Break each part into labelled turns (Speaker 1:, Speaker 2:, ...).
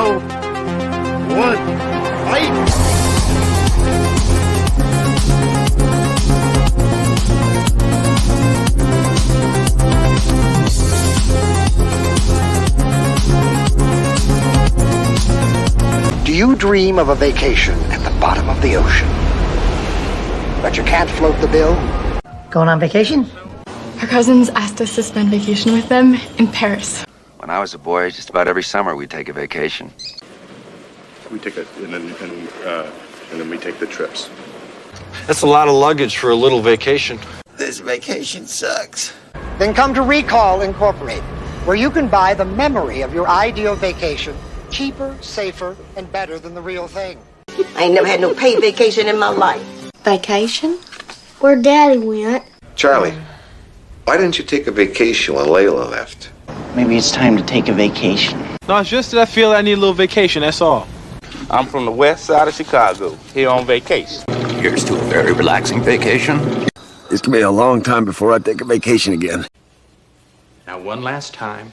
Speaker 1: 1, fight!
Speaker 2: Do you dream of a vacation at the bottom of the ocean? But you can't float the bill?
Speaker 3: Going on vacation?
Speaker 4: Our cousins asked us to spend vacation with them in Paris.
Speaker 5: When I was a boy, just about every summer we'd take a vacation.
Speaker 1: We take it, and then we take the trips.
Speaker 6: That's a lot of luggage for a little vacation.
Speaker 7: This vacation sucks.
Speaker 2: Then come to Recall Incorporated, where you can buy the memory of your ideal vacation cheaper, safer, and better than the real thing.
Speaker 8: I ain't never had no paid vacation in my life.
Speaker 9: Vacation? Where Daddy went.
Speaker 7: Charlie, why didn't you take a vacation when Layla left?
Speaker 3: Maybe it's time to take a vacation.
Speaker 10: No, it's just that I feel I need a little vacation, that's all.
Speaker 11: I'm from the west side of Chicago, here on vacation.
Speaker 5: Here's to a very relaxing vacation.
Speaker 12: It's gonna be a long time before I take a vacation again.
Speaker 13: Now, one last time,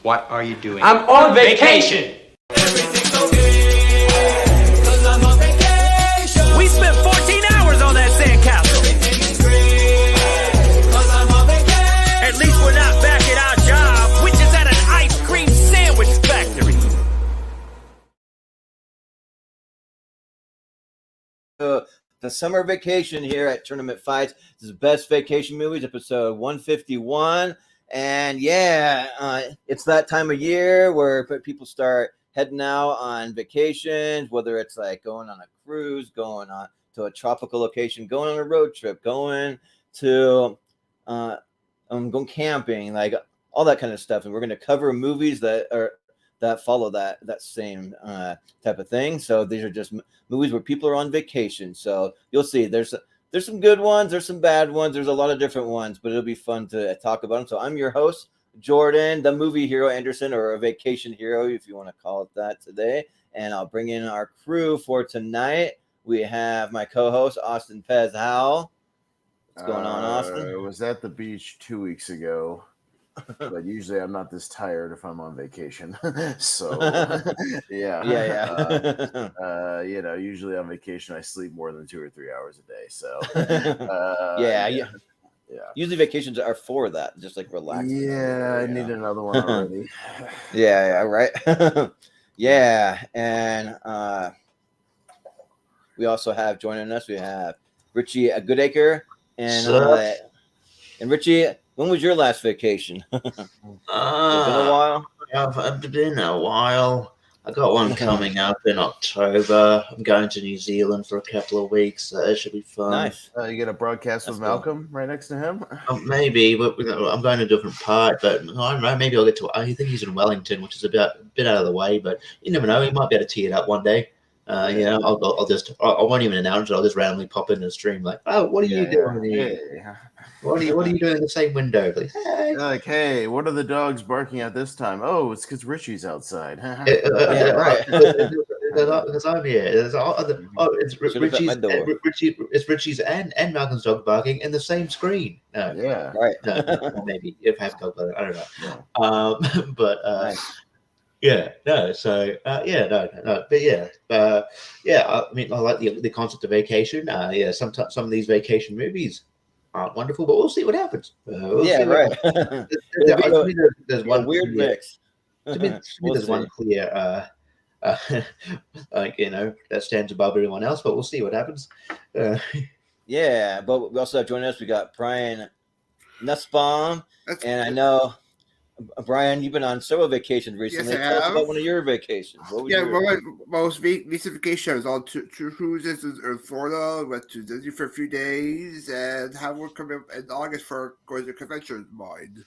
Speaker 13: what are you doing?
Speaker 10: I'm on vacation!
Speaker 13: Everything's okay, 'cause I'm on vacation. We spent 14 hours on that sandcastle. Everything's great, 'cause I'm on vacation. At least we're not back at our job, which is at an ice cream sandwich factory.
Speaker 14: The summer vacation here at Tournament Fights. This is Best Vacation Movies, episode 151. And it's that time of year where people start heading out on vacations, whether it's like going on a cruise, going on to a tropical location, going on a road trip, going to going camping, like all that kind of stuff. And we're going to cover movies that follow that same type of thing. So these are just movies where people are on vacation. So you'll see there's some good ones, there's some bad ones, there's a lot of different ones, but it'll be fun to talk about them. So I'm your host, Jordan, the movie hero Anderson, or a vacation hero, if you want to call it that today. And I'll bring in our crew for tonight. We have my co-host, Austin Pez Howell. What's going on, Austin?
Speaker 15: I was at the beach 2 weeks ago. But usually I'm not this tired if I'm on vacation. So yeah. Usually on vacation I sleep more than 2 or 3 hours a day. So
Speaker 14: yeah. Usually vacations are for that, just like relaxing.
Speaker 15: Yeah, I need another one already.
Speaker 14: Right. And we also have joining us, we have Richie Goodacre. And Richie, when was your last vacation? It's been a while.
Speaker 16: I've been a while. I got one coming up in October. I'm going to New Zealand for a couple of weeks. So it should be fun.
Speaker 14: Nice.
Speaker 15: You get a broadcast with Malcolm right next to him?
Speaker 16: Maybe, but I'm going to a different part. But I don't know. Maybe I'll get to. I think he's in Wellington, which is a bit out of the way. But you never know. He might be able to tee it up one day. I won't even announce it. I'll just randomly pop into the stream like, oh, what are you doing here? What are you doing in the same window?
Speaker 15: Like, hey, what are the dogs barking at this time? Oh, it's because Richie's outside.
Speaker 16: Right. Because I'm here. It's Richie's and Malcolm's dog barking in the same screen. No,
Speaker 14: right.
Speaker 16: No, maybe if I have dog barking, I don't know.
Speaker 14: Yeah.
Speaker 16: But
Speaker 14: nice.
Speaker 16: No. So but I mean, I like the concept of vacation. Some of these vacation movies aren't wonderful, but we'll see what happens.
Speaker 14: Right.
Speaker 16: There's one
Speaker 14: weird mix.
Speaker 16: To me, there's one clear, that stands above everyone else, but we'll see what happens.
Speaker 14: But we also have joining us. We got Brian Nussbaum, and I know. Brian, you've been on several vacations recently.
Speaker 17: Yes,
Speaker 14: Tell us about one of your vacations.
Speaker 17: My most recent vacation was on two cruises in Florida. Went to Disney for a few days, and have one coming in August for going to convention mine.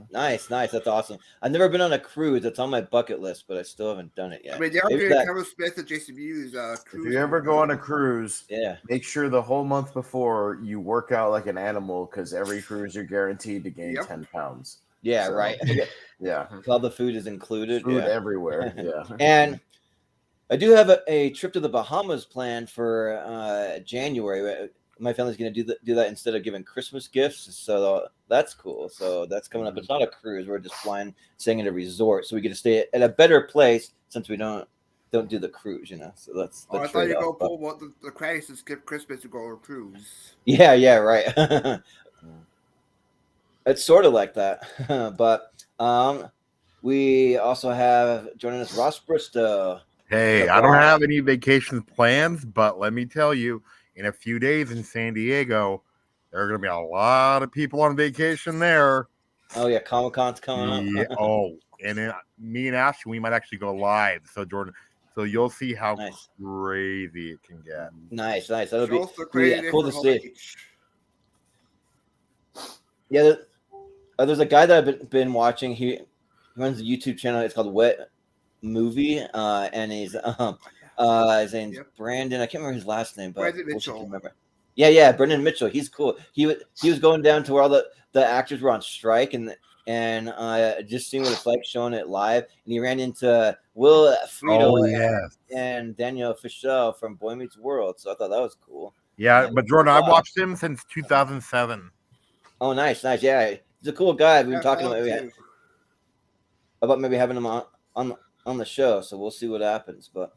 Speaker 14: Nice. That's awesome. I've never been on a cruise. It's on my bucket list, but I still haven't done it yet.
Speaker 17: I mean, they're doing Kevin Smith and Jason Mewes cruise.
Speaker 15: If you ever go on a cruise,
Speaker 14: make
Speaker 15: sure the whole month before you work out like an animal, because every cruise you're guaranteed to gain 10 pounds.
Speaker 14: Yeah, right.
Speaker 15: Yeah.
Speaker 14: All the food is included.
Speaker 15: Food everywhere. Yeah.
Speaker 14: And I do have a trip to the Bahamas planned for January. my family's gonna do that instead of giving Christmas gifts. So that's cool. So that's coming up. It's not a cruise. We're just flying, staying at a resort, so we get to stay at a better place since we don't do the cruise. So that's the
Speaker 17: I thought you
Speaker 14: trade-off.
Speaker 17: go pull the credits and skip Christmas to go on a cruise.
Speaker 14: Yeah, right. It's sort of like that, but we also have joining us Ross Bristow.
Speaker 1: Hey, I don't have any vacation plans, but let me tell you, in a few days in San Diego, there are going to be a lot of people on vacation there.
Speaker 14: Oh yeah, Comic-Con's coming up.
Speaker 1: And then me and Ashton, we might actually go live. So Jordan, so you'll see how crazy it can get.
Speaker 14: Nice. That'll be cool to see. Yeah, there's a guy that I've been watching. He runs a YouTube channel. It's called Wet Movie, and he's his name's Brandon. I can't remember his last name, but remember. Yeah, Brendan Mitchell. He's cool. He was going down to where all the actors were on strike, and just seeing what it's like showing it live. And he ran into Will Friedle and Danielle Fishel from Boy Meets World. So I thought that was cool.
Speaker 1: Yeah, but Jordan, I've watched him since 2007.
Speaker 14: Oh, nice. Yeah, he's a cool guy. We've been talking about maybe having him on the show. So we'll see what happens. But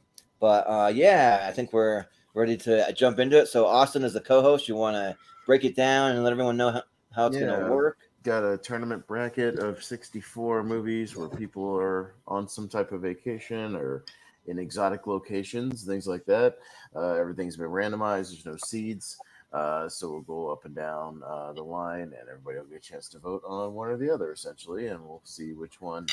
Speaker 14: yeah, I think we're ready to jump into it. So Austin, as the co-host, you want to break it down and let everyone know how it's going to work?
Speaker 15: Got a tournament bracket of 64 movies where people are on some type of vacation or in exotic locations, things like that. Everything's been randomized. There's no seeds. So we'll go up and down the line, and everybody will get a chance to vote on one or the other, essentially, and we'll see which one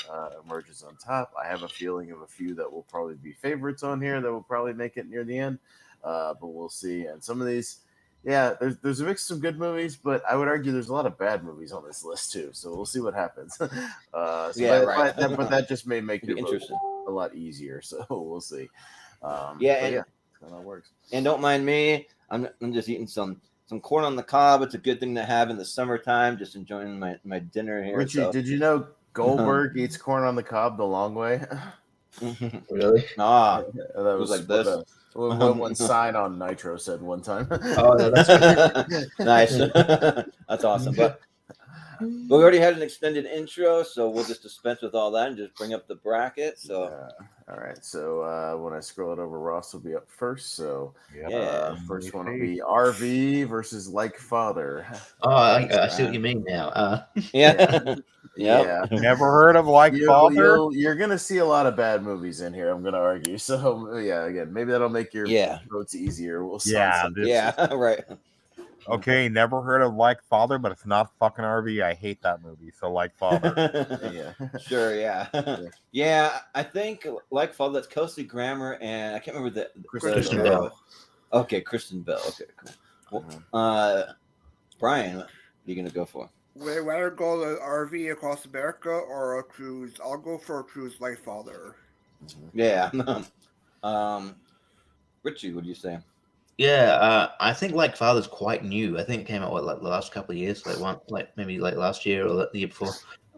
Speaker 15: emerges on top. I have a feeling of a few that will probably be favorites on here that will probably make it near the end, but we'll see. And some of these, there's a mix of some good movies, but I would argue there's a lot of bad movies on this list too. So we'll see what happens. But that just may make it interesting, a lot easier. So we'll see. That's how it works.
Speaker 14: And don't mind me. I'm just eating some corn on the cob. It's a good thing to have in the summertime. Just enjoying my dinner here.
Speaker 15: Richie, did you know Goldberg eats corn on the cob the long way?
Speaker 16: Really?
Speaker 15: That was like this. One sign on Nitro said one time.
Speaker 14: That's nice. That's awesome. But we already had an extended intro, so we'll just dispense with all that and just bring up the bracket. So,
Speaker 15: all right. So when I scroll it over, Ross will be up first. So first one will be RV versus Like Father.
Speaker 16: Oh, I see what you mean now.
Speaker 15: Yeah.
Speaker 1: Never heard of Like Father?
Speaker 15: You're gonna see a lot of bad movies in here, I'm gonna argue. So again, maybe that'll make your votes easier. We'll see.
Speaker 14: Right.
Speaker 1: Okay, never heard of Like Father, but it's not fucking RV. I hate that movie. So Like Father.
Speaker 14: Sure, yeah. I think Like Father, that's Kelsey Grammer, and I can't remember
Speaker 16: Kristen Bell.
Speaker 14: Okay, Kristen Bell. Okay, cool. Well, Brian, what are you gonna go for?
Speaker 17: Would I rather go to RV across America or a cruise? I'll go for a cruise Like Father.
Speaker 14: Yeah. Richie, what do you say?
Speaker 16: Yeah, I think Like Father's quite new. I think it came out like the last couple of years, maybe last year or the year before.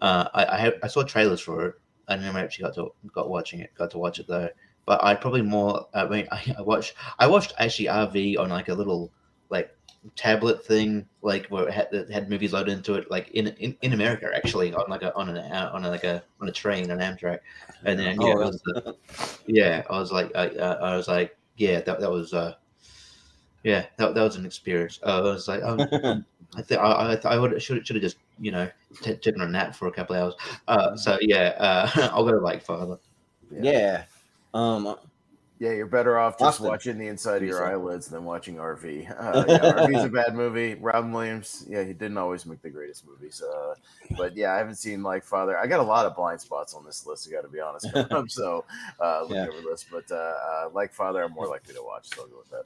Speaker 16: I saw trailers for it. I never actually got to watch it though. But I probably more. I mean, I watched actually RV on like a little like tablet thing, like where it had movies loaded into it, like in America actually on a train on Amtrak, and then I was like that was. That was an experience. I was like, I think I should have just taken a nap for a couple of hours. I'll go Like Father.
Speaker 14: Yeah.
Speaker 15: You're better off just watching the inside of your eyelids than watching RV. RV's a bad movie. Robin Williams, he didn't always make the greatest movies. But I haven't seen Like Father. I got a lot of blind spots on this list, I got to be honest. So looking over this, but Like Father, I'm more likely to watch. So I'll go with that.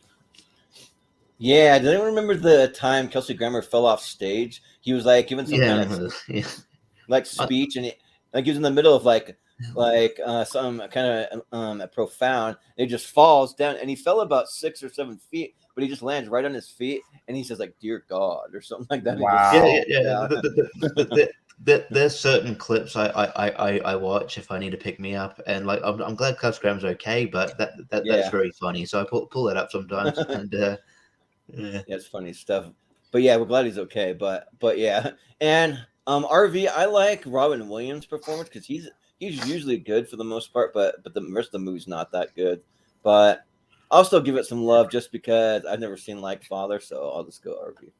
Speaker 14: Yeah, does anyone remember the time Kelsey Grammer fell off stage? He was like giving some kind of like speech, and he was in the middle of like some kind of profound. And he just falls down, and he fell about 6 or 7 feet, but he just lands right on his feet, and he says like "Dear God" or something like that.
Speaker 16: Wow. There's certain clips I watch if I need to pick me up, and like I'm glad Kelsey Grammer's okay, but that's very funny. So I pull that up sometimes, and
Speaker 14: it's funny stuff. But yeah, we're glad he's okay. But yeah, and RV, I like Robin Williams' performance because he's usually good for the most part, but the rest of the movie's not that good. But I'll still give it some love just because I've never seen Like Father, so I'll just go RV.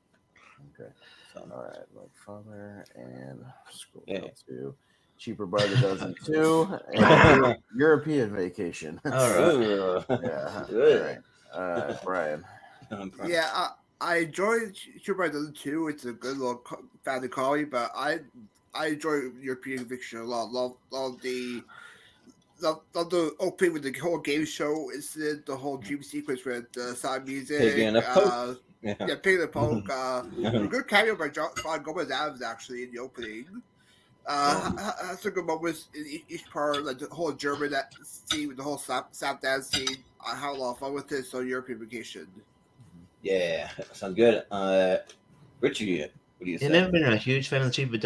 Speaker 15: Okay.
Speaker 14: So,
Speaker 15: all right, Like Father, and scroll down to Cheaper by the Dozen 2, and European Vacation.
Speaker 14: All right.
Speaker 15: Yeah.
Speaker 14: Good.
Speaker 15: All right. Brian.
Speaker 17: Yeah, I enjoy Cheaper by the Dozen 2. It's a good little family comedy, but I enjoy European Vacation a lot. Love the opening with the whole game show incident, the whole dream sequence with the sound music.
Speaker 14: Pig and a Poke.
Speaker 17: Pig and a Poke. A good cameo by John Gomez Adams actually in the opening. Has some good moments in each part, like the whole German that scene with the whole Sap dance scene. I had a lot of fun with it. So European Vacation.
Speaker 14: Yeah, sounds good. Richie, what do you say?
Speaker 16: I've never been a huge fan of the Cheaper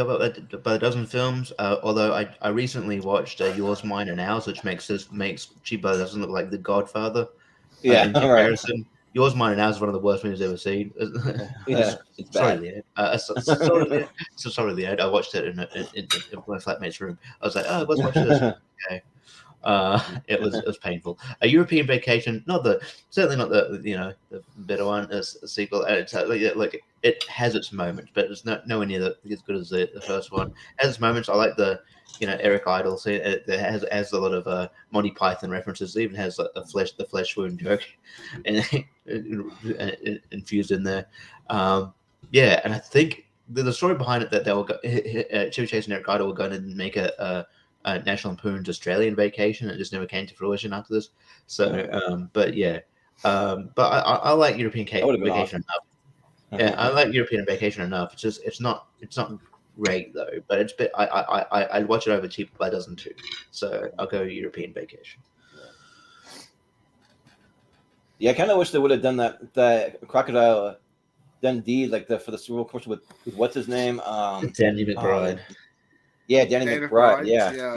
Speaker 16: by the Dozen films, although I recently watched Yours, Mine, and Ours, which makes Cheaper by the Dozen look like The Godfather. In comparison. Right. Yours, Mine, and Ours is one of the worst movies I've ever seen.
Speaker 14: It's bad.
Speaker 16: Sorry, the end. I watched it in my flatmate's room. I was like, oh, let's watch this. Okay. It was painful. A European Vacation, certainly not the better one as a sequel. It's like it has its moments, but it's nowhere near as good as the first one. It has its moments. I like the Eric Idle. See, it has a lot of Monty Python references. It even has the flesh wound joke and infused in there. Yeah, and I think the story behind it that they were Chevy Chase and Eric Idle were going to make a National Lampoon's Australian Vacation. It just never came to fruition after this. So, but yeah, but I like European Vacation
Speaker 14: awesome.
Speaker 16: enough. Yeah, I like European Vacation enough. It's not great though. But it's I'd watch it over Cheaper by the Dozen too. So I'll go European Vacation.
Speaker 14: Yeah, I kind of wish they would have done that Crocodile Dundee for the Super Bowl commercial with what's his name?
Speaker 16: Danny McBride.
Speaker 14: Yeah, Danny McBride.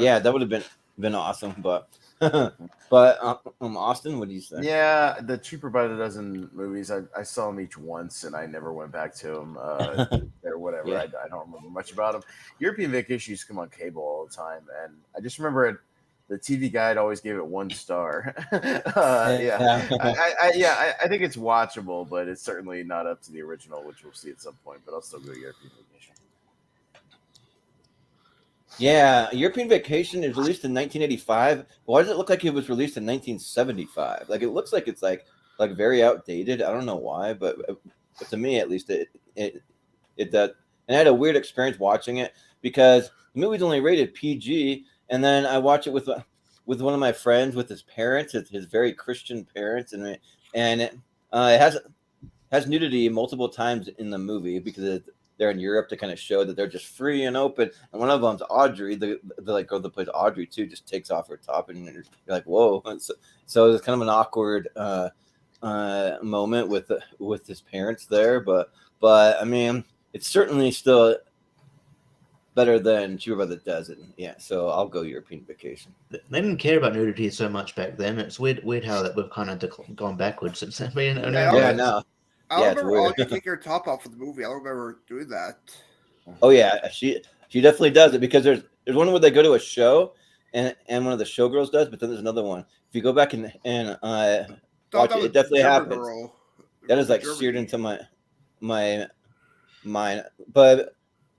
Speaker 14: Yeah, that would have been awesome. But Austin, what do you say?
Speaker 15: Yeah, the Cheaper by the Dozen movies, I saw them each once, and I never went back to them or whatever. Yeah. I don't remember much about them. European Vacation used to come on cable all the time, and I just remember the TV guide always gave it 1 star. I think it's watchable, but it's certainly not up to the original, which we'll see at some point. But I'll still go European Vacation.
Speaker 14: Yeah, European Vacation is released in 1985. Why does it look like it was released in 1975? Like it looks like it's like very outdated. I don't know why, but to me at least it does. And I had a weird experience watching it because the movie's only rated PG, and then I watch it with one of my friends with his parents, his very Christian parents, and it has nudity multiple times in the movie because they're in Europe to kind of show that they're just free and open. And one of them's Audrey, the girl that plays Audrey too, just takes off her top, and you're like, whoa. So it's kind of an awkward moment with his parents there, but I mean, it's certainly still better than Cheaper by the Dozen. Yeah, so I'll go European Vacation.
Speaker 16: They didn't care about nudity so much back then. It's weird how that we've kind of gone backwards since then.
Speaker 14: No.
Speaker 17: I remember Audrey taking her top off for the movie. I don't remember doing that.
Speaker 14: Oh yeah, she definitely does it because there's one where they go to a show and one of the showgirls does, but then there's another one. If you go back and watch it, it definitely happens. Girl. That is like seared into my mind. But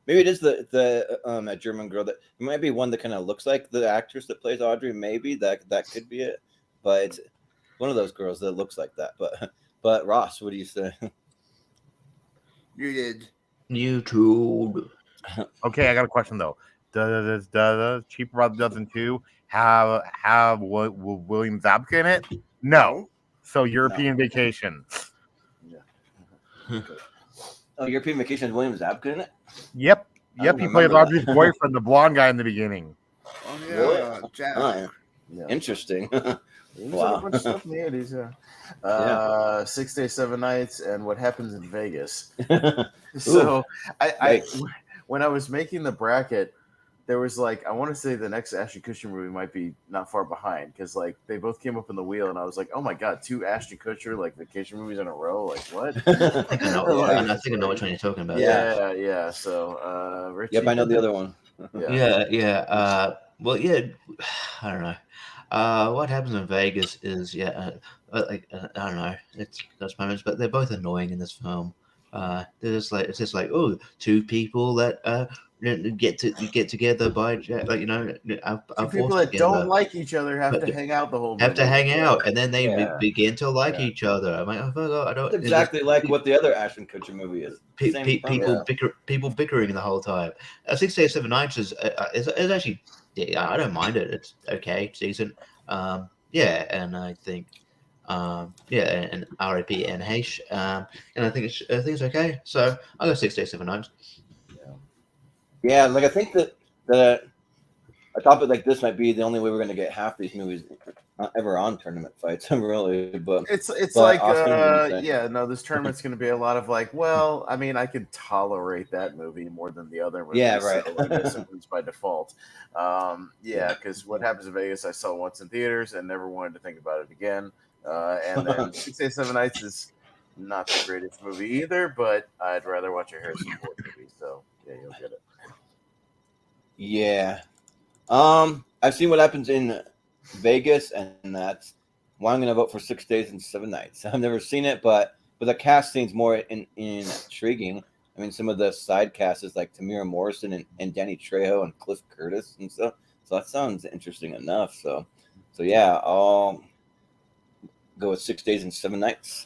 Speaker 14: maybe it is the German girl that it might be one that kind of looks like the actress that plays Audrey. Maybe that could be it. But it's one of those girls that looks like that. But Ross, what do you say?
Speaker 17: You did.
Speaker 16: YouTube.
Speaker 1: Okay, I got a question though. Does Cheaper by the Dozen 2 have William Zabka in it? No. So European Vacation.
Speaker 14: Yeah. Oh, European Vacation has William Zabka in it?
Speaker 1: Yep. He plays Audrey's boyfriend, the blonde guy in the beginning.
Speaker 17: Oh yeah, Jack.
Speaker 14: Yeah. Interesting.
Speaker 15: Wow. A bunch of stuff in the 80s, 6 Days, 7 Nights, and What Happens in Vegas. So I when I was making the bracket, there was like, I want to say the next Ashton Kutcher movie might be not far behind, because like they both came up in the wheel, and I was like, oh my god, 2 Ashton Kutcher like vacation movies in a row, like what?
Speaker 16: I think I know which one you're talking about.
Speaker 15: Yeah. So, Richie,
Speaker 14: Yep, I know the other one.
Speaker 16: Yeah. Well, yeah, I don't know. What happens in Vegas is, I don't know. It's those moments, but they're both annoying in this film. It's just like, oh, 2 people that get together by
Speaker 15: Two people that don't like each other have to hang out the whole movie.
Speaker 16: Have to hang out, and then they begin to like each other. I'm like, oh my god, I don't.
Speaker 14: It's exactly like what the other Ashton Kutcher movie is.
Speaker 16: People bickering the whole time. 6 Days 7 Nights is actually, I don't mind it. It's okay, it's decent. And I think, and R.I.P. NH, and I think it's okay. So I go 6 Days 7 Nights.
Speaker 14: Yeah, like I think that a topic like this might be the only way we're going to get half these movies ever on tournament fights. Really, but
Speaker 15: it's
Speaker 14: but
Speaker 15: like this tournament's going to be a lot of like, well, I mean, I could tolerate that movie more than the other movies.
Speaker 14: Yeah, right.
Speaker 15: So I guess it wins by default. Because what happens in Vegas, I saw once in theaters and never wanted to think about it again. And then 6 Days 7 Nights is not the greatest movie either, but I'd rather watch a Harrison Ford movie. So yeah, you'll get it.
Speaker 14: Yeah. I've seen what happens in Vegas, and that's why I'm going to vote for 6 Days and 7 Nights. I've never seen it, but the cast seems more intriguing. I mean, some of the side casts is like Tamira Morrison and Danny Trejo and Cliff Curtis and stuff. So that sounds interesting enough. So yeah, I'll go with 6 Days and 7 Nights.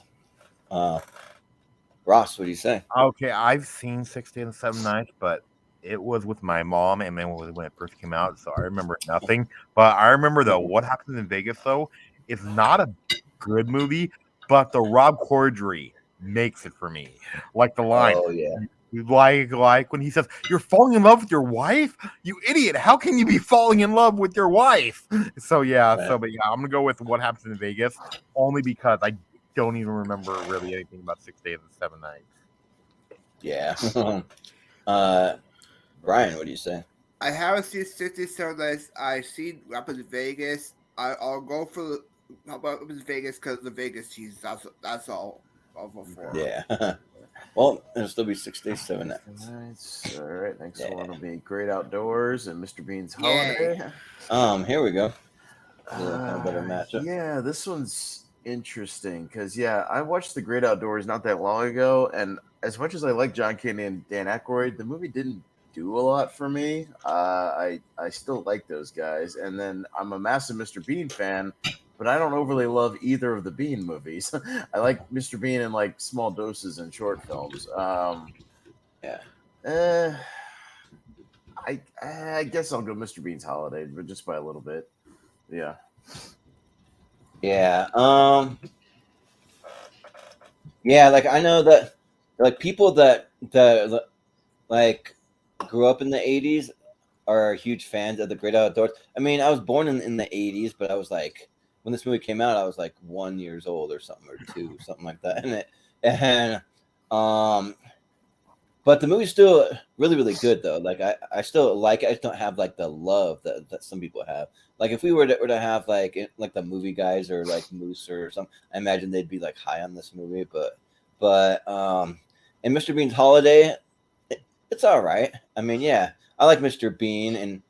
Speaker 14: Ross, what do you say?
Speaker 1: Okay, I've seen 6 Days and 7 Nights, but it was with my mom, and then when it first came out, so I remember nothing. But I remember though, what happens in Vegas though is not a good movie, but the Rob Corddry makes it for me. Like the line,
Speaker 14: oh yeah,
Speaker 1: like when he says, "You're falling in love with your wife, you idiot! How can you be falling in love with your wife?" So yeah,
Speaker 14: Right.
Speaker 1: but I'm gonna go with what happens in Vegas, only because I don't even remember really anything about 6 Days and 7 Nights.
Speaker 14: Yeah. Brian, what do you say?
Speaker 17: I haven't seen 67 Nights. I've seen Up in Vegas. I'll go for Up in Vegas because the Vegas cheese. That's all I'll vote for.
Speaker 14: Yeah. Well, it'll still be 6 Days, 7 Nights.
Speaker 15: All right. Next one will be Great Outdoors and Mr. Bean's Holiday.
Speaker 14: Here we go. A better matchup.
Speaker 15: Yeah, this one's interesting because I watched The Great Outdoors not that long ago, and as much as I like John Candy and Dan Aykroyd, the movie didn't do a lot for me. I still like those guys, and then I'm a massive Mr. Bean fan, but I don't overly love either of the Bean movies. I like Mr. Bean in like small doses in short films. I guess I'll go Mr. Bean's Holiday, but just by a little bit. Yeah.
Speaker 14: Yeah. Like I know that like people that like grew up in the 80s are huge fans of The Great Outdoors. I mean, I was born in the 80s, but I was like, when this movie came out, I was like 1 year old or something, or 2, something like that. But the movie's still really, really good though. Like I still like it. I just don't have like the love that some people have. Like if we were to have like the movie guys or like Moose or something, I imagine they'd be like high on this movie. But in Mr. Bean's Holiday, it's all right. I mean, yeah, I like Mr. Bean and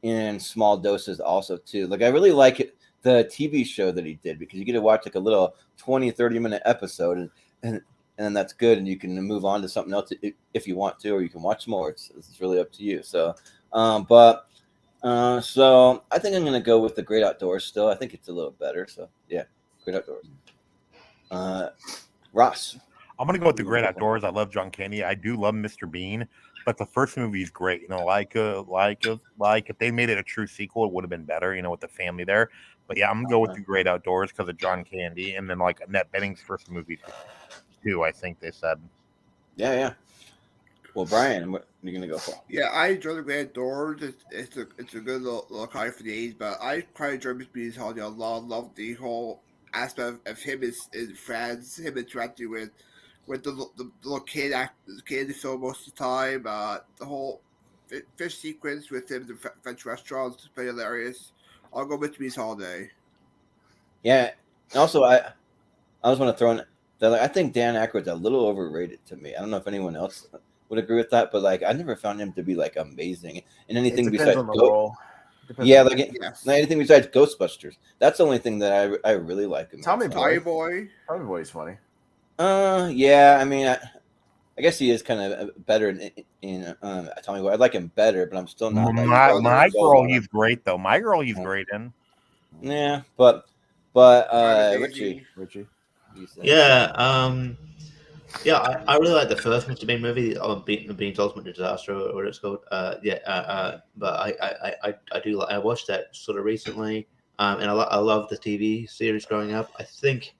Speaker 14: in small doses also too. Like I really like it, the TV show that he did, because you get to watch like a little 20-30 minute episode and then that's good, and you can move on to something else if you want to, or you can watch more. It's really up to you. So so I think I'm gonna go with The Great Outdoors still. I think it's a little better. So yeah, Great Outdoors. Ross.
Speaker 1: I'm gonna go with The Great Outdoors. I love John Candy. I do love Mr. Bean, but the first movie is great. You know, like if they made it a true sequel, it would have been better. You know, with the family there. But yeah, I'm gonna go with The Great Outdoors because of John Candy, and then like Annette Bening's first movie too. I think they said.
Speaker 14: Yeah. Well, Brian, what are you gonna go for?
Speaker 17: Yeah, I enjoy The Great Outdoors. It's a good little card for the age, but I quite enjoy Mr. Bean's Holiday a lot. Love the whole aspect of him as friends, him interacting with the little kid in the film most of the time. The whole fish sequence with him in the French restaurants is pretty hilarious. I'll go with Beast Holiday.
Speaker 14: Yeah. Also, I just want to throw in that I think Dan Aykroyd's a little overrated to me. I don't know if anyone else would agree with that, but like I never found him to be like amazing in anything besides anything besides Ghostbusters. That's the only thing that I really like him.
Speaker 15: Tommy
Speaker 17: Boy.
Speaker 15: Tommy Boy's funny.
Speaker 14: Yeah. I mean, I guess he is kind of better in Tommy Boy. I like him better, but I'm still not.
Speaker 1: My Girl, he's great though. My Girl, he's great in.
Speaker 14: Yeah, but Richie.
Speaker 16: Yeah, I really like the first Mr. Bean movie, Bean's Ultimate Disaster, or what it's called. But I do like. I watched that sort of recently, and I love the TV series growing up. I think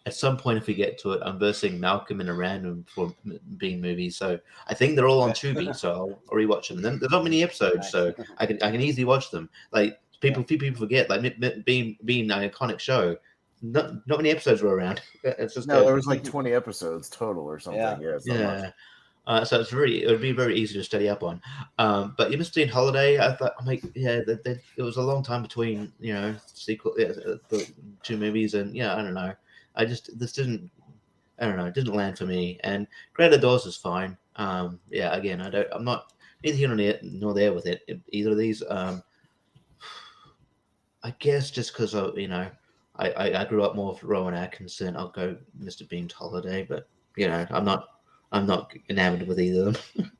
Speaker 16: at some point, if we get to it, I'm versing Malcolm in a random for Bean movie. So I think they're all on Tubi, so I'll rewatch them. And then there's not many episodes, so I can easily watch them. Like people forget, like Bean, an iconic show. Not many episodes were around. It's just
Speaker 15: there was like 20 episodes total or something. So
Speaker 16: it would be very easy to study up on. But you must Bean Holiday. I thought, it was a long time between the two movies, and I don't know. It didn't land for me. And Great Doors is fine. Again, I'm not neither here nor there with it. Either of these. I guess just because I grew up more with Rowan Atkinson. I'll go Mr. Bean's Holiday, but I'm not enamored with either of them.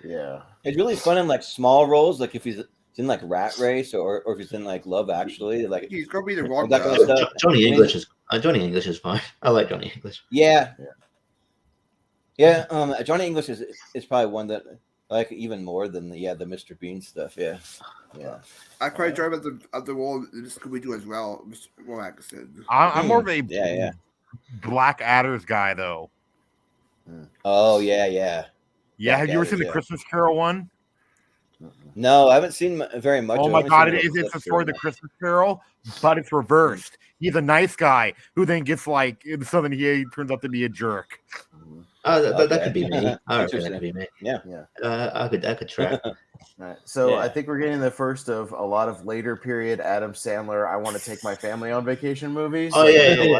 Speaker 15: Yeah,
Speaker 14: it's really fun in like small roles, like if he's in like Rat Race or if he's in like Love Actually. Like
Speaker 17: he's gonna be the wrong
Speaker 14: guy. Kind of
Speaker 16: Johnny English is fine. I like Johnny English.
Speaker 14: Yeah. Johnny English is probably one that I like even more than the Mr. Bean stuff. Yeah.
Speaker 17: I quite enjoy the role in Scooby-Doo as well, Mr. Rowan Atkinson.
Speaker 1: I'm more of a Black Adder's guy though.
Speaker 14: Oh yeah.
Speaker 1: Have you ever seen the Christmas Carol one?
Speaker 14: No, I haven't seen very much.
Speaker 1: Oh my god, it's a story of the Christmas Carol, but it's reversed. He's a nice guy who then gets so then he turns out to be a jerk.
Speaker 16: That could be me. I reckon that could be me.
Speaker 14: Yeah.
Speaker 16: I could track.
Speaker 15: Right. So I think we're getting the first of a lot of later period Adam Sandler. I want to take my family on vacation movies.
Speaker 16: Oh yeah. I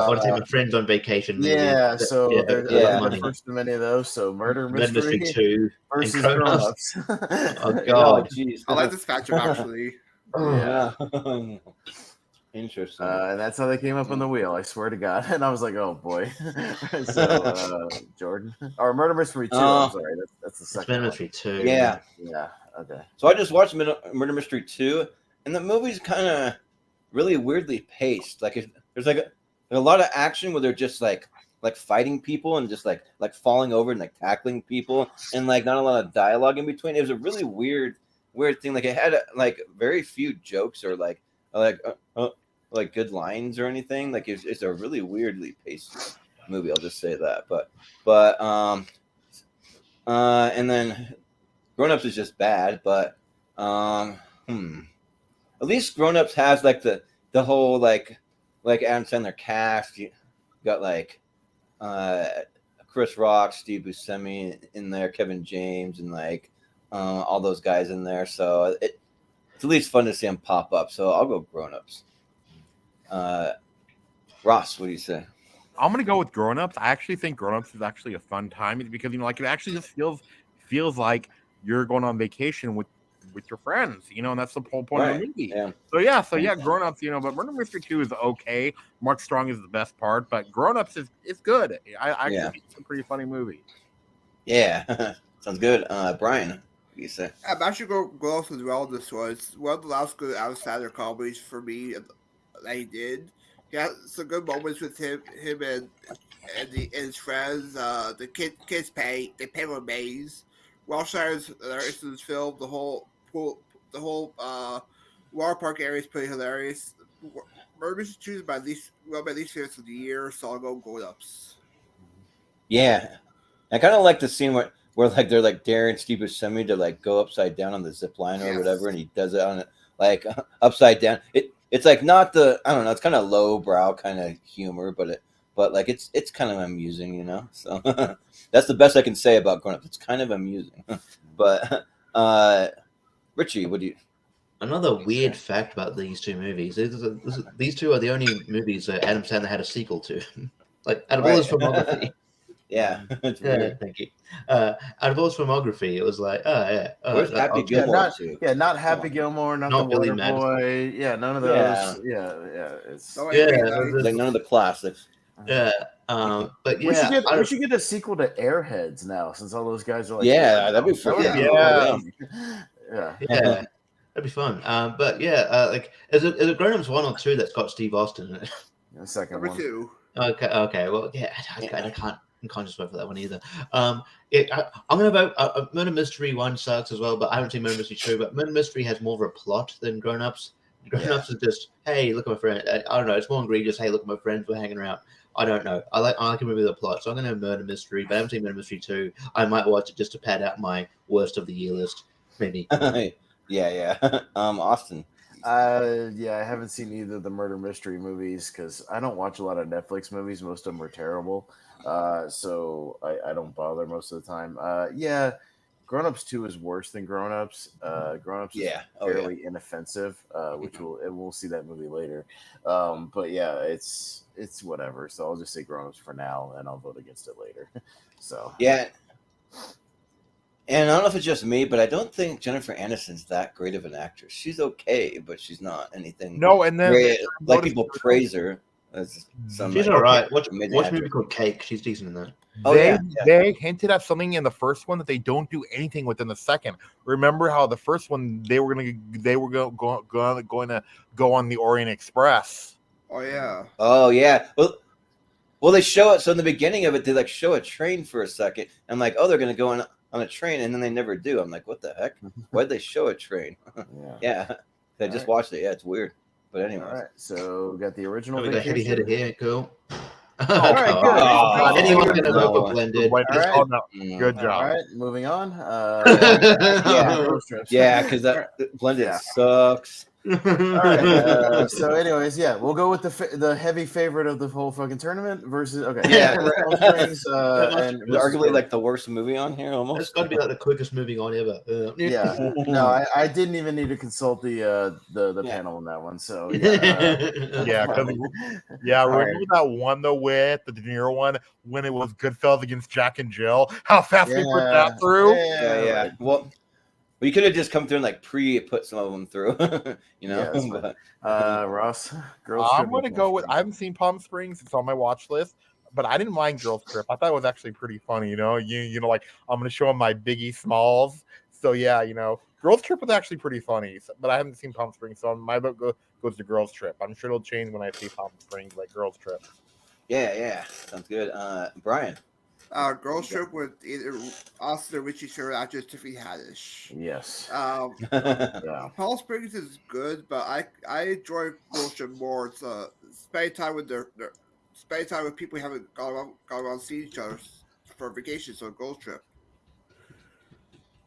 Speaker 16: want to take my friends on vacation.
Speaker 15: Yeah. So there's the first of many of those. So Murder Mystery
Speaker 16: 2
Speaker 15: versus Grown Ups.
Speaker 16: Oh god.
Speaker 14: Jeez.
Speaker 17: I like this matchup actually.
Speaker 14: Yeah. Interesting.
Speaker 15: And that's how they came up on the wheel. I swear to God. And I was like, oh boy. So Jordan or Murder Mystery 2. I'm sorry. That's the second.
Speaker 16: Murder Mystery 2.
Speaker 14: Yeah.
Speaker 15: Okay.
Speaker 14: So I just watched Murder Mystery 2, and the movie's kind of really weirdly paced. Like there's like a lot of action where they're just like fighting people and just like falling over and like tackling people, and like not a lot of dialogue in between. It was a really weird thing. Like it had like very few jokes or like good lines or anything. Like it's a really weirdly paced movie. I'll just say that. But and then Grown Ups is just bad. But at least Grown Ups has like the whole like Adam Sandler cast. You got like Chris Rock, Steve Buscemi in there, Kevin James, and like all those guys in there. So it's at least fun to see them pop up. So I'll go Grown Ups. Ross, what do you say?
Speaker 1: I'm gonna go with Grown Ups. I actually think Grown Ups is actually a fun time because it actually just feels like you're going on vacation with your friends, and that's the whole point of the movie.
Speaker 14: Yeah.
Speaker 1: So Grown Ups, but Murder Mystery 2 is okay. Mark Strong is the best part, but Grown Ups is good. I actually think it's a pretty funny movie.
Speaker 14: Yeah, sounds good. Brian, what do you say?
Speaker 17: I'm actually going to go as well. This was one of the last good Adam Sandler comedies for me that he did. He had some good moments with him and his friends. The kids pay with Maze. Wellshire's in this film. The whole water park area is pretty hilarious. Murder Mystery 2 is my least favorites of the year, so I'll go Grown Ups.
Speaker 14: Yeah, I kind of like the scene where like they're like daring Steve Buscemi to like go upside down on the zip line or whatever, and he does it on it upside down. It's like not the, I don't know, it's kind of low brow kind of humor, but but like it's kind of amusing, you know. So that's the best I can say about Grown Ups. It's kind of amusing, but Richie, what do you?
Speaker 16: Another weird fact about these two movies is these two are the only movies that Adam Sandler had a sequel to. Like out of all his filmography.
Speaker 14: Yeah, it's weird.
Speaker 16: Thank you. Out of all his filmography, it was like,
Speaker 14: Where's Happy Gilmore too?
Speaker 15: Not Happy Gilmore, not the
Speaker 16: Billy
Speaker 15: Water
Speaker 16: Madison.
Speaker 15: Boy. Yeah, none of those. Yeah. It's
Speaker 14: like none of the classics.
Speaker 16: Yeah, but yeah,
Speaker 15: we should get a sequel to Airheads now, since all those guys are like,
Speaker 14: that'd be fun.
Speaker 15: Yeah,
Speaker 16: that'd be fun. But yeah, like is it Grown Ups 1 or 2 that's got Steve Austin in it?
Speaker 15: The second
Speaker 17: Number
Speaker 15: one.
Speaker 17: 2.
Speaker 16: Okay. Well, yeah, I can't just vote for that one either. I'm gonna vote. Murder Mystery 1 sucks as well, but I haven't seen Murder Mystery 2. But Murder Mystery has more of a plot than Grown Ups. Grown Ups is just, hey, look at my friend. I don't know. It's more egregious. Hey, look at my friends. We're hanging around. I don't know. I like a movie with a plot, so I'm gonna Murder Mystery. But I haven't seen Murder Mystery 2. I might watch it just to pad out my worst of the year list, maybe.
Speaker 14: Yeah. Austin.
Speaker 15: I haven't seen either of the murder mystery movies because I don't watch a lot of Netflix movies. Most of them are terrible, so I don't bother most of the time. Grown Ups 2 is worse than Grown Ups. Grown Ups is fairly inoffensive, which we'll see that movie later. But yeah, it's whatever. So I'll just say Grown Ups for now, and I'll vote against it later. So
Speaker 14: yeah. And I don't know if it's just me, but I don't think Jennifer Aniston's that great of an actress. She's okay, but she's not anything.
Speaker 1: No, and then
Speaker 14: great. Like people praise her.
Speaker 16: She's all right. Watch a movie called Cake. She's decent in that.
Speaker 1: They hinted at something in the first one that they don't do anything with in the second. Remember how the first one they were going to go on the Orient Express.
Speaker 17: Oh yeah.
Speaker 14: Oh yeah. Well, they show it. So in the beginning of it, they like show a train for a second. I'm like, oh, they're going to go on a train, and then they never do. I'm like, what the heck? Why'd they show a train? Yeah. I just watched it. Yeah, it's weird. But anyway.
Speaker 15: All right. So we got the original.
Speaker 16: We got heavy hitter here. Cool.
Speaker 15: All right, good.
Speaker 16: Anyone's gonna vote for blended.
Speaker 15: All right.
Speaker 1: Oh, no. Good job.
Speaker 15: All right, moving on.
Speaker 14: Yeah, because that blended sucks.
Speaker 15: All right. So, anyways, we'll go with the heavy favorite of the whole fucking tournament versus
Speaker 14: arguably like the worst movie on here. Almost.
Speaker 16: It's got to be like the quickest moving on ever.
Speaker 15: No, I didn't even need to consult the panel on that one. So
Speaker 1: remember that one though with the De Niro one when it was Goodfellas against Jack and Jill? How fast they put that through?
Speaker 14: Yeah. Well, you could have just come through and like put some of them through, you know.
Speaker 15: Ross,
Speaker 1: I'm gonna go with. I haven't seen Palm Springs; it's on my watch list. But I didn't mind Girls Trip. I thought it was actually pretty funny. You know, like I'm gonna show them my Biggie Smalls. So yeah, Girls Trip was actually pretty funny. But I haven't seen Palm Springs, so my vote goes to Girls Trip. I'm sure it'll change when I see Palm Springs, like Girls Trip.
Speaker 14: Yeah, sounds good. Brian.
Speaker 17: Girls Trip with either Austin or Richie Sure actress Tiffany Haddish.
Speaker 15: Yes.
Speaker 17: Palm Springs is good, but I enjoy Girls Trip more. It's spending time with spending time with people who haven't gone around seeing each other for vacation. So Girls Trip.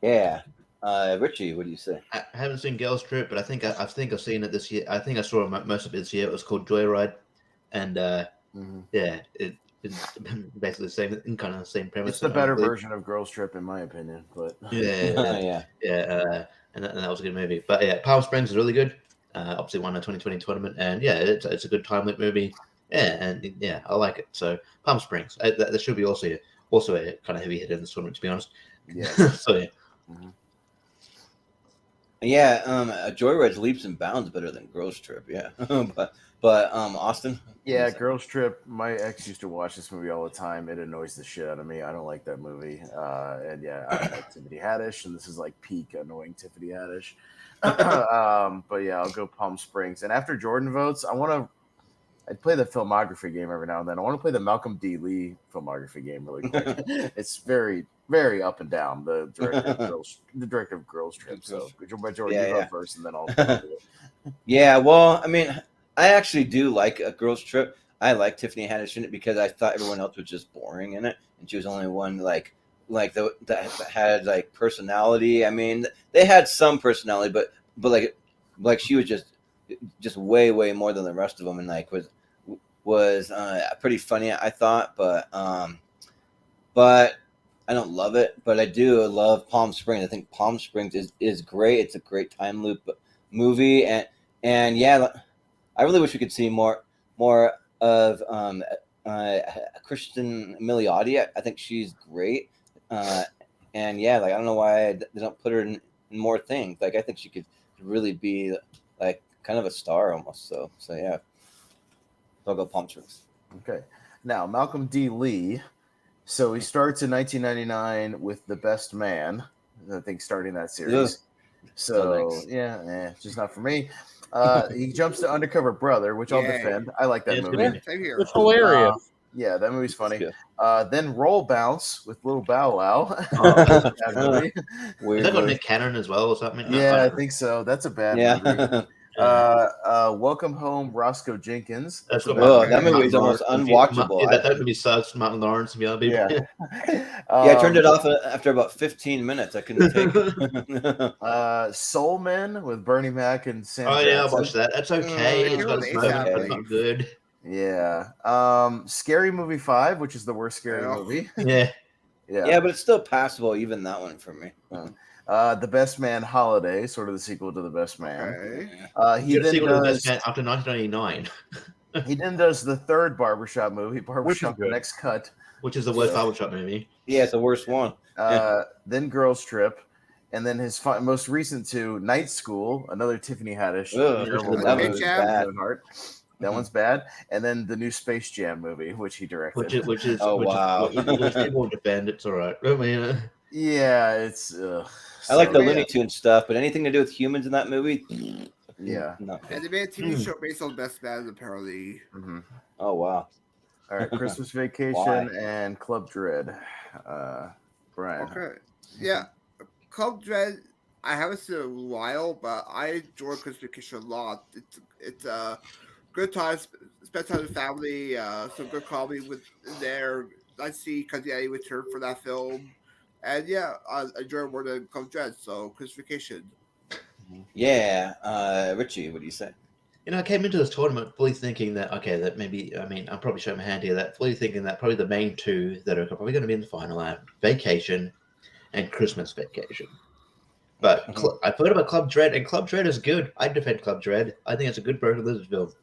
Speaker 14: Yeah. Richie, what do you say?
Speaker 16: I haven't seen Girls Trip, but I think I've seen it this year. I think I saw most of it this year. It was called Joyride, and it's basically the same kind of same premise.
Speaker 15: It's the better version of Girls Trip, in my opinion. But
Speaker 16: and that was a good movie. But yeah, Palm Springs is really good. Obviously won the 2020 tournament, and it's a good time limit movie. And I like it. So Palm Springs, there should be also a kind of heavy hit in this tournament, to be honest.
Speaker 15: Yeah.
Speaker 16: So yeah.
Speaker 14: Mm-hmm. Yeah, Joyride's leaps and bounds better than Girls Trip. Yeah, but Austin.
Speaker 15: Yeah, Girls Trip. My ex used to watch this movie all the time. It annoys the shit out of me. I don't like that movie. I like Tiffany Haddish, and this is like peak annoying Tiffany Haddish. But yeah, I'll go Palm Springs. And after Jordan votes, I'd play the filmography game every now and then. I want to play the Malcolm D. Lee filmography game really quick. It's very, very up and down. The director of Girls Trip. So, Jordan, you go first, and then I'll do it.
Speaker 14: Yeah, well, I mean, I actually do like a Girls Trip. I like Tiffany Haddish in it because I thought everyone else was just boring in it, and she was the only one that had like personality. I mean, they had some personality, but like she was just way more than the rest of them, and like was pretty funny, I thought, but I don't love it. But I do love Palm Springs. I think Palm Springs is great. It's a great time loop movie, and yeah, I really wish we could see more of Kristen Milioti. I think she's great, and yeah, like I don't know why they don't put her in more things. Like I think she could really be like kind of a star almost. So yeah, I'll go Palm Springs.
Speaker 15: Okay, now Malcolm D. Lee. So he starts in 1999 with The Best Man. I think starting that series. So yeah, just not for me. He jumps to Undercover Brother, which I'll defend. I like that movie.
Speaker 17: Same here.
Speaker 1: It's hilarious.
Speaker 15: Yeah, that movie's funny. Then Roll Bounce with Little Bow Wow. That movie.
Speaker 16: Is that got Nick Cannon as well or something?
Speaker 15: Yeah, I think so. That's a bad movie. Welcome Home, Roscoe Jenkins.
Speaker 16: That's
Speaker 14: that movie is almost unwatchable.
Speaker 16: That movie sucks. Martin Lawrence and the other people.
Speaker 14: Yeah, I turned it off after about 15 minutes. I couldn't take it.
Speaker 15: Soul Men with Bernie Mac and Sam.
Speaker 16: Oh yeah, I watched that. That's okay. It's got it's not good.
Speaker 15: Yeah. Scary Movie 5, which is the worst scary movie.
Speaker 16: Yeah,
Speaker 14: but it's still passable. Even that one for me.
Speaker 15: The Best Man Holiday, sort of the sequel to The Best Man. He
Speaker 16: then
Speaker 15: does
Speaker 16: The Best Man after 1999.
Speaker 15: He then does the third Barbershop movie, Barbershop The Next Cut,
Speaker 16: which is the worst Barbershop movie.
Speaker 14: Yeah, it's the worst one.
Speaker 15: Then Girls Trip, and then his most recent two, Night School, another Tiffany Haddish. That one's bad. And then the new Space Jam movie, which he directed.
Speaker 16: Which is people defend. It's all right. I mean,
Speaker 15: yeah, it's.
Speaker 14: I like the Looney Tunes stuff, but anything to do with humans in that movie,
Speaker 15: yeah.
Speaker 14: No.
Speaker 17: And they made a TV show based on Best Man, apparently.
Speaker 15: Mm-hmm.
Speaker 14: Oh wow!
Speaker 15: All right, Christmas Vacation and Club Dread. Brian.
Speaker 17: Okay, yeah, Club Dread. I haven't seen it in a while, but I enjoy Christmas Vacation a lot. It's good times, spend time with family, some good comedy with there. I see Cousin Eddie return for that film. And yeah, I enjoy it more than Club Dread, so Christmas Vacation.
Speaker 14: Yeah, Richie, what do you say?
Speaker 16: You know, I came into this tournament fully thinking that, that maybe, I'm probably showing my hand here, that fully thinking that probably the main two that are probably going to be in the final are Vacation and Christmas Vacation. But I thought about Club Dread, and Club Dread is good. I defend Club Dread. I think it's a good Burton Lizard film.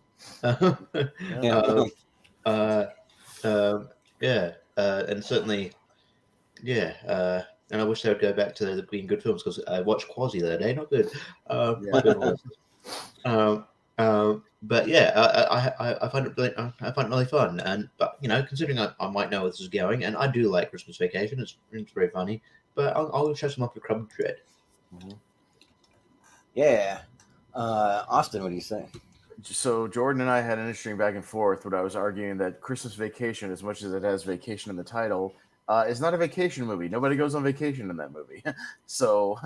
Speaker 16: And certainly, and I wish they would go back to the being good films because I watched Quasi the other day. Not good. But yeah, I find it really fun. But considering I might know where this is going, and I do like Christmas Vacation. It's very funny. But I'll show some off with Club Dread.
Speaker 14: Yeah, Austin, what do you say?
Speaker 15: So Jordan and I had an interesting back and forth, but I was arguing that Christmas Vacation, as much as it has vacation in the title, is not a vacation movie. Nobody goes on vacation in that movie. So,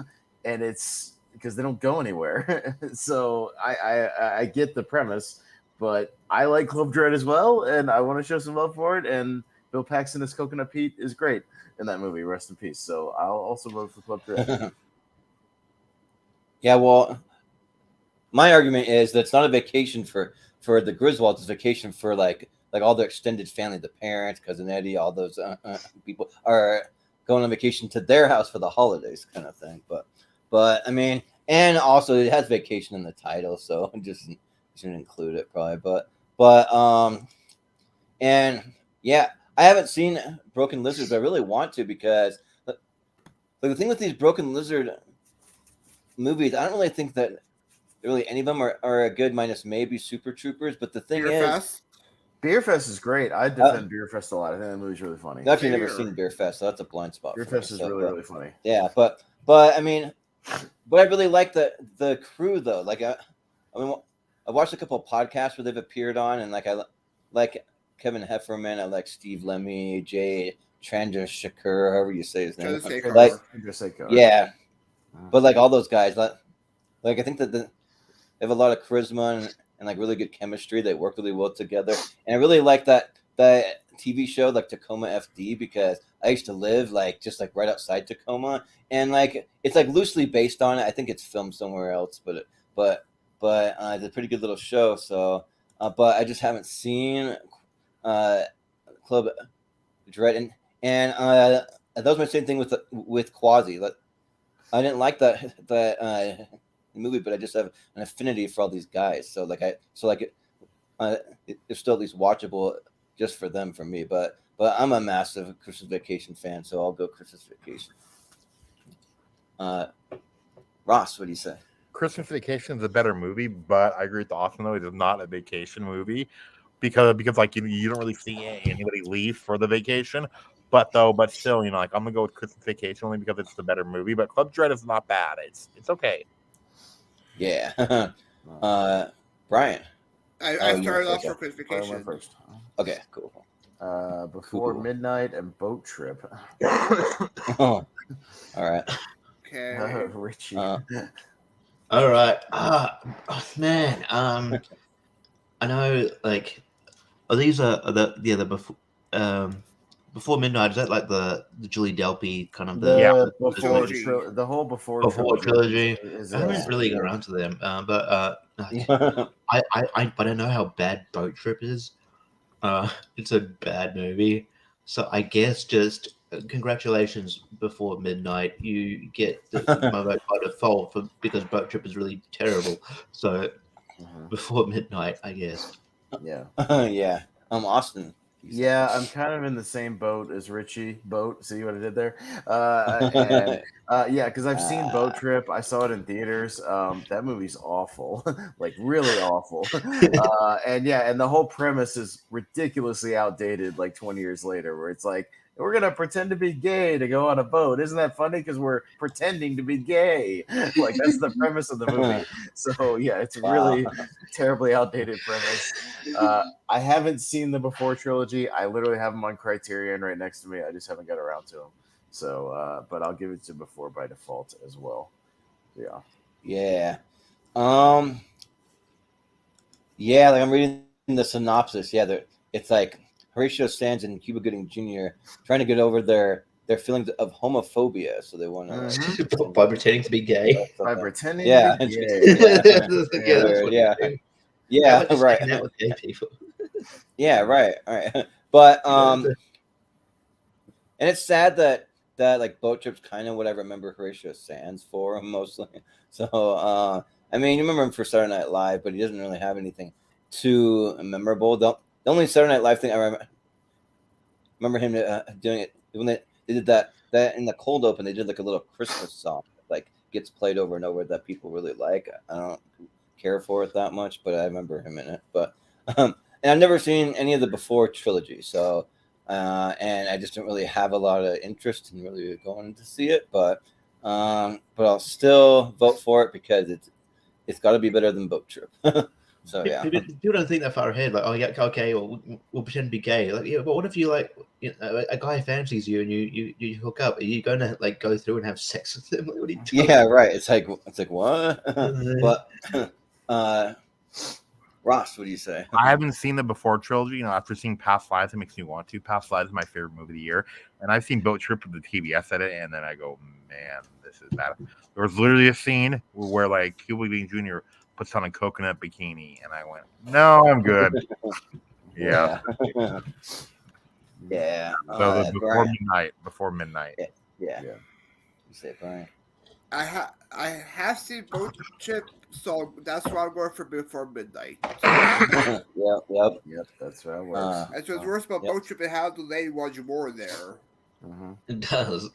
Speaker 15: and it's because they don't go anywhere. So I get the premise, but I like Club Dread as well, and I want to show some love for it. And Bill Paxton as Coconut Pete is great in that movie. Rest in peace. So I'll also vote for Club Dread.
Speaker 14: Yeah, well, my argument is that it's not a vacation for the Griswolds. It's a vacation for like all the extended family, the parents, Cousin Eddie, all those people are going on vacation to their house for the holidays, kind of thing. But I mean, and also it has vacation in the title, so just shouldn't include it probably. But and yeah, I haven't seen Broken Lizard, but I really want to because the thing with these Broken Lizard movies, I don't really think that really any of them are a good, minus maybe Super Troopers. But the thing is,
Speaker 15: Beer Fest is great. I defend Beer Fest a lot. I think that movie's really funny.
Speaker 14: I've actually never seen Beer Fest, so that's a blind spot.
Speaker 15: Beer Fest is really funny.
Speaker 14: Yeah, but I mean, but I really like the crew though. Like I watched a couple of podcasts where they've appeared on, and I like Kevin Hefferman. I like Steve Lemmy, Jay Chandrasekhar, however you say his name.
Speaker 15: Chandrasekhar.
Speaker 14: Yeah. But like all those guys, like I think that they have a lot of charisma and like really good chemistry. They work really well together, and I really like that TV show like Tacoma FD because I used to live just right outside Tacoma, and it's loosely based on it. I think it's filmed somewhere else, but it's a pretty good little show. So, but I just haven't seen Club Dread, and that was my same thing with Quasi. Like, I didn't like that movie, but I just have an affinity for all these guys. So it's still at least watchable just for them for me. But I'm a massive Christmas Vacation fan, so I'll go Christmas Vacation. Ross, what do you say?
Speaker 1: Christmas Vacation is a better movie, but I agree with Austin though. It is not a vacation movie because like you don't really see anybody leave for the vacation. But still, you know, like I'm gonna go with Christmas Vacation only because it's the better movie. But Club Dread is not bad. It's okay.
Speaker 14: Yeah. Brian.
Speaker 17: I started off for Christmas Vacation.
Speaker 15: First.
Speaker 14: Okay, cool.
Speaker 15: Before Midnight and Boat Trip.
Speaker 14: All right.
Speaker 17: Okay.
Speaker 15: Richie.
Speaker 16: All right. Man. I know. Like, these are the before Midnight. Is that like the Julie Delpy kind of
Speaker 15: the whole
Speaker 16: before trilogy? I haven't really got around to them, but I know how bad Boat Trip is. It's a bad movie. So I guess just congratulations, Before Midnight. You get my vote by default because Boat Trip is really terrible. So Before Midnight, I guess.
Speaker 15: Yeah.
Speaker 14: Yeah. Austin.
Speaker 15: Yeah, I'm kind of in the same boat as Richie. See what I did there? Yeah, because I've seen Boat Trip. I saw it in theaters. That movie's awful, like really awful. And the whole premise is ridiculously outdated. Like 20 years later, where it's like we're gonna pretend to be gay to go on a boat. Isn't that funny? Because we're pretending to be gay. Like that's the premise of the movie. So yeah, it's really terribly outdated premise. I haven't seen the Before trilogy. I literally have them on Criterion right next to me. I just haven't got around to them. So, but I'll give it to Before by default as well. Yeah.
Speaker 14: Yeah. Yeah, like I'm reading the synopsis. Yeah, it's like Horatio Sands and Cuba Gooding Jr. trying to get over their feelings of homophobia, so they want to
Speaker 16: by pretending to be gay.
Speaker 15: By pretending
Speaker 14: to
Speaker 15: be gay.
Speaker 14: Yeah, right.
Speaker 16: Out with gay people.
Speaker 14: Yeah, right. All right. But and it's sad that like Boat Trip's kind of what I remember Horatio Sands for mostly. So I mean, you remember him for Saturday Night Live, but he doesn't really have anything too memorable. The only Saturday Night Live thing I remember him doing it when they did that in the cold open. They did like a little Christmas song that, like gets played over and over that people really like. I don't care for it that much, but I remember him in it. But and I've never seen any of the Before trilogy, so and I just don't really have a lot of interest in really going to see it. But I'll still vote for it because it's got to be better than Boat Trip. So yeah,
Speaker 16: people don't think that far ahead. Like, oh yeah, okay, well, we'll pretend to be gay. Like, yeah, but what if you like a guy fancies you and you hook up? Are you going to like go through and have sex with him? Like, what are you doing?
Speaker 14: Yeah, right. It's like what? But Ross, what do you say?
Speaker 1: I haven't seen the Before trilogy. You know, after seeing Past Lives, it makes me want to. Past Lives is my favorite movie of the year, and I've seen Boat Trip with the TBS edit, and then I go, man, this is bad. There was literally a scene where like Cuba Gooding Jr. puts on a coconut bikini, and I went, no, I'm good. Yeah.
Speaker 14: Yeah.
Speaker 1: So the Before Midnight.
Speaker 14: Yeah. You say it, Brian.
Speaker 17: I have seen Boat Trip, so that's why I'm going for Before Midnight.
Speaker 15: Yep. That's how it works.
Speaker 17: That's what's worse about Boat Trip. It has the lady Roger Moore there.
Speaker 16: It does.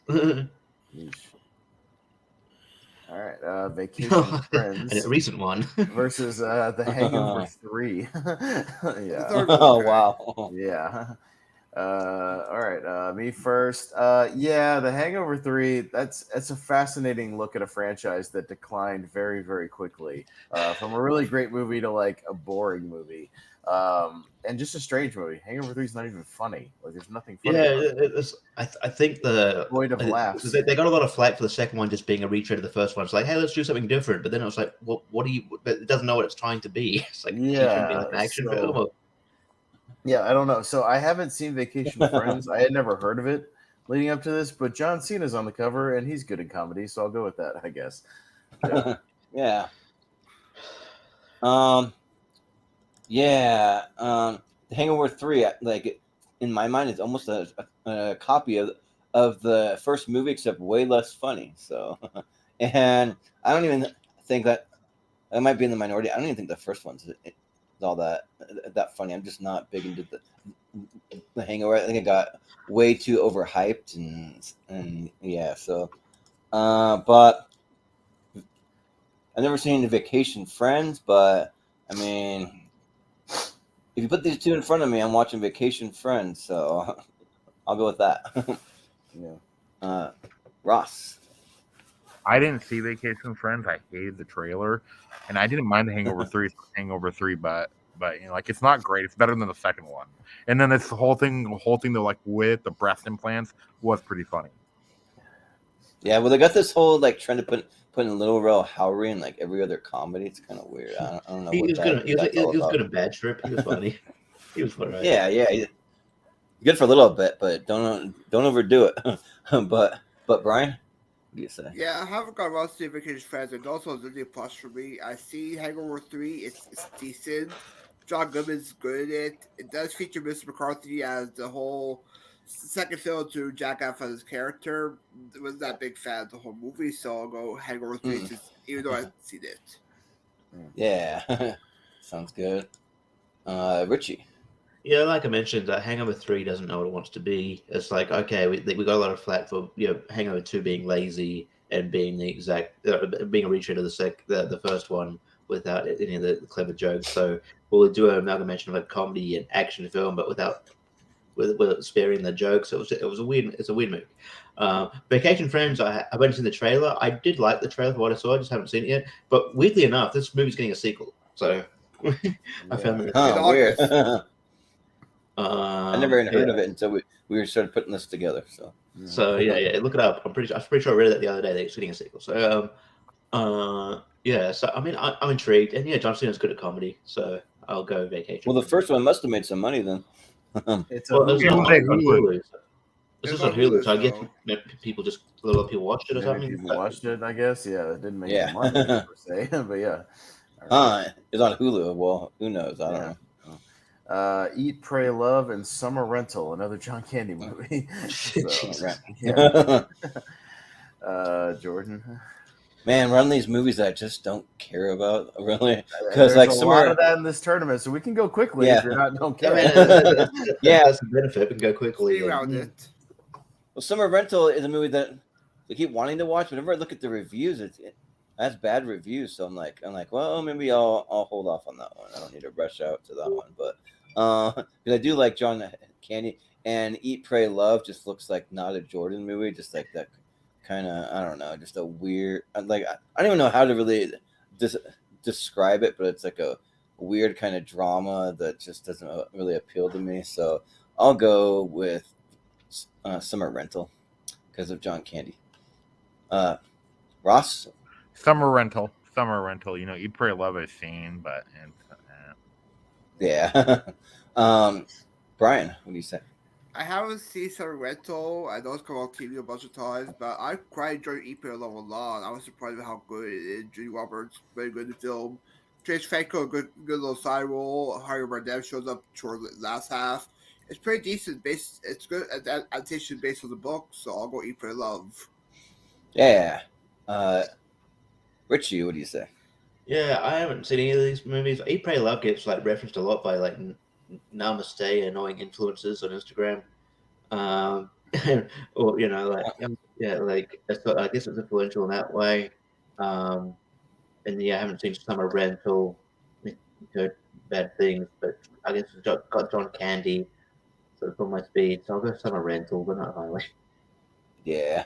Speaker 15: All right, Vacation Friends,
Speaker 16: and a recent one
Speaker 15: versus The Hangover 3. Yeah.
Speaker 14: Oh wow.
Speaker 15: Yeah. All right, me first. Yeah, The Hangover 3. That's a fascinating look at a franchise that declined very, very quickly from a really great movie to like a boring movie. And just a strange movie. Hangover 3 is not even funny. Like there's nothing funny.
Speaker 16: Yeah, I think
Speaker 15: void of laughs.
Speaker 16: They got a lot of flack for the second one just being a retread of the first one. It's like, hey, let's do something different. But then it was like, what do you? But it doesn't know what it's trying to be. It's like,
Speaker 15: yeah,
Speaker 16: be like an action film. Or...
Speaker 15: Yeah, I don't know. So I haven't seen Vacation Friends. I had never heard of it leading up to this, but John Cena's on the cover and he's good in comedy, so I'll go with that, I guess. Yeah.
Speaker 14: Yeah. Yeah. The Hangover 3, like in my mind, is almost a copy of the first movie, except way less funny. So, and I don't even think that I might be in the minority. I don't even think the first one's all that funny. I'm just not big into the Hangover. I think it got way too overhyped, and yeah. So, but I've never seen the Vacation Friends, but I mean, if you put these two in front of me, I'm watching Vacation Friends, so I'll go with that. Yeah. Ross.
Speaker 1: I didn't see Vacation Friends. I hated the trailer, and I didn't mind the Hangover 3. Hangover 3, but you know, like it's not great. It's better than the second one. And then this whole thing, the like with the breast implants was pretty funny.
Speaker 14: Yeah, well, they got this whole like trend to put in Little Rel Howery in like every other comedy. It's kind of weird. I don't know.
Speaker 16: He was good. He was good at Bad Trip. He was funny. He was funny. Right?
Speaker 14: Yeah. Good for a little bit, but don't overdo it. but Brian, what do you say?
Speaker 17: Yeah, I haven't got around to see Vacation Friends, and also Disney Plus for me. I see Hangover 3. It's decent. John Goodman's good at it. It does feature Mr. McCarthy as the whole second film to Jack Efron's character. I wasn't that big fan of the whole movie, so I'll go Hangover 3, even though I haven't seen it.
Speaker 14: Yeah, sounds good. Richie.
Speaker 16: Yeah, like I mentioned, Hangover 3 doesn't know what it wants to be. It's like, okay, we got a lot of flack for Hangover 2 being lazy and being the exact being a retread of the first one without any of the clever jokes. So we'll do an amalgamation of a comedy and action film, but without sparing the jokes. It's a weird movie. Vacation Friends, I went to the trailer. I did like the trailer for what I saw. I just haven't seen it yet. But weirdly enough, this movie's getting a sequel. So I found it
Speaker 14: weird. I never even heard of it until we started putting this together.
Speaker 16: So yeah, look it up. I'm pretty sure I read it the other day. They're getting a sequel. So yeah. So I mean, I'm intrigued, and yeah, John Cena's good at comedy. So I'll go Vacation.
Speaker 14: Well, the first one must have made some money then.
Speaker 16: This is on Hulu. This is on Hulu, so I guess people a lot of people watched it or something.
Speaker 15: People watched it, I guess. Yeah, it didn't make any money per se, but yeah.
Speaker 14: It's on Hulu. Well, who knows? I don't know.
Speaker 15: Eat, Pray, Love, and Summer Rental, another John Candy movie. Jordan.
Speaker 14: Man, we're on these movies that I just don't care about, really. Because like
Speaker 15: a lot of that in this tournament, so we can go quickly if you're not don't care.
Speaker 16: That's the benefit. We can go quickly.
Speaker 17: Well,
Speaker 14: Summer Rental is a movie that we keep wanting to watch. Whenever I look at the reviews, it has bad reviews. So I'm like, well, maybe I'll hold off on that one. I don't need to rush out to that one, but because I do like John Candy, and Eat, Pray, Love just looks like not a Jordan movie, just like that. Kind of, I don't know, just a weird, like, I don't even know how to really describe it, but it's like a weird kind of drama that just doesn't really appeal to me. So I'll go with Summer Rental because of John Candy. Ross?
Speaker 1: Summer Rental. Eat, Pray, Love I've seen, but
Speaker 14: yeah. Brian, what do you say?
Speaker 17: I haven't seen Summer Rental. I know it's come on TV a bunch of times, but I quite enjoyed Eat, Pray, Love a lot. I was surprised at how good it is. Judy Roberts, very good in the film. James Franco, good little side role. Harry Bardem shows up toward the last half. It's pretty decent. It's good adaptation based on the book, so I'll go Eat, Pray, Love.
Speaker 14: Yeah. Richie, what do you say?
Speaker 16: Yeah, I haven't seen any of these movies. Eat, Pray, Love gets like referenced a lot by like Namaste annoying influencers on Instagram, or like I guess it's influential in that way. And yeah, I haven't seen Summer Rental. Heard bad things, but I guess it's got John Candy, so it's on my speed. So I'll go Summer Rental, but not highly.
Speaker 14: Yeah,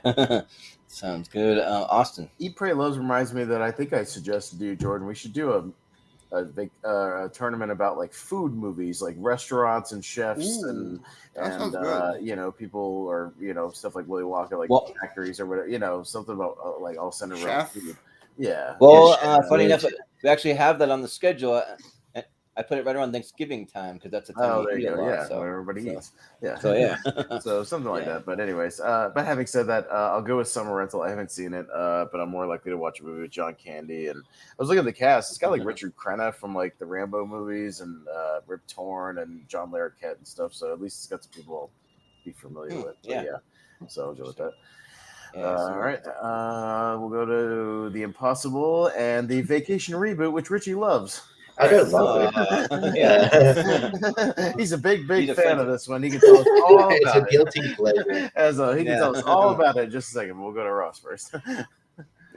Speaker 14: sounds good. Austin.
Speaker 15: Eat, Pray, Love reminds me that I think I suggested to you, Jordan, we should do a tournament about like food movies, like restaurants and chefs.
Speaker 17: Ooh,
Speaker 15: and people or stuff like Willy Wonka, like factories or whatever, something about like all centered around food. Yeah.
Speaker 14: Well, funny enough, we actually have that on the schedule. I I put it right around Thanksgiving time because that's the time
Speaker 15: Oh,
Speaker 14: you
Speaker 15: there
Speaker 14: eat
Speaker 15: you
Speaker 14: a
Speaker 15: go.
Speaker 14: lot.
Speaker 15: Yeah,
Speaker 14: So
Speaker 15: where everybody
Speaker 14: so-
Speaker 15: eats. Yeah.
Speaker 14: So yeah.
Speaker 15: So something like
Speaker 14: Yeah.
Speaker 15: that. But anyways, but having said that, I'll go with Summer Rental. I haven't seen it, but I'm more likely to watch a movie with John Candy. And I was looking at the cast. It's got like Richard Crenna from like the Rambo movies and Rip Torn and John Larroquette and stuff. So at least it's got some people I'll be familiar with. But
Speaker 14: yeah.
Speaker 15: yeah. So I'll go with that.
Speaker 14: Yeah,
Speaker 15: All right. We'll go to The Impossible and the Vacation reboot, which Richie loves.
Speaker 16: I don't love it. Yeah.
Speaker 15: He's a big
Speaker 14: He's a
Speaker 15: fan
Speaker 14: fan.
Speaker 15: of this one. He can tell us all
Speaker 16: It's
Speaker 15: about
Speaker 16: a guilty pleasure.
Speaker 15: He can tell us all about it in just a second. We'll go to Ross first.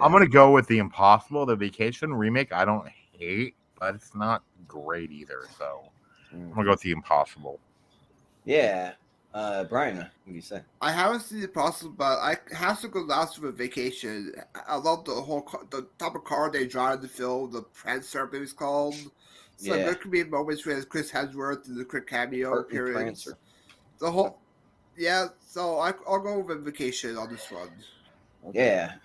Speaker 1: I'm gonna go with The Impossible, the Vacation remake. I don't hate, but it's not great either. So I'm gonna go with The Impossible.
Speaker 14: Yeah. Brian, what do you say?
Speaker 17: I haven't seen The Impossible, but I have to go last with Vacation. I love the type of car they drive in the film, the Prancer, I believe it's called. So
Speaker 14: Yeah.
Speaker 17: there could be moments where Chris Hemsworth and the quick cameo
Speaker 14: Burt and
Speaker 17: appearance.
Speaker 14: Prancer.
Speaker 17: The whole, yeah. So I'll go with Vacation on this one.
Speaker 14: Yeah.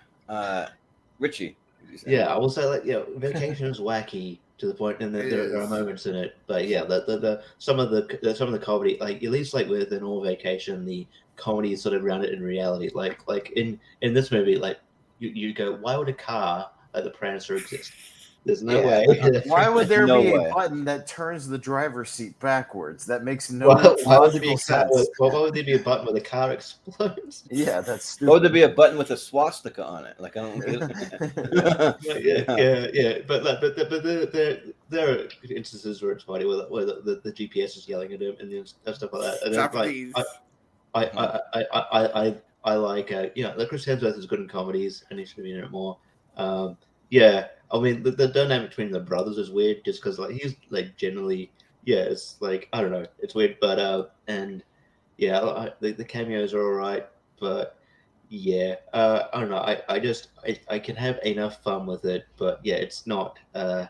Speaker 14: Richie. What do you say?
Speaker 16: Yeah, I will say like Vacation is wacky to the point, and
Speaker 17: It
Speaker 16: there are
Speaker 17: is.
Speaker 16: moments in it. But yeah, the some of the comedy, like at least like with an all Vacation, the comedy is sort of grounded in reality. Like in this movie, like you go, why would a car like the Prancer exist? There's no way.
Speaker 15: Why would there
Speaker 14: No
Speaker 15: be
Speaker 14: way.
Speaker 15: a button that turns the driver's seat backwards? That makes no
Speaker 16: Why would there be
Speaker 15: logical
Speaker 16: a car
Speaker 15: sense.
Speaker 16: why would there be a button where the car explodes?
Speaker 15: Yeah, that's stupid.
Speaker 14: Or would there be a button with a swastika on it? Like I don't get it.
Speaker 16: yeah. But there are instances where it's funny where the GPS is yelling at him and stuff like that. And then,
Speaker 17: Japanese.
Speaker 16: I like like Chris Hemsworth is good in comedies and he should be in it more. Yeah, I mean the dynamic between the brothers is weird just because like he's like generally it's like I don't know, it's weird, but and yeah, the cameos are all right, but yeah, I don't know, I can have enough fun with it, but yeah, it's not I'm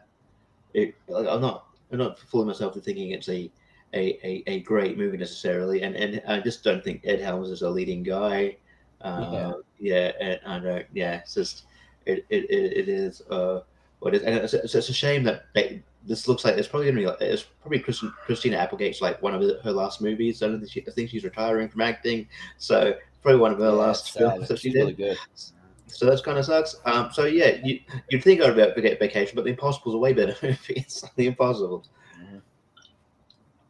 Speaker 16: not fooling myself to thinking it's a great movie necessarily, and I just don't think Ed Helms is a leading guy. And I don't. Yeah, it's just it is what it is, and it's a shame that this looks like it's probably gonna be it's probably Christina Applegate's like one of her last movies. I think she's retiring from acting, so probably one of her last films that she did.
Speaker 14: Really good.
Speaker 16: So that's kind of sucks. So yeah, you'd think I'd forget Vacation, but The Impossible's a way better movie. It's The Impossible.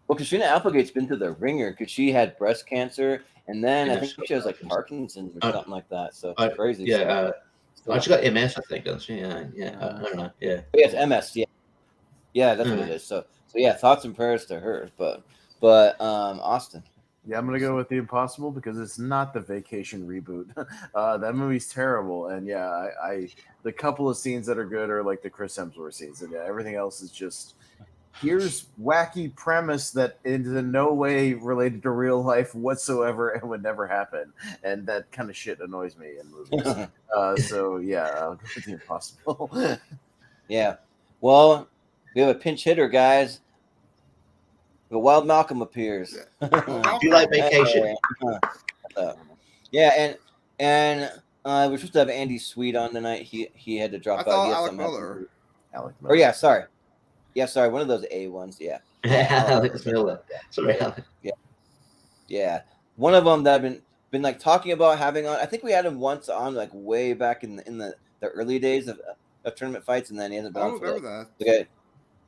Speaker 14: Well, Christina Applegate's been to the ringer because she had breast cancer, and then I think she has like Parkinson's or something like that. So it's crazy.
Speaker 16: Yeah, she got MS, I think, doesn't she? Yeah, I don't know. Yeah,
Speaker 14: it's MS. Yeah, that's what it is. So yeah, thoughts and prayers to her. But Austin.
Speaker 15: Yeah, I'm gonna go with The Impossible because it's not the Vacation reboot. That movie's terrible, and yeah, the couple of scenes that are good are like the Chris Hemsworth scenes, and yeah, everything else is just here's wacky premise that is in no way related to real life whatsoever and would never happen, and that kind of shit annoys me in movies. So yeah, I'll go with The Impossible.
Speaker 14: Yeah, well, we have a pinch hitter, guys. The Wild Malcolm appears.
Speaker 16: Do you like Vacation?
Speaker 14: Yeah, and we're supposed to have Andy Sweet on tonight. He had to drop out.
Speaker 17: Alec Miller.
Speaker 15: Alec
Speaker 14: Miller. Or sorry, one of those A ones. Yeah,
Speaker 16: Alex Miller. Sorry, Alec.
Speaker 14: Yeah. One of them that I've been like talking about having on. I think we had him once on like way back in the early days of tournament fights, and then he hasn't been on for like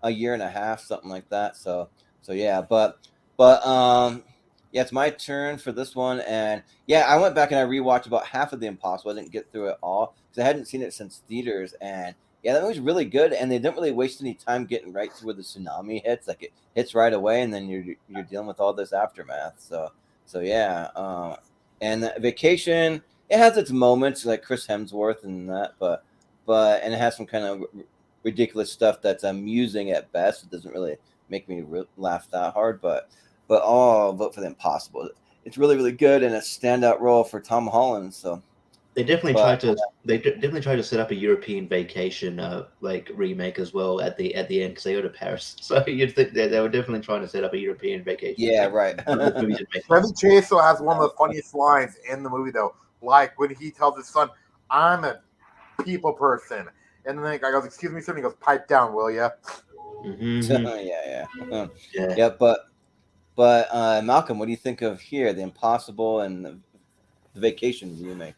Speaker 14: a year and a half, something like that. So yeah, but yeah, it's my turn for this one, and yeah, I went back and I rewatched about half of The Impossible. I didn't get through it all because I hadn't seen it since theaters, and yeah, that movie's really good, and they didn't really waste any time getting right to where the tsunami hits. Like it hits right away, and then you're dealing with all this aftermath. So yeah, and Vacation, it has its moments like Chris Hemsworth and that, but and it has some kind of ridiculous stuff that's amusing at best. It doesn't really make me laugh that hard, but I'll vote for The Impossible. It's really, really good and a standout role for Tom Holland. So
Speaker 16: they definitely tried to set up a European Vacation like remake as well at the end because they go to Paris. So you'd think they were definitely trying to set up a European Vacation.
Speaker 14: Yeah, right.
Speaker 1: Chevy Chase still has one of the funniest lines in the movie though, like when he tells his son, "I'm a people person," And then the guy goes, "Excuse me, sir." And he goes, "Pipe down, will ya?"
Speaker 14: Yeah. But Malcolm, what do you think of here, The Impossible and the Vacation remake?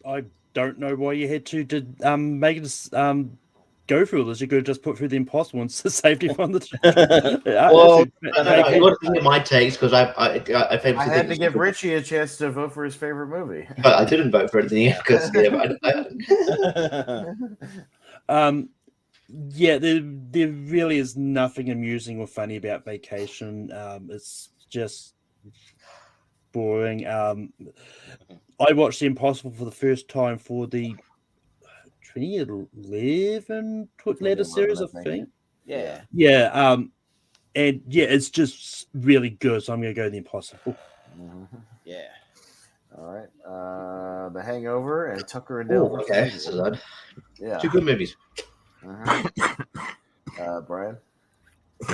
Speaker 18: I don't know why you had to make it go through all this. You could have just put through The Impossible and saved you from the.
Speaker 16: Well, I got to get my takes because I
Speaker 15: had to give Richie a chance to vote for his favorite movie.
Speaker 16: But I didn't vote for it because
Speaker 18: yeah, there really is nothing amusing or funny about Vacation. It's just boring. I watched The Impossible for the first time for the 2011 letter series, I think.
Speaker 14: Yeah.
Speaker 18: Yeah. And yeah, it's just really good. So I'm going to go The Impossible.
Speaker 14: Yeah.
Speaker 15: All right. The Hangover and Tucker and Dale.
Speaker 16: Okay. So that.
Speaker 15: Yeah.
Speaker 16: 2 good movies.
Speaker 15: Brian.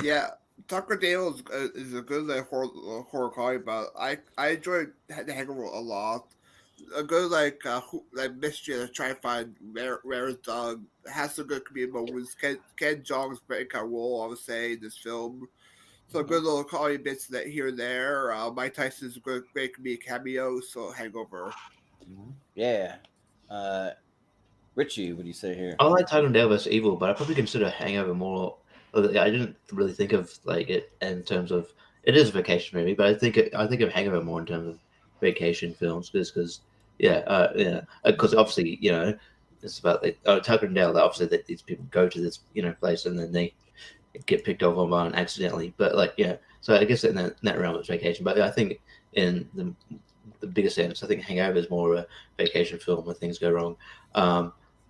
Speaker 17: Yeah. Tucker Dale is a good horror comedy, but I enjoyed The Hangover a lot. A good like mystery to try to find where's Doug. Has some good comedic moments. Ken Jeong's very kind of role, I would say, in this film. So good little comedy bits that here and there. Mike Tyson's great comedic cameo. So Hangover.
Speaker 14: Yeah. Richie, what do you say here?
Speaker 16: I like Tucker and Dale vs. Evil, but I probably consider Hangover more. I didn't really think of like it in terms of it is a vacation movie, but I think of Hangover more in terms of vacation films because because obviously it's about Tucker and Dale. Obviously, these people go to this place and then they get picked off on accidentally. But so I guess in that realm it's vacation. But I think in the bigger sense, I think Hangover is more of a vacation film when things go wrong.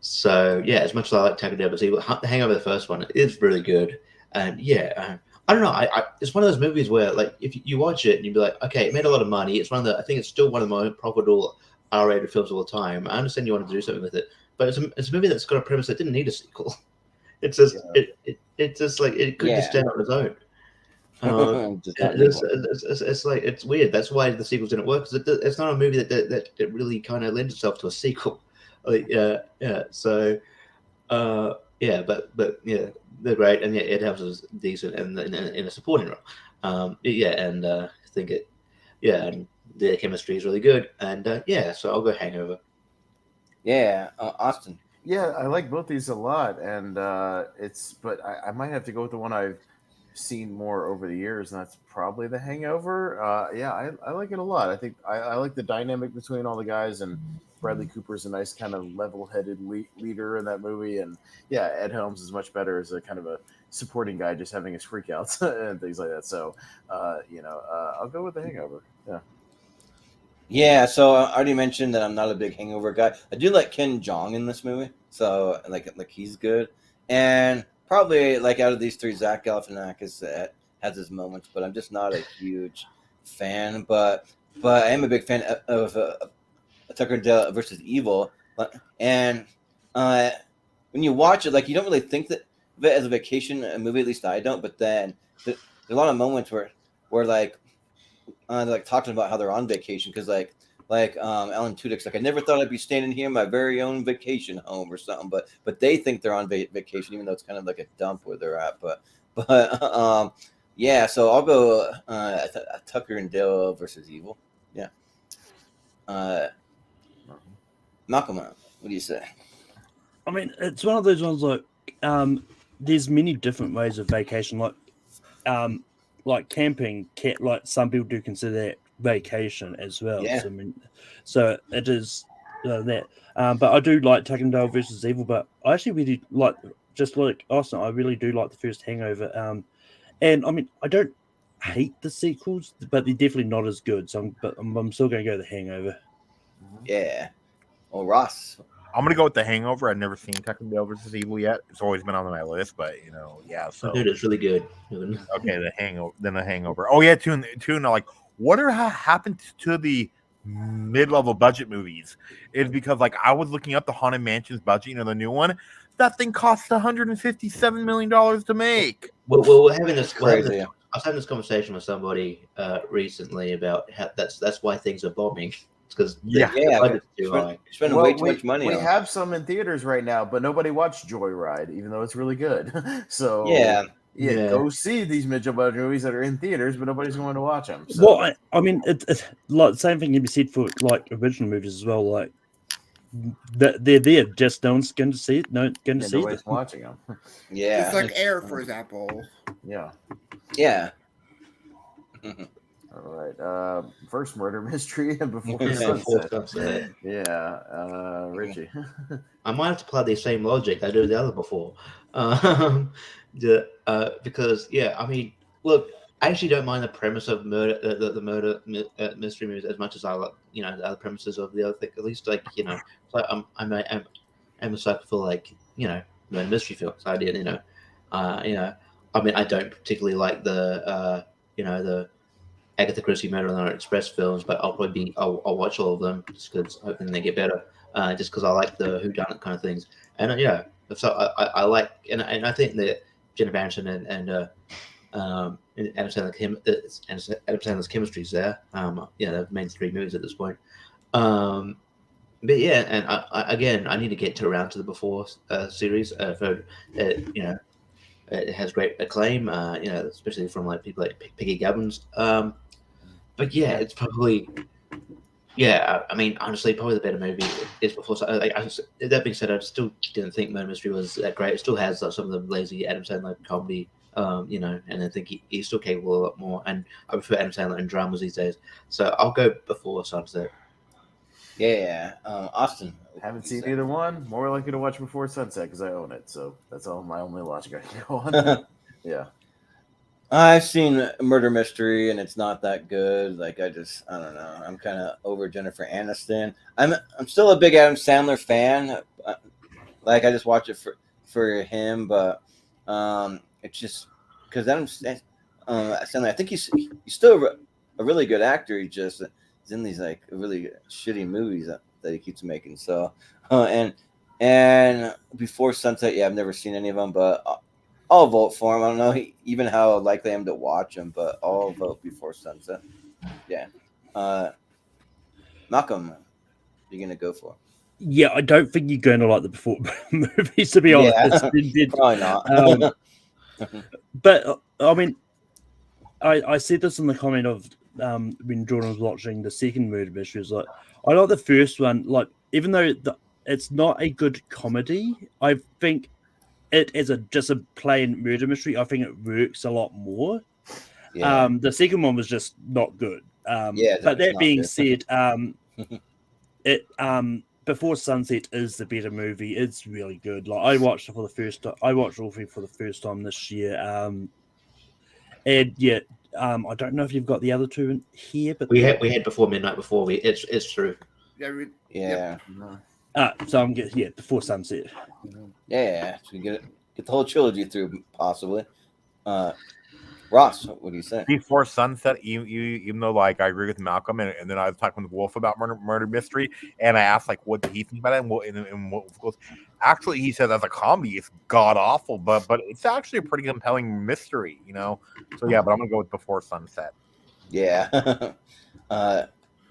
Speaker 16: So yeah, as much as I like Tucker and Dale, but Hangover, the first one, is really good. And I don't know. It's one of those movies where, like, if you watch it and you'd be like, okay, it made a lot of money. It's I think it's still one of the most profitable R-rated films of all time. I understand you wanted to do something with it, but it's a movie that's got a premise that didn't need a sequel. It's just it's just like it could just stand on its own. It's like it's weird. That's why the sequels didn't work. Because it's not a movie that really kind of lends itself to a sequel. So. But yeah, they're great, and Ed Helms is decent and in a supporting role. And I think and their chemistry is really good, and so I'll go Hangover.
Speaker 14: Yeah, Austin.
Speaker 15: Yeah, I like both these a lot, and but I might have to go with the one I've seen more over the years, and that's probably The Hangover. I like it a lot. I think I like the dynamic between all the guys, and Bradley Cooper's a nice kind of level-headed leader in that movie, and Ed Helms is much better as a kind of a supporting guy, just having his freakouts and things like that. So, I'll go with The Hangover. Yeah.
Speaker 14: Yeah, so I already mentioned that I'm not a big Hangover guy. I do like Ken Jeong in this movie, so like he's good, and probably like out of these three, Zach Galifianakis has his moments, but I'm just not a huge fan. But I am a big fan of Tucker and Dale versus Evil, and when you watch it, like you don't really think that of it as a vacation movie. At least I don't. But then there's a lot of moments where like they're like talking about how they're on vacation because like Alan Tudyk's like, I never thought I'd be standing here in my very own vacation home or something, but they think they're on vacation even though it's kind of like a dump where they're at. But so I'll go Tucker and Dale versus Evil. Yeah. Malcolm, what do you say?
Speaker 18: I mean, it's one of those ones like there's many different ways of vacation, like camping. Like some people do consider that vacation as well.
Speaker 14: Yeah.
Speaker 18: So, I mean, so it is that. But I do like Tucker and Dale versus Evil. But I actually really like, just like Austin, I really do like the first Hangover. And I mean, I don't hate the sequels, but they're definitely not as good. So I'm still going to go The Hangover.
Speaker 14: Yeah. Well, Ross.
Speaker 1: I'm gonna go with The Hangover. I've never seen Tucker and Dale versus Evil yet. It's always been on my list, but so
Speaker 16: dude, it's really good.
Speaker 1: Okay, The Hangover. Oh yeah, too. Like, what happened to the mid-level budget movies? Is because like I was looking up the Haunted Mansion's budget, the new one. That thing costs $157 million to make.
Speaker 16: Well, we're having this. I was having this conversation with somebody recently about how that's why things are bombing because
Speaker 14: spending way too much money.
Speaker 15: We
Speaker 14: on it.
Speaker 15: have some in theaters right now, but nobody watched Joyride, even though it's really good. So
Speaker 14: Yeah.
Speaker 15: go see these mid-budget movies that are in theaters, but nobody's going to watch them. So.
Speaker 18: Well, I mean, it's like the same thing can be said for like original movies as well. Like they're there, just no one's going to see it. Going to see
Speaker 15: nobody's
Speaker 18: it.
Speaker 15: watching them.
Speaker 14: Yeah,
Speaker 17: just like Air, for example.
Speaker 15: Yeah. All right. First murder mystery before sunset. Yeah. Richie.
Speaker 16: I might have to apply the same logic I did with the other before. Because I mean, look, I actually don't mind the premise of murder, the murder mystery movies as much as I like, the other premises of the other thing. At least, like, like I'm a sucker for, like, murder mystery films. I did, I mean, I don't particularly like the the Agatha Christie Murder on the Orient Express films, but I'll watch all of them just because hoping they get better. Just because I like the whodunit kind of things, and so I like, and I think that Jennifer Aniston and Adam Sandler's chemistry is there. The main three movies at this point. But yeah, and I need to get around to the Before series. I've heard it has great acclaim. Especially from like people like Peggy Gabbins. But yeah, it's probably. Yeah, I mean, honestly, probably the better movie is Before. That being said, I still didn't think Murder Mystery was that great. It still has some of the lazy Adam Sandler comedy, and I think he's still capable of a lot more. And I prefer Adam Sandler in dramas these days. So I'll go Before Sunset.
Speaker 14: Yeah, Austin.
Speaker 15: Haven't seen either one. More likely to watch Before Sunset because I own it. So that's all my only logic I can go on. Yeah.
Speaker 14: I've seen Murder Mystery and it's not that good. Like I don't know. I'm kind of over Jennifer Aniston. I'm still a big Adam Sandler fan. Like I just watch it for him, but it's just because Adam Sandler. I think he's still a really good actor. He's in these like really shitty movies that he keeps making. So and Before Sunset, I've never seen any of them, but. I'll vote for him. I don't know even how likely I am to watch him, but I'll vote Before Sunset. Yeah. Malcolm, what are you going to go for?
Speaker 18: Yeah, I don't think you're going to like the Before movies, to be honest.
Speaker 14: Probably not.
Speaker 18: But, I mean, I said this in the comment of when Jordan was watching the second Murder Mystery. Was like, I like the first one. Like, even though it's not a good comedy, I think it as just a plain murder mystery, I think it works a lot more.
Speaker 14: Yeah.
Speaker 18: The second one was just not good. But that being said, Before Sunset is the better movie. It's really good. Like I watched it for the first time. I watched all three for the first time this year. And yeah, I don't know if you've got the other two in here, but
Speaker 16: we had Before Midnight before. It's true.
Speaker 14: Yeah.
Speaker 18: So I'm getting Before Sunset.
Speaker 14: Yeah, so you get the whole trilogy through possibly. Ross, what do you say?
Speaker 1: Before Sunset, even though like I agree with Malcolm, and then I was talking with Wolf about Murder Mystery, and I asked like what did he think about it, and what actually he said as a comedy it's god awful, but it's actually a pretty compelling mystery, So yeah, but I'm gonna go with Before Sunset.
Speaker 14: Yeah,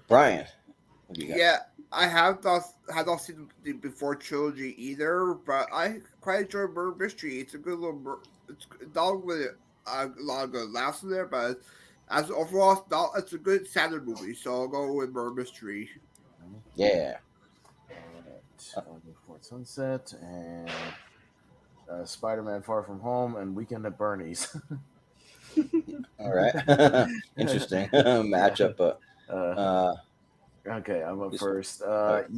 Speaker 14: Brian, what do you got?
Speaker 17: Yeah. I have not seen the Before trilogy either, but I quite enjoy Murder Mystery. It's a good little, it's not with a lot of good laughs in there, but as overall, it's a good Sandler movie. So I'll go with Murder Mystery.
Speaker 14: Yeah.
Speaker 15: Before Sunset and Spider-Man: Far From Home and Weekend at Bernie's.
Speaker 14: All right. Interesting matchup, but.
Speaker 15: Okay, I'm up first. I've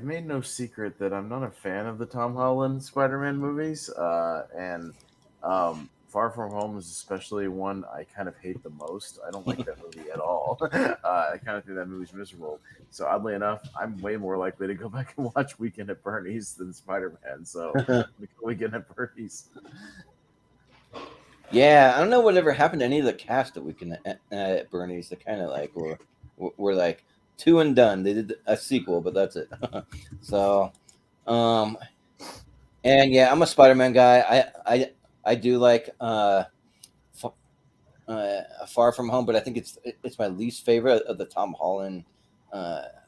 Speaker 15: made no secret that I'm not a fan of the Tom Holland Spider-Man movies, and Far From Home is especially one I kind of hate the most. I don't like that movie at all. I kind of think that movie's miserable. So oddly enough, I'm way more likely to go back and watch Weekend at Bernie's than Spider-Man. So Weekend at Bernie's.
Speaker 14: Yeah, I don't know whatever happened to any of the cast at Weekend at Bernie's. They kind of like were like 2 and done. They did a sequel, but that's it. So, and yeah, I'm a Spider-Man guy. I do like Far From Home, but I think it's my least favorite of the Tom Holland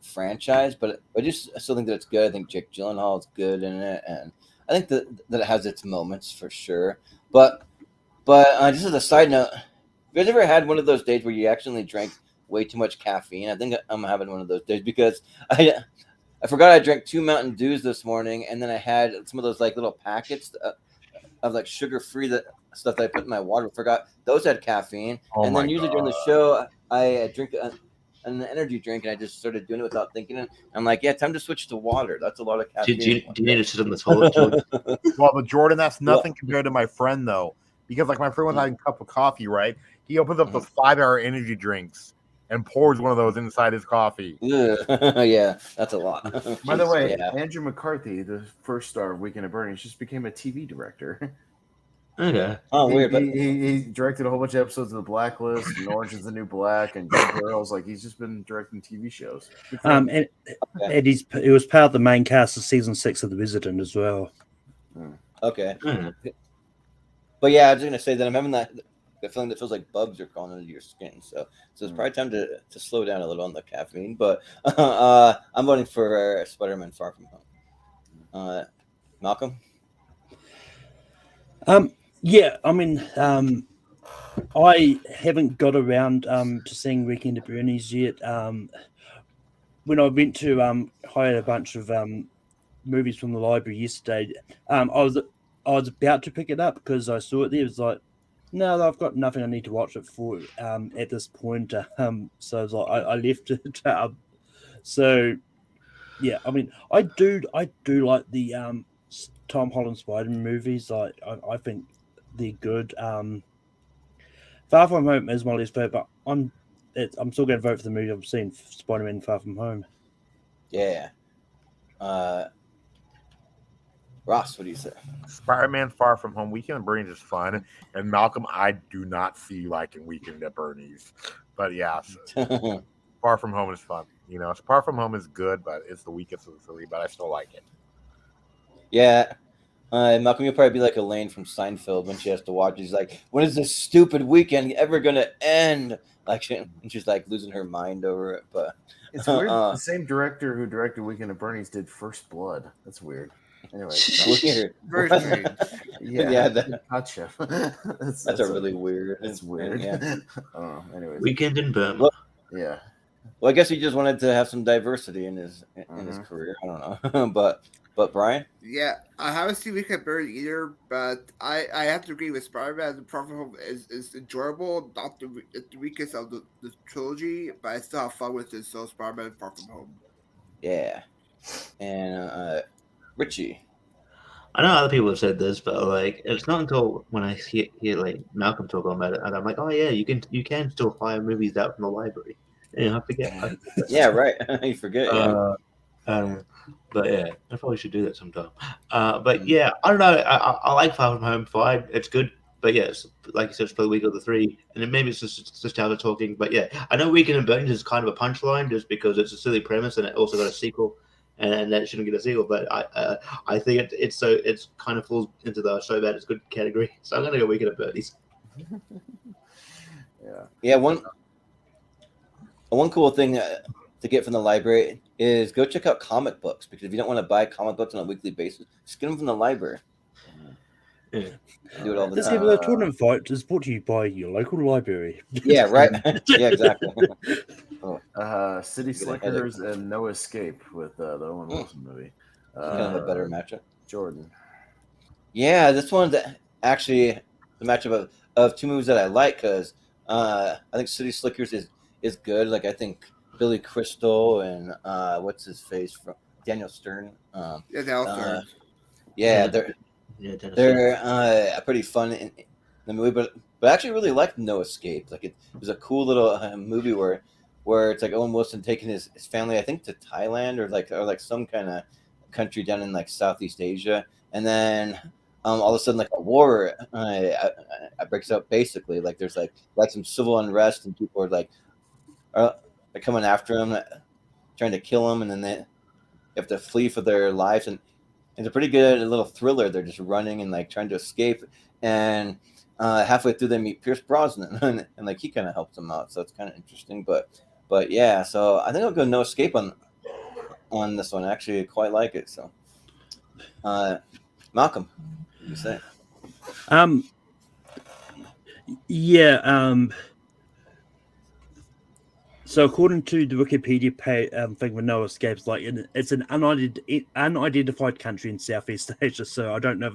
Speaker 14: franchise, but I still think that it's good. I think Jake Gyllenhaal is good in it, and I think that it has its moments for sure. But just as a side note, have you guys ever had one of those days where you accidentally drank way too much caffeine? I think I'm having one of those days because I forgot I drank 2 Mountain Dews this morning, and then I had some of those like little packets of like sugar-free stuff that I put in my water. Forgot those had caffeine, and then usually during the show I drink an energy drink, and I just started doing it without thinking. I'm like, yeah, time to switch to water. That's a lot of caffeine.
Speaker 16: Do you need to sit on the toilet, Jordan?
Speaker 1: Well, but Jordan, that's nothing compared to my friend though, because like my friend was having a cup of coffee, right? He opens up those 5-hour energy drinks and pours one of those inside his coffee.
Speaker 14: Yeah, that's a lot.
Speaker 15: By the way, Andrew McCarthy, the first star of Weekend at Bernie's, just became a TV director.
Speaker 16: Okay.
Speaker 14: Oh, weird.
Speaker 15: He directed a whole bunch of episodes of The Blacklist, and Orange is the New Black, and Good Girls. Like, he's just been directing TV shows.
Speaker 18: And he was part of the main cast of season 6 of The Resident as well.
Speaker 14: Okay. But yeah, I was gonna say that I'm having the feeling that feels like bugs are crawling into your skin. So it's probably time to slow down a little on the caffeine. But I'm voting for Spider-Man: Far From Home. Malcolm.
Speaker 18: Yeah, I mean, I haven't got around to seeing Weekend at Bernie's yet. When I went to hire a bunch of movies from the library yesterday, I was about to pick it up because I saw it there. It was like, no, I've got nothing I need to watch it for at this point. So I was like, I left it. So yeah, I mean, I do like the Tom Holland Spider-Man movies. I think they're good. Far From Home is my least favorite, but I'm still going to vote for the movie I've seen, Spider-Man: Far From Home.
Speaker 14: Yeah. Ross, what do you say?
Speaker 1: Spider-Man: Far From Home. Weekend at Bernie's is fun, and Malcolm, I do not see you liking Weekend at Bernie's, but yeah, Far From Home is fun. You know, Far From Home is good, but it's the weakest of the three. But I still like it.
Speaker 14: Yeah. Malcolm, you'll probably be like Elaine from Seinfeld when she has to watch. She's like, when is this stupid weekend ever going to end? Like, and she's like losing her mind over it. But
Speaker 15: it's weird. The same director who directed Weekend at Bernie's did First Blood. That's weird. Anyway,
Speaker 14: weird.
Speaker 17: Very strange.
Speaker 15: Yeah, gotcha.
Speaker 14: That's a really weird.
Speaker 15: It's weird.
Speaker 14: Yeah.
Speaker 15: Anyways,
Speaker 16: Weekend in Burma.
Speaker 14: Well,
Speaker 15: yeah.
Speaker 14: Well, I guess he just wanted to have some diversity in his career. I don't know, but Brian.
Speaker 17: Yeah, I haven't seen Weekend at Bernie's either, but I have to agree with Spider-Man. The Far From Home is enjoyable, not the weakest of the trilogy, but I still have fun with it. So Spider-Man: Far From Home.
Speaker 14: Yeah, and Richie.
Speaker 16: I know other people have said this, but like it's not until when I hear like Malcolm talk about it, and I'm like, oh yeah, you can still hire movies out from the library. And I forget.
Speaker 14: Yeah, right. You forget. Yeah.
Speaker 16: But yeah, I probably should do that sometime. But yeah, I don't know. I like Far From Home 5. It's good. But yeah, it's, like you said, it's for the week of the 3. And then maybe it's just how they're talking. But yeah, I know Weekend at Bernie's is kind of a punchline just because it's a silly premise and it also got a sequel. And that shouldn't get a sequel. But I think it's kind of falls into the so bad it's good category. So I'm going to go Weekend at Bernie's.
Speaker 14: Yeah, one cool thing to get from the library is go check out comic books, because if you don't want to buy comic books on a weekly basis, just get them from the library.
Speaker 16: Yeah.
Speaker 14: Do it all the
Speaker 18: This
Speaker 14: time.
Speaker 18: episode tournament fight is brought to you by your local library.
Speaker 14: Yeah, right. Yeah, exactly.
Speaker 15: City Slickers and No Escape with the Owen Wilson movie.
Speaker 14: Kind of a better matchup.
Speaker 15: Jordan.
Speaker 14: Yeah, this one's actually the matchup of two movies that I like, because I think City Slickers is good. Like, I think Billy Crystal and what's his face from Daniel Stern.
Speaker 17: Daniel Stern.
Speaker 14: Yeah, they're pretty fun in the movie, but I actually really liked No Escape. Like, it was a cool little movie where it's like Owen Wilson taking his family, I think, to Thailand or like some kind of country down in like Southeast Asia, and then all of a sudden like a war breaks out. Basically, like there's like some civil unrest and people are coming after him, trying to kill him, and then they have to flee for their lives. And it's a pretty good little thriller. They're just running and like trying to escape, and halfway through they meet Pierce Brosnan, and like he kind of helps them out. So it's kind of interesting. But But yeah, so I think I'll go No Escape on this one. Actually, I quite like it. So, Malcolm, what do you say?
Speaker 18: Yeah. So according to the Wikipedia thing with No Escapes, like it's an unidentified country in Southeast Asia. So I don't know.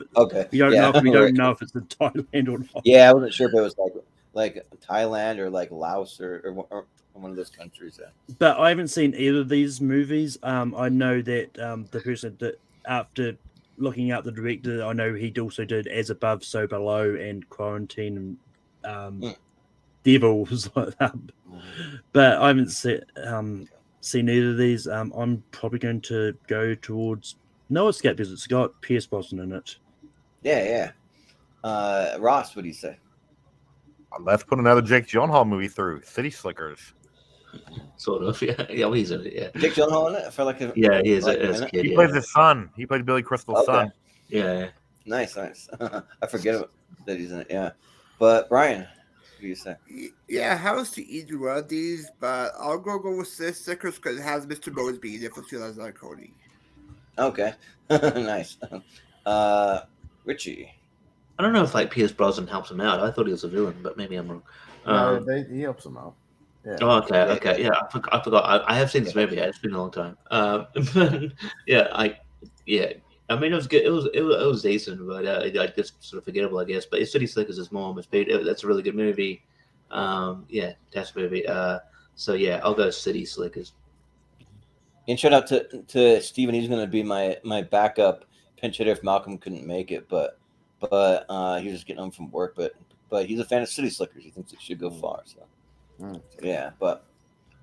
Speaker 18: We don't know if it's in Thailand or not.
Speaker 14: Yeah, I wasn't sure if it was like Thailand or like Laos or one of those countries.
Speaker 18: But I haven't seen either of these movies. I know that the person that after looking up the director, I know he also did As Above, So Below, and Quarantine, and Devils like that. But I haven't seen either of these. I'm probably going to go towards No Escape because it's got Pierce Brosnan in it.
Speaker 14: Yeah. Ross, what do you say?
Speaker 1: Let's put another Jake Gyllenhaal movie through. City Slickers.
Speaker 16: Sort of, yeah. Yeah, well, he's in it, yeah.
Speaker 14: Jake Gyllenhaal in it for like a
Speaker 16: he is
Speaker 14: like
Speaker 16: as a kid.
Speaker 1: He plays his son. He plays Billy Crystal's son.
Speaker 16: Yeah.
Speaker 14: Nice. I forget that he's in it. Yeah, but Brian, what do you say?
Speaker 17: Yeah, I haven't seen either one of these, but I'll go with City Slickers because it has Mr. Mosby in it for Sheila Zarconi.
Speaker 14: Okay, nice. Richie.
Speaker 16: I don't know if like Pierce Brosnan helps him out. I thought he was a villain, but maybe I'm wrong.
Speaker 15: He helps him out. Yeah.
Speaker 16: Oh, okay. Yeah, I forgot. I have seen this movie. Yeah, it's been a long time. I mean, it was good. It was decent, but just sort of forgettable, I guess. But City Slickers is more on my speed. That's a really good movie. Test movie. So yeah, I'll go City Slickers.
Speaker 14: And shout out to Steven. He's going to be my backup pinch hitter if Malcolm couldn't make it, but he was just getting home from work. But he's a fan of City Slickers. He thinks it should go far. So. Yeah, but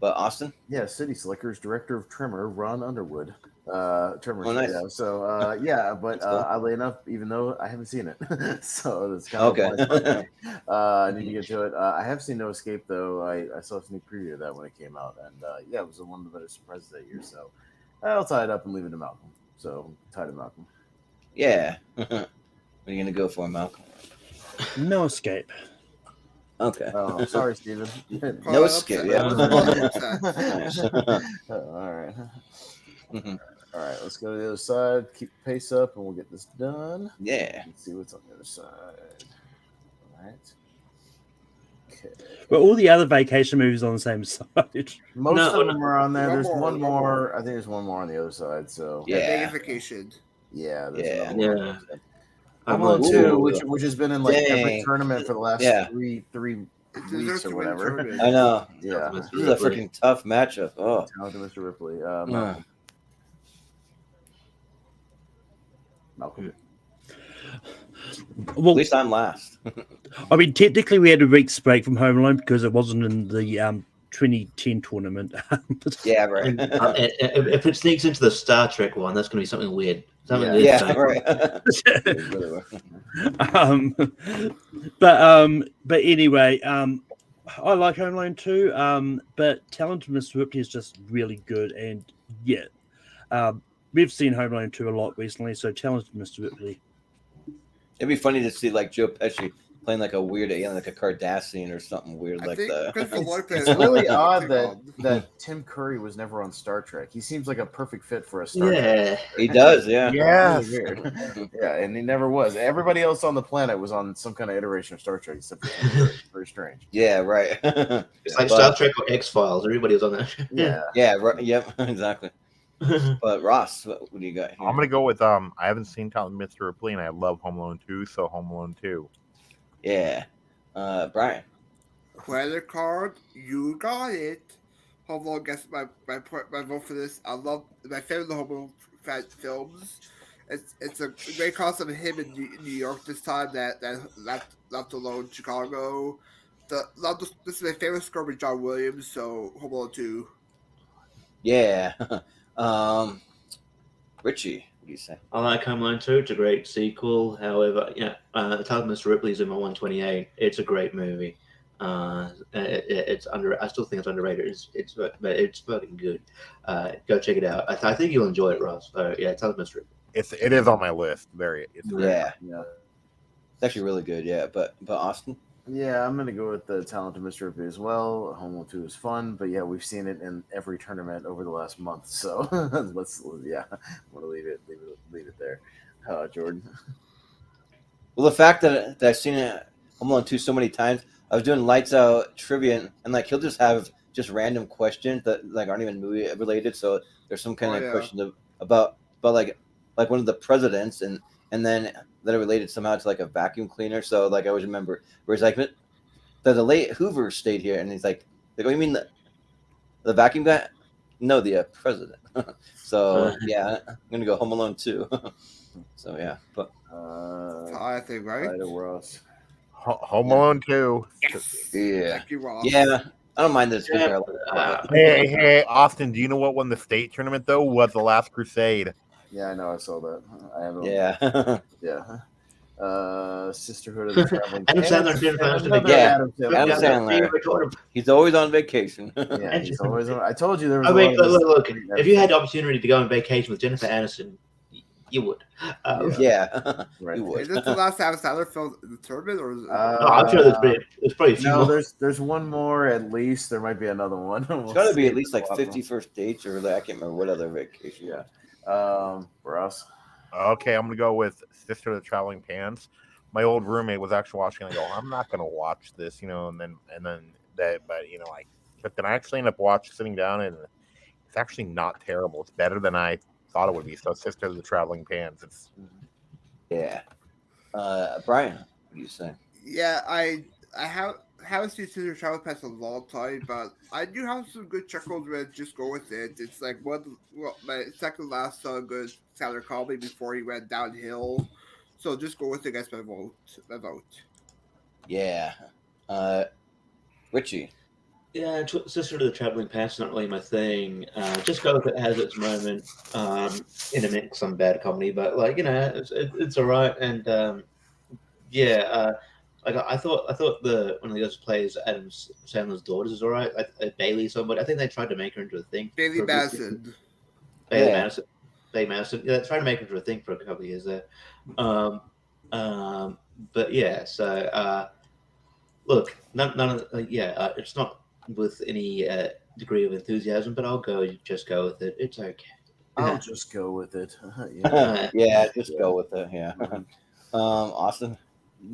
Speaker 14: Austin?
Speaker 15: Yeah, City Slickers, director of Trimmer, Ron Underwood. Trimmer.
Speaker 14: Oh, nice.
Speaker 15: Yeah, so but oddly enough, even though I haven't seen it, so it's kind
Speaker 14: okay.
Speaker 15: of I need to get to it. I have seen No Escape though. I saw a sneak preview of that when it came out, and it was one of the better surprises that year. So I'll tie it up and leave it to Malcolm. So tie to Malcolm.
Speaker 14: Yeah. What are you gonna go for, Malcolm?
Speaker 18: No Escape.
Speaker 14: Okay.
Speaker 15: Oh, sorry, Steven.
Speaker 14: No Escape. Yeah.
Speaker 15: All right.
Speaker 14: Mm-hmm.
Speaker 15: All right. Let's go to the other side. Keep the pace up, and we'll get this done.
Speaker 14: Yeah.
Speaker 15: Let's see what's on the other side. All right. Okay.
Speaker 18: Well, all the other vacation movies on the same side.
Speaker 15: Most of them are on there. There's one more. I think there's one more on the other side. So
Speaker 17: Vacation.
Speaker 15: Yeah.
Speaker 16: Yeah.
Speaker 15: Home Alone 2, which has been in like every tournament for the last three weeks or whatever.
Speaker 14: I know.
Speaker 15: Yeah.
Speaker 14: This is a freaking tough matchup. Oh.
Speaker 15: Talented Mr. Ripley. Malcolm.
Speaker 14: Well, at least I'm last.
Speaker 18: I mean, technically, we had a week's break from Home Alone because it wasn't in the 2010 tournament.
Speaker 14: Yeah, right.
Speaker 16: If it sneaks into the Star Trek one, that's going to be something weird.
Speaker 14: Right.
Speaker 18: But anyway, I like Home Alone 2, but Talented Mr. Ripley is just really good, and we've seen Home Alone 2 a lot recently, so Talented Mr. Ripley.
Speaker 14: It'd be funny to see like Joe Pesci playing like a weird alien, like a Cardassian or something weird like that.
Speaker 15: It's really odd that Tim Curry was never on Star Trek. He seems like a perfect fit for a Star Trek.
Speaker 14: He does, yeah.
Speaker 15: Yeah, really weird. Yeah, and he never was. Everybody else on the planet was on some kind of iteration of Star Trek, except for Tim Curry. Very strange.
Speaker 14: Yeah, right.
Speaker 16: It's like Star Trek or X-Files. Everybody was on that.
Speaker 14: Yeah, right. Yep, exactly. But Ross, what do you got here?
Speaker 1: I'm gonna go with I haven't seen Talented Mr. Ripley, and I love Home Alone 2, so Home Alone 2.
Speaker 14: Yeah. Brian.
Speaker 17: Credit card, you got it. Home Alone gets my vote for this. I love my favorite Home Alone films. It's a great concept of him in New York this time that left alone Chicago. This is my favorite score with John Williams, so Home Alone 2.
Speaker 14: Yeah. Richie, what do you say?
Speaker 16: I like Home Alone 2. It's a great sequel. However, Talented Mr. Ripley's in my 128. It's a great movie. It's I still think it's underrated. It's fucking good. Go check it out. I think you'll enjoy it, Ross. Talented Mr. Ripley.
Speaker 1: It is on my list. It's
Speaker 14: It's actually really good. Yeah, but Austin.
Speaker 15: Yeah, I'm gonna go with the Talented Mr. Ripley as well. Home Alone 2 is fun, but yeah, we've seen it in every tournament over the last month. So I'm gonna leave it there. Jordan.
Speaker 14: Well, the fact that I've seen it Home Alone 2 so many times, I was doing Lights Out trivia, and like he'll just have just random questions that like aren't even movie related. So there's some kind of question about like one of the presidents, and then that are related somehow to like a vacuum cleaner. So like I always remember where he's like, the late Hoover stayed here, and he's like, oh, you mean the vacuum guy? No, the president. So yeah, I'm gonna go Home Alone 2. So yeah, but
Speaker 17: I think right.
Speaker 15: Ross.
Speaker 1: Home Alone 2.
Speaker 14: Yeah.
Speaker 17: Thank you, Ross.
Speaker 14: Yeah. I don't mind this.
Speaker 1: Hey, Austin, do you know what won the state tournament though? Was The Last Crusade.
Speaker 15: Yeah, I know. I saw that. I have it.
Speaker 14: Yeah.
Speaker 15: Yeah. Sisterhood of the Traveling
Speaker 16: Adam Sandler
Speaker 15: Pants.
Speaker 16: did first.
Speaker 14: Adam Sandler. He's always on vacation.
Speaker 15: Yeah, he's always on. I told you there was.
Speaker 16: Look. If you had the opportunity to go on vacation with Jennifer Aniston, you would.
Speaker 14: Yeah.
Speaker 15: Right.
Speaker 14: You would.
Speaker 17: Is this the last Adam Sandler film in the tournament, or is it?
Speaker 16: No, I'm sure there's probably a few
Speaker 15: no,
Speaker 16: more.
Speaker 15: there's one more at least. There might be another one.
Speaker 14: It's got to be at least like 50 first dates, or like, I can't remember what other vacation.
Speaker 15: Yeah. Ross.
Speaker 1: Okay, I'm gonna go with Sister of the Traveling Pants. My old roommate was actually watching, and I go, I'm not gonna watch this, and then that, but but then I actually end up sitting down, and it's actually not terrible. It's better than I thought it would be. So Sister of the Traveling Pants.
Speaker 14: Yeah. Brian, what do you say?
Speaker 17: Yeah, I haven't seen Sister Travel Pants in a long time, but I do have some good chuckles with Just Go With It. It's like my second last good Sandler comedy before he went downhill. So Just Go With It gets my vote.
Speaker 14: Yeah. Richie.
Speaker 16: Yeah, Sister of the Traveling Pants is not really my thing. Just Go With It has its moment in a mix, some bad comedy, but it's all right. And I thought one of the guys who plays Adam Sandler's daughters is all right. Bailey, somebody. I think they tried to make her into a thing.
Speaker 17: Bailey Madison.
Speaker 16: Madison. Yeah, they tried to make her into a thing for a couple of years there. But yeah, so look, none of it's not with any degree of enthusiasm, but I'll just go with it. It's okay.
Speaker 15: I'll just go with it.
Speaker 14: Just go with it. Yeah. Austin.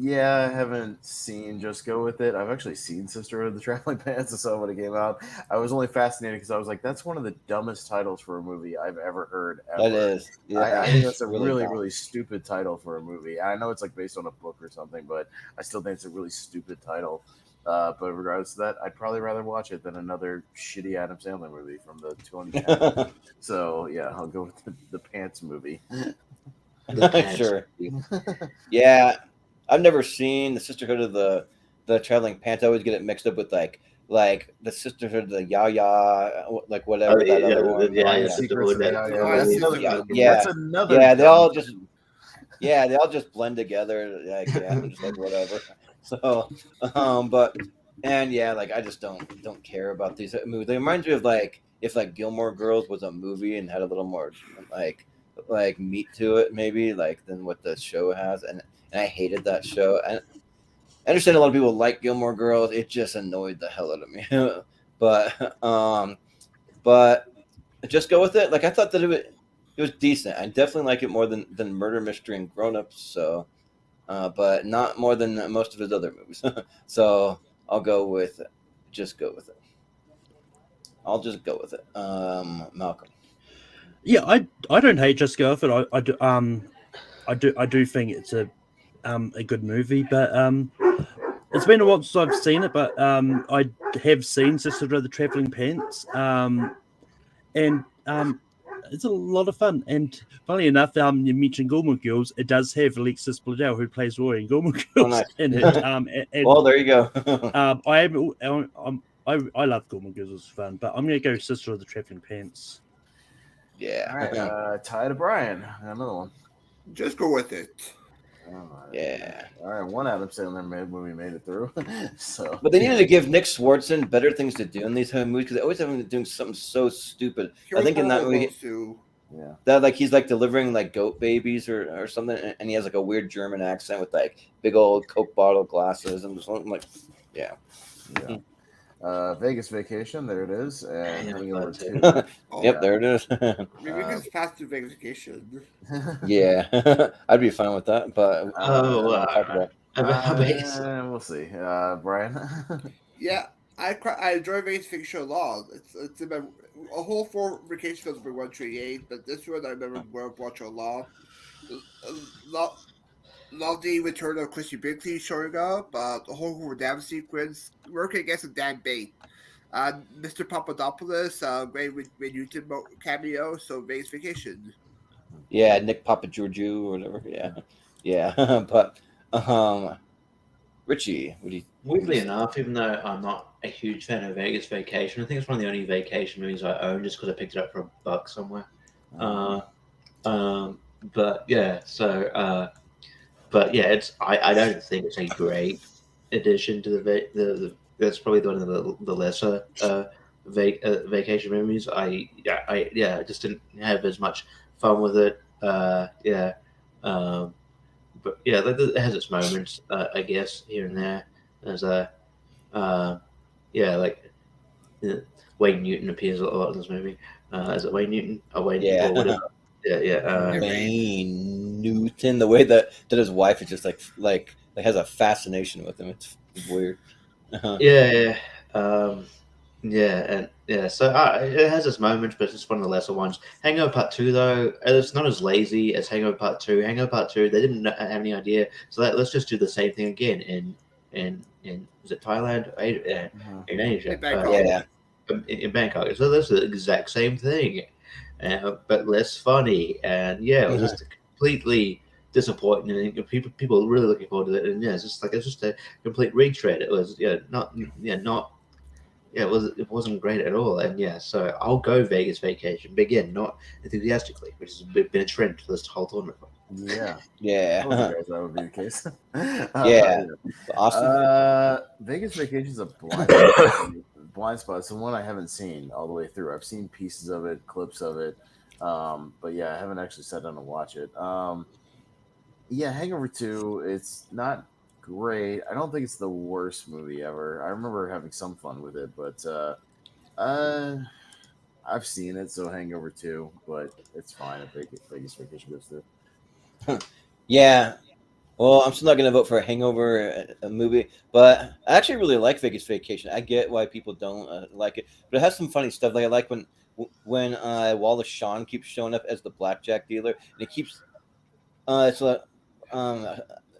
Speaker 15: Yeah, I haven't seen Just Go With It. I've actually seen Sister of the Traveling Pants. I saw when it came out. I was only fascinated because I was like, that's one of the dumbest titles for a movie I've ever heard. Ever.
Speaker 14: That is. Yeah,
Speaker 15: I think that's a really stupid title for a movie. I know it's like based on a book or something, but I still think it's a really stupid title. But regardless of that, I'd probably rather watch it than another shitty Adam Sandler movie from the 2010s. So yeah, I'll go with the Pants movie.
Speaker 14: Sure. Yeah. I've never seen the Sisterhood of the Traveling Pants. I always get it mixed up with like the Sisterhood of the Ya, like whatever that other one.
Speaker 15: That's another.
Speaker 14: Yeah, they all just blend together. Like just like whatever. So, I just don't care about these movies. They remind me of like if like Gilmore Girls was a movie and had a little more like meat to it, maybe like than what the show has, and I hated that show. And I understand a lot of people like Gilmore Girls. It just annoyed the hell out of me. but Just Go With It. Like I thought that it was decent. I definitely like it more than Murder Mystery and Grown Ups. So, but not more than most of his other movies. So I'll go with Just Go With It. I'll just go with it. Malcolm.
Speaker 18: Yeah, I don't hate Just Go With It. I do think it's a good movie, but it's been a while since I've seen it. But I have seen Sister of the Traveling Pants, and it's a lot of fun. And funnily enough, you mentioned Gilmore Girls. It does have Alexis Bledel, who plays Roy in Gilmore Girls, in it.
Speaker 14: Well, there you go.
Speaker 18: I love Gilmore Girls. It's fun, but I'm going to go Sister of the Traveling Pants.
Speaker 14: Yeah.
Speaker 15: All right, tie to Brian. Another one.
Speaker 17: Just Go With It.
Speaker 14: Yeah.
Speaker 15: All right, one Adam Sandler movie made it through. So,
Speaker 14: but they needed to give Nick Swartzen better things to do in these movies because they always have him doing something so stupid. I think in that movie,
Speaker 15: Yeah.
Speaker 14: That like he's like delivering like goat babies or something, and he has like a weird German accent with like big old Coke bottle glasses and something like, yeah.
Speaker 15: Vegas Vacation, there it is, and Hangover 2.
Speaker 14: Yep, there it is.
Speaker 17: We can just pass through vacation.
Speaker 14: Yeah, I'd be fine with that, but talk about.
Speaker 15: We'll see. Brian.
Speaker 17: Yeah, I enjoy Vegas Vacation a lot. It's a whole 4 vacation films for 138, but this one I remember watching a lot. Love the return of Chrissy Brinkley showing up. The whole Hoover Dam sequence, working against a Dan Bate. Mr. Papadopoulos, great Newton cameo. So Vegas Vacation.
Speaker 14: Yeah, Nick Papageorgiou or whatever. Yeah. But Richie, what do you?
Speaker 16: Weirdly enough, even though I'm not a huge fan of Vegas Vacation, I think it's one of the only vacation movies I own just because I picked it up for $1 somewhere. But yeah, but yeah, I don't think it's a great addition to the that's probably one of the lesser vacation movies. I just didn't have as much fun with it. But yeah, it has its moments, I guess, here and there. There's Wayne Newton appears a lot in this movie. Is it Wayne Newton? Oh, Wayne Newton or whatever.
Speaker 14: Wayne Newton. The way that his wife is just like has a fascination with him. It's weird.
Speaker 16: So it has its moments, but it's one of the lesser ones. Hangover Part 2, though, it's not as lazy as Hangover Part 2. Hangover Part 2, they didn't have any idea, so let's just do the same thing again in is it Thailand? In Asia.
Speaker 17: In Bangkok.
Speaker 16: In Bangkok. So that's the exact same thing, but less funny. And yeah, it was just completely disappointing. And people were really looking forward to it. And yeah, it's just a complete retread. It was it wasn't great at all. And yeah, so I'll go Vegas Vacation, but again, not enthusiastically, which has been a trend for this whole tournament.
Speaker 15: Yeah.
Speaker 14: Yeah.
Speaker 15: I told you guys that would be the case.
Speaker 14: Austin.
Speaker 15: Vegas Vacation is a blind spot. It's the one I haven't seen all the way through. I've seen pieces of it, clips of it, but yeah, I haven't actually sat down to watch it. Hangover 2, it's not great. I don't think it's the worst movie ever. I remember having some fun with it, but I've seen it, so Hangover 2, but it's fine if Vegas Vacation goes through.
Speaker 14: Yeah. Well, I'm still not going to vote for a Hangover movie, but I actually really like Vegas Vacation. I get why people don't like it, but it has some funny stuff. Like I like when Wallace Shawn keeps showing up as the blackjack dealer, and it keeps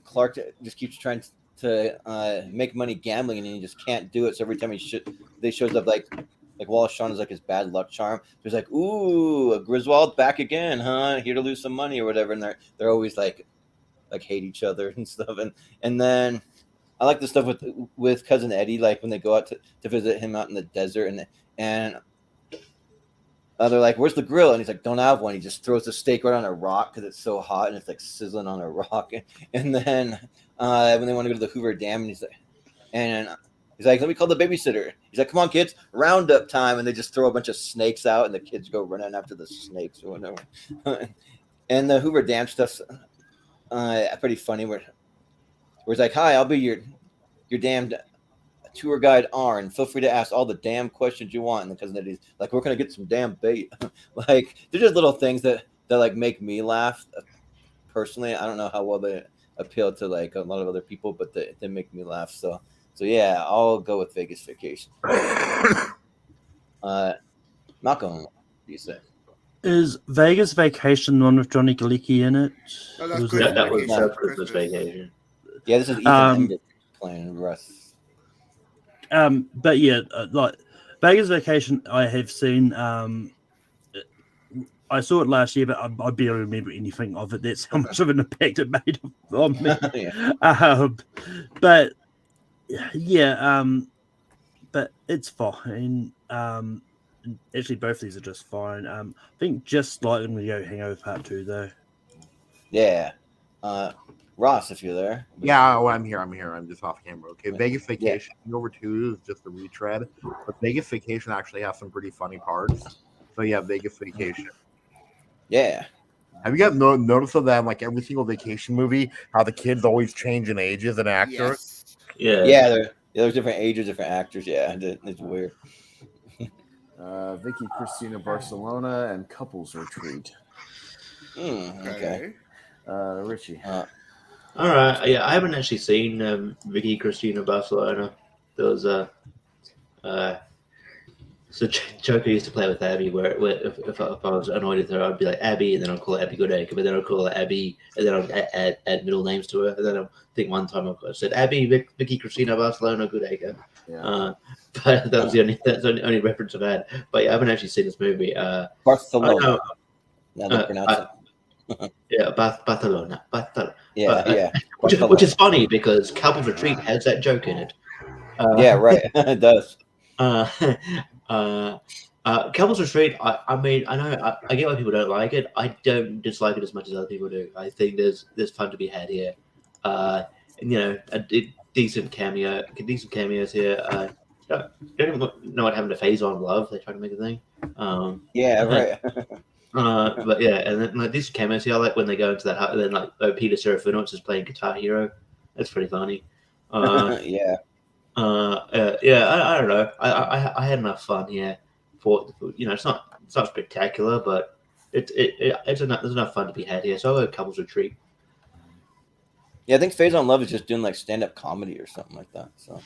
Speaker 14: Clark just keeps trying to make money gambling, and he just can't do it. So every time they shows up, like Wallace Shawn is like his bad luck charm. So he's like, "Ooh, a Griswold back again, huh? Here to lose some money or whatever." And they're always like hate each other and stuff. And then I like the stuff with Cousin Eddie, like when they go out to visit him out in the desert, and they're like, "Where's the grill?" And he's like, "Don't have one." He just throws the steak right on a rock because it's so hot and it's like sizzling on a rock. And then when they want to go to the Hoover Dam, and he's like, "Let me call the babysitter." He's like, "Come on, kids, roundup time!" And they just throw a bunch of snakes out, and the kids go running after the snakes or whatever. And the Hoover Dam stuff's pretty funny. Where it's like, "Hi, I'll be your damned tour guide Arn. Feel free to ask all the damn questions you want." And the Cousin Eddie's like, "We're gonna get some damn bait." Like they're just little things that like make me laugh. Personally, I don't know how well they appeal to like a lot of other people, but they make me laugh. So yeah, I'll go with Vegas Vacation. Malcolm, what do you say?
Speaker 18: Is Vegas Vacation the one with Johnny Galecki in it?
Speaker 17: No,
Speaker 16: that was Christmas Vacation.
Speaker 14: Yeah, this is Ethan playing Russ.
Speaker 18: But yeah, like Vegas Vacation, I have seen. I saw it last year, but I barely remember anything of it. That's how much of an impact it made on me.
Speaker 14: Yeah.
Speaker 18: But yeah, but it's fine. Actually, both of these are just fine. I think just like when we go Hangover Part 2, though.
Speaker 14: Yeah. Ross, if you're there.
Speaker 1: Yeah, I'm here. I'm just off camera. Okay, Vegas Vacation Hangover 2 is just a retread, but Vegas Vacation actually has some pretty funny parts. So yeah, Vegas Vacation.
Speaker 14: Yeah.
Speaker 1: Have you guys noticed that in like every single vacation movie, how the kids always change in ages and actors?
Speaker 16: Yeah.
Speaker 14: Yeah, there's different ages, different actors. Yeah, it's weird.
Speaker 15: Vicky Cristina Barcelona and Couples Retreat.
Speaker 14: Okay.
Speaker 15: Richie.
Speaker 16: All right. Yeah, I haven't actually seen Vicky Cristina Barcelona. There was so Joker used to play with Abby, where if I was annoyed with her, I'd be like Abby, and then I'd call her Abby Goodacre, but then I'd call her Abby, and then I'd add middle names to her, and then I think one time I said Abby Vicky Cristina Barcelona Goodacre.
Speaker 15: Yeah.
Speaker 16: But that's the only reference I've had. But yeah, I haven't actually seen this movie.
Speaker 14: Barcelona. Now they pronounce it.
Speaker 16: Yeah, Barcelona.
Speaker 14: Yeah.
Speaker 16: Which is funny because Couples Retreat has that joke in it.
Speaker 14: Yeah, right. It does.
Speaker 16: Couples Retreat. I mean, I know I get why people don't like it. I don't dislike it as much as other people do. I think there's fun to be had here. And, you know, decent cameos here. Don't even know what happened to Phase on Love. They tried to make a thing.
Speaker 14: Yeah, right.
Speaker 16: But yeah, and then like these cameos here, I like when they go into that hut, and then like Peter Serafinowicz is playing Guitar Hero. That's pretty funny.
Speaker 14: Yeah.
Speaker 16: I don't know. I had enough fun here. For you know, it's not spectacular, but there's enough fun to be had here. So I'll go Couples Retreat.
Speaker 14: Yeah, I think Phase on Love is just doing like stand-up comedy or something like that. So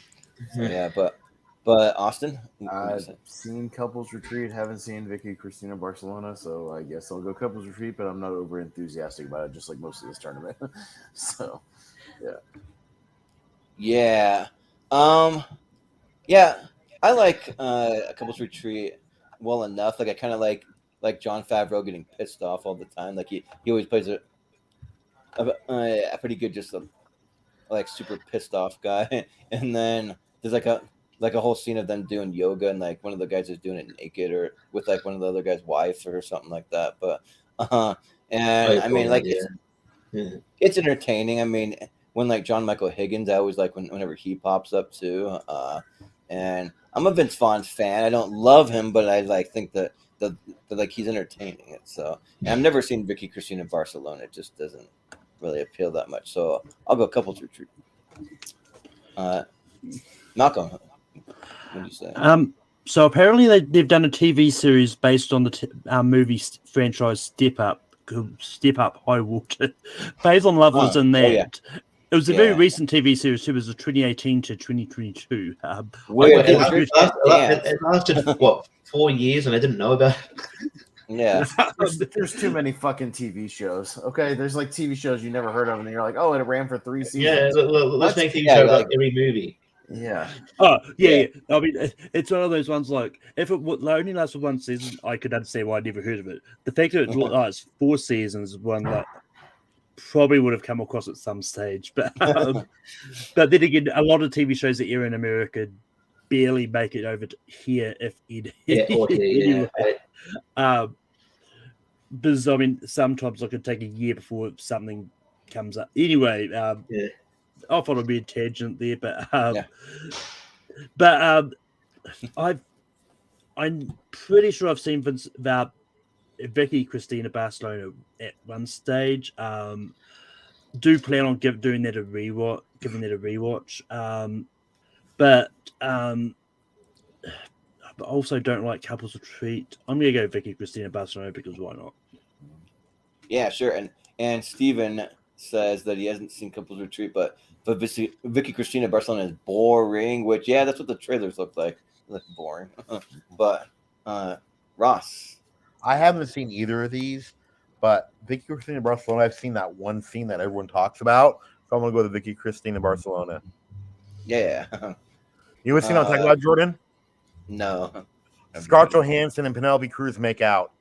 Speaker 14: yeah, but Austin,
Speaker 15: I've seen Couples Retreat, haven't seen Vicky Cristina Barcelona, so I guess I'll go Couples Retreat, but I'm not over enthusiastic about it, just like most of this tournament. So
Speaker 14: yeah, yeah, I like a Couples Retreat well enough. Like I kind of like Jon Favreau getting pissed off all the time. Like he always plays a pretty good, just like super pissed off guy. And then there's like a whole scene of them doing yoga, and like one of the guys is doing it naked or with like one of the other guy's wife or something like that. But I mean, like it's entertaining. I mean, when like John Michael Higgins, I always like whenever he pops up too. And I'm a Vince Vaughn fan. I don't love him, but I like think that like he's entertaining it. So and I've never seen Vicky Cristina Barcelona. It just doesn't really appeal that much. So I'll go Couples Retreat. Malcolm, what do you say?
Speaker 18: So apparently they've done a TV series based on the movie franchise Step Up High Water. Phase on Love was in that.
Speaker 14: Oh, yeah.
Speaker 18: It was a very recent TV series. It was 2018 to 2022.
Speaker 16: It lasted what 4 years, and I didn't know about it.
Speaker 14: Yeah,
Speaker 15: there's too many fucking TV shows. Okay, there's like TV shows you never heard of, and you're like, oh, it ran for 3 seasons.
Speaker 16: Yeah, let's make TV show about every movie.
Speaker 15: Yeah.
Speaker 18: Oh, yeah. I mean, it's one of those ones like if it only lasted 1 season, I could understand why I never heard of it. The fact that it lasts 4 seasons is one that probably would have come across at some stage. But but then again, a lot of TV shows that air in America barely make it over to here, if it. Because I mean, sometimes it could take a year before something comes up. Anyway, I thought it'd be a tangent there, but I'm pretty sure I've seen Vicky Cristina Barcelona at one stage. Do plan on doing that a rewatch, giving that a rewatch. But also don't like Couples Retreat. I'm gonna go Vicky Cristina Barcelona because why not?
Speaker 14: Yeah, sure. And Steven says that he hasn't seen Couples Retreat, but Vicky Cristina Barcelona is boring, which that's what the trailers look like. They look boring. But Ross.
Speaker 1: I haven't seen either of these, but Vicky Cristina Barcelona, I've seen that one scene that everyone talks about. So I'm gonna go to Vicky Cristina Barcelona.
Speaker 14: Yeah.
Speaker 1: You ever seen what I'm talking about, Jordan?
Speaker 14: No.
Speaker 1: Scarlett Johansson and Penelope Cruz make out.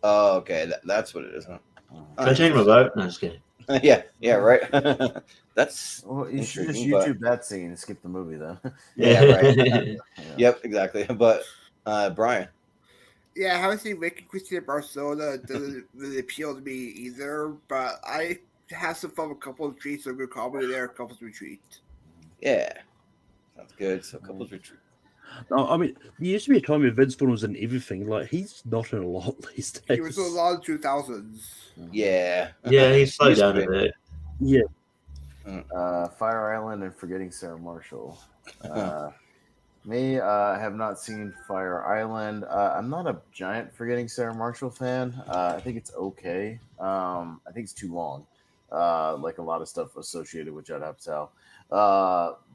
Speaker 14: Oh, okay. That's what it is, huh?
Speaker 16: Can I change my vote? No, just kidding.
Speaker 14: Yeah, right. That's
Speaker 15: you should just YouTube that scene and skip the movie, though.
Speaker 14: Yeah, right. Yep, exactly. But Brian.
Speaker 17: Yeah, I haven't seen Vicky Cristina Barcelona. It doesn't really appeal to me either, but I have some fun with Couples Retreat, so good comedy there, Couples Retreat.
Speaker 14: Yeah. Sounds good. So Couples Retreat.
Speaker 18: No, I mean, there used to be a time where Vince Vaughn was in everything. Like, he's not in a lot these days.
Speaker 17: He was in a lot of 2000s.
Speaker 14: Yeah.
Speaker 16: Yeah, he's slowed
Speaker 14: Used to
Speaker 16: down a
Speaker 14: be.
Speaker 16: bit.
Speaker 18: Yeah.
Speaker 15: Fire Island and Forgetting Sarah Marshall. Me, I have not seen Fire Island. I'm not a giant Forgetting Sarah Marshall fan. I think it's okay. I think it's too long. Like a lot of stuff associated with Judd Apatow.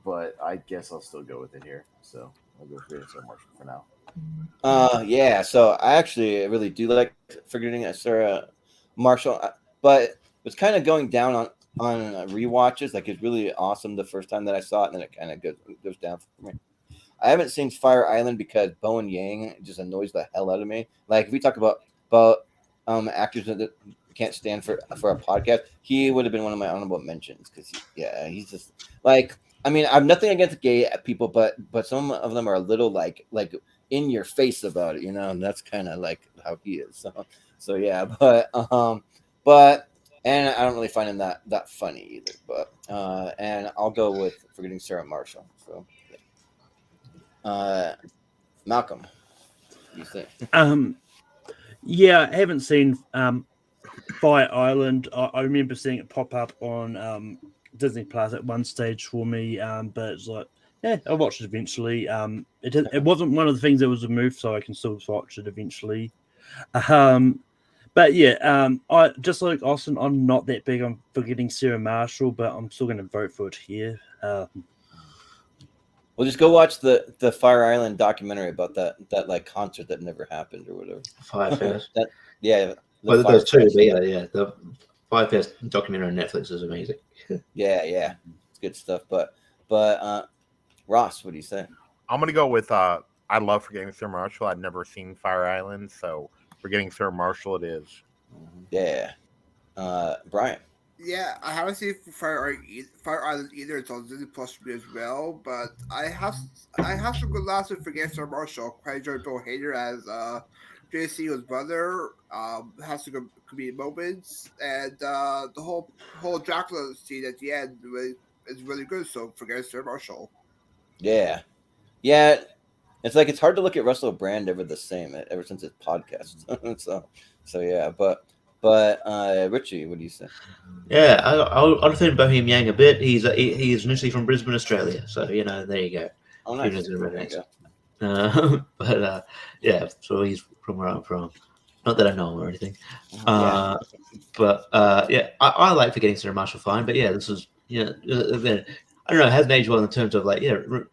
Speaker 15: But I guess I'll still go with it here. So I'll go Forgetting Sarah Marshall for now.
Speaker 14: Yeah. So I actually really do like Forgetting Sarah Marshall, but it's kind of going down on rewatches. Like, it's really awesome the first time that I saw it, and then it kind of goes down for me. I haven't seen Fire Island because Bowen Yang just annoys the hell out of me. Like, if we talk about actors that can't stand for a podcast, he would have been one of my honorable mentions because he's just like, I mean, I have nothing against gay people, but some of them are a little like in your face about it, and that's kind of like how he is. So yeah, but and I don't really find him that funny either. But and I'll go with Forgetting Sarah Marshall. So. Malcolm, what do you think?
Speaker 18: Yeah, I haven't seen Fire Island. I remember seeing it pop up on Disney Plus at one stage for me, but it's like, I watched it eventually. It wasn't one of the things that was removed, so I can still watch it eventually. But yeah, I just like Austin. I'm not that big on Forgetting Sarah Marshall, but I'm still going to vote for it here.
Speaker 14: Well, just go watch the Fire Island documentary about that like concert that never happened or whatever.
Speaker 16: Firefest.
Speaker 14: Yeah.
Speaker 16: Well, there's two, but yeah. The Firefest documentary on Netflix is amazing.
Speaker 14: Yeah. It's good stuff. But Ross, what do you say?
Speaker 1: I'm gonna go with I love Forgetting Sarah Marshall. I'd never seen Fire Island, so Forgetting Sarah Marshall it is.
Speaker 14: Yeah. Brian.
Speaker 17: Yeah, I haven't seen Fire Island either. It's on Disney Plus for me as well. But I have some good laughs with Forgetting Sarah Marshall. Quite enjoyed Bill Hader as JC, his brother. Has some good comedic moments, and the whole Dracula scene at the end is really good. So Forgetting Sarah Marshall.
Speaker 14: Yeah. It's like it's hard to look at Russell Brand ever the same ever since his podcast. so yeah, but Richie, what do you say?
Speaker 16: Yeah, I'll defend Bohemian Yang a bit. He's initially from Brisbane, Australia, so there you go.
Speaker 14: Oh, nice.
Speaker 16: Yeah, so he's from where I'm from. Not that I know him or anything. But I like Forgetting Sarah Marshall fine. But yeah, this is I don't know, it hasn't aged well in terms of like,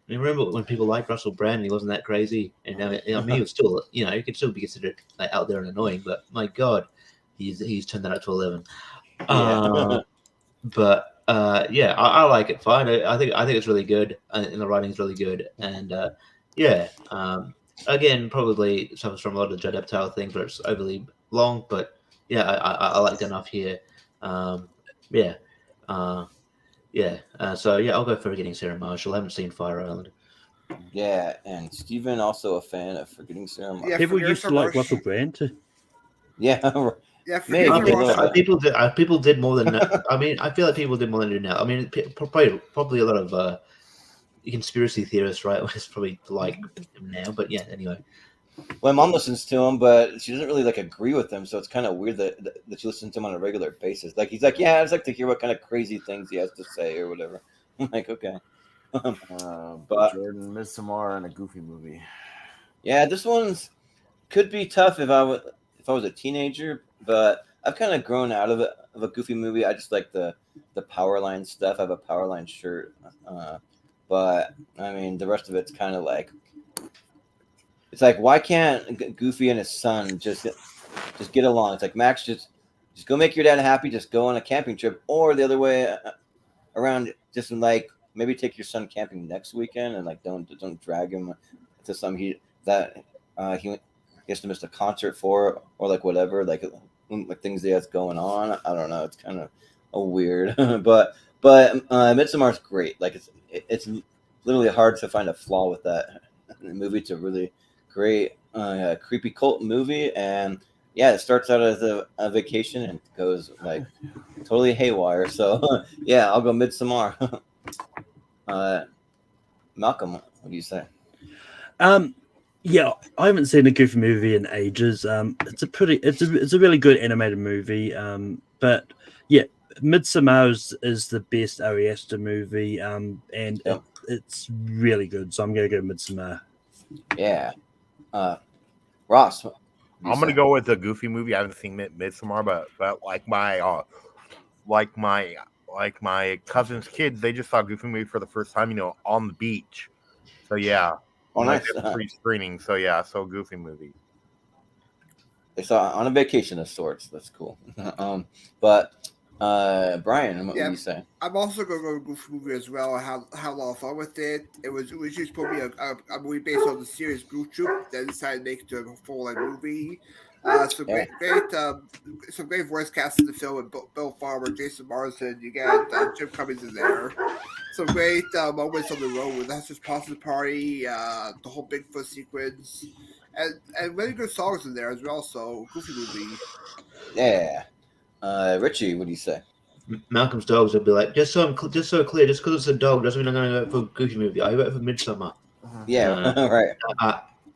Speaker 16: remember when people liked Russell Brand and he wasn't that crazy, and now he was still, he could still be considered like out there and annoying, but my God, he's turned that up to 11. But I like it fine. I think it's really good, and the writing is really good, and again, probably suffers from a lot of the Judd Apatow things where it's overly long, but I liked it enough here. So I'll go for Forgetting Sarah Marshall. I haven't seen Fire Island.
Speaker 14: Yeah, and Steven also a fan of Forgetting Sarah Marshall.
Speaker 18: Yeah, people used to like Russell Brand.
Speaker 14: Yeah.
Speaker 17: Yeah,
Speaker 16: people did more than. I mean, I feel like people did more than do now. I mean, probably a lot of conspiracy theorists, right? It's probably like him now, but yeah. Anyway,
Speaker 14: well, my mom listens to him, but she doesn't really like agree with him, so it's kind of weird that she listens to him on a regular basis. Like he's like, yeah, I just like to hear what kind of crazy things he has to say or whatever. I'm like, okay.
Speaker 15: But Jordan, Midsommar, and a Goofy movie.
Speaker 14: Yeah, this one's could be tough if I was a teenager, but I've kind of grown out of a Goofy movie. I just like the Powerline stuff. I have a Powerline shirt, but I mean the rest of it's kind of like, it's like, why can't Goofy and his son just get along? It's like, Max, just go make your dad happy. Just go on a camping trip, or the other way around. Just like maybe take your son camping next weekend, and like don't drag him to some he has to miss a concert for, or like whatever, like things he has going on. I don't know. It's kind of weird, but Midsommar's great. Like it's literally hard to find a flaw with that movie. It's a really great creepy cult movie, and yeah, it starts out as a vacation and goes like totally haywire. So yeah, I'll go Midsommar. Malcolm, what do you say?
Speaker 18: Yeah, I haven't seen a Goofy movie in ages. It's a really good animated movie. But yeah, Midsommar is the best Ari Aster movie. And it's really good. So I'm gonna go Midsommar.
Speaker 14: Yeah. Ross,
Speaker 1: I'm gonna go with a Goofy movie. I haven't seen Midsommar, but like my cousin's kids, they just saw a Goofy movie for the first time, on the beach. So yeah,
Speaker 14: nice.
Speaker 1: Free screening. So yeah, Goofy movie.
Speaker 14: They saw on a vacation of sorts. That's cool. But Brian, what do you say?
Speaker 17: I'm also going to go to Goofy movie as well. I had a lot of fun with it. It was just probably a movie based on the series Goof Troop. Then decided to make it to a full-length movie. Some great voice cast in the film with Bill Farmer, Jason Marsden. You get Jim Cummings in there. Some great moments on the road with Lester's Pasta Party, the whole Bigfoot sequence, and really good songs in there as well. So Goofy movie.
Speaker 14: Yeah. Richie, what do you say?
Speaker 16: Malcolm's Dogs would be like, just so clear, just because it's a dog doesn't mean I'm going to go for a Goofy movie. I vote for Midsommar.
Speaker 14: Yeah, right.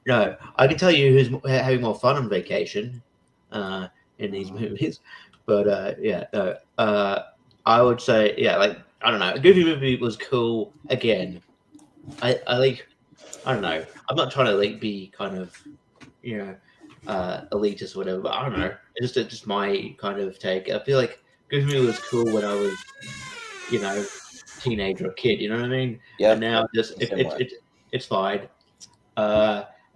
Speaker 16: No, I can tell you who's having more fun on vacation in these movies. But I would say, I don't know. A Goofy movie was cool. Again, I don't know. I'm not trying to be kind of, elitist or whatever, but I don't know. It's just my kind of take. I feel like Goofy movie was cool when I was, teenager or kid. You know what I mean?
Speaker 14: Yeah.
Speaker 16: And now it's fine.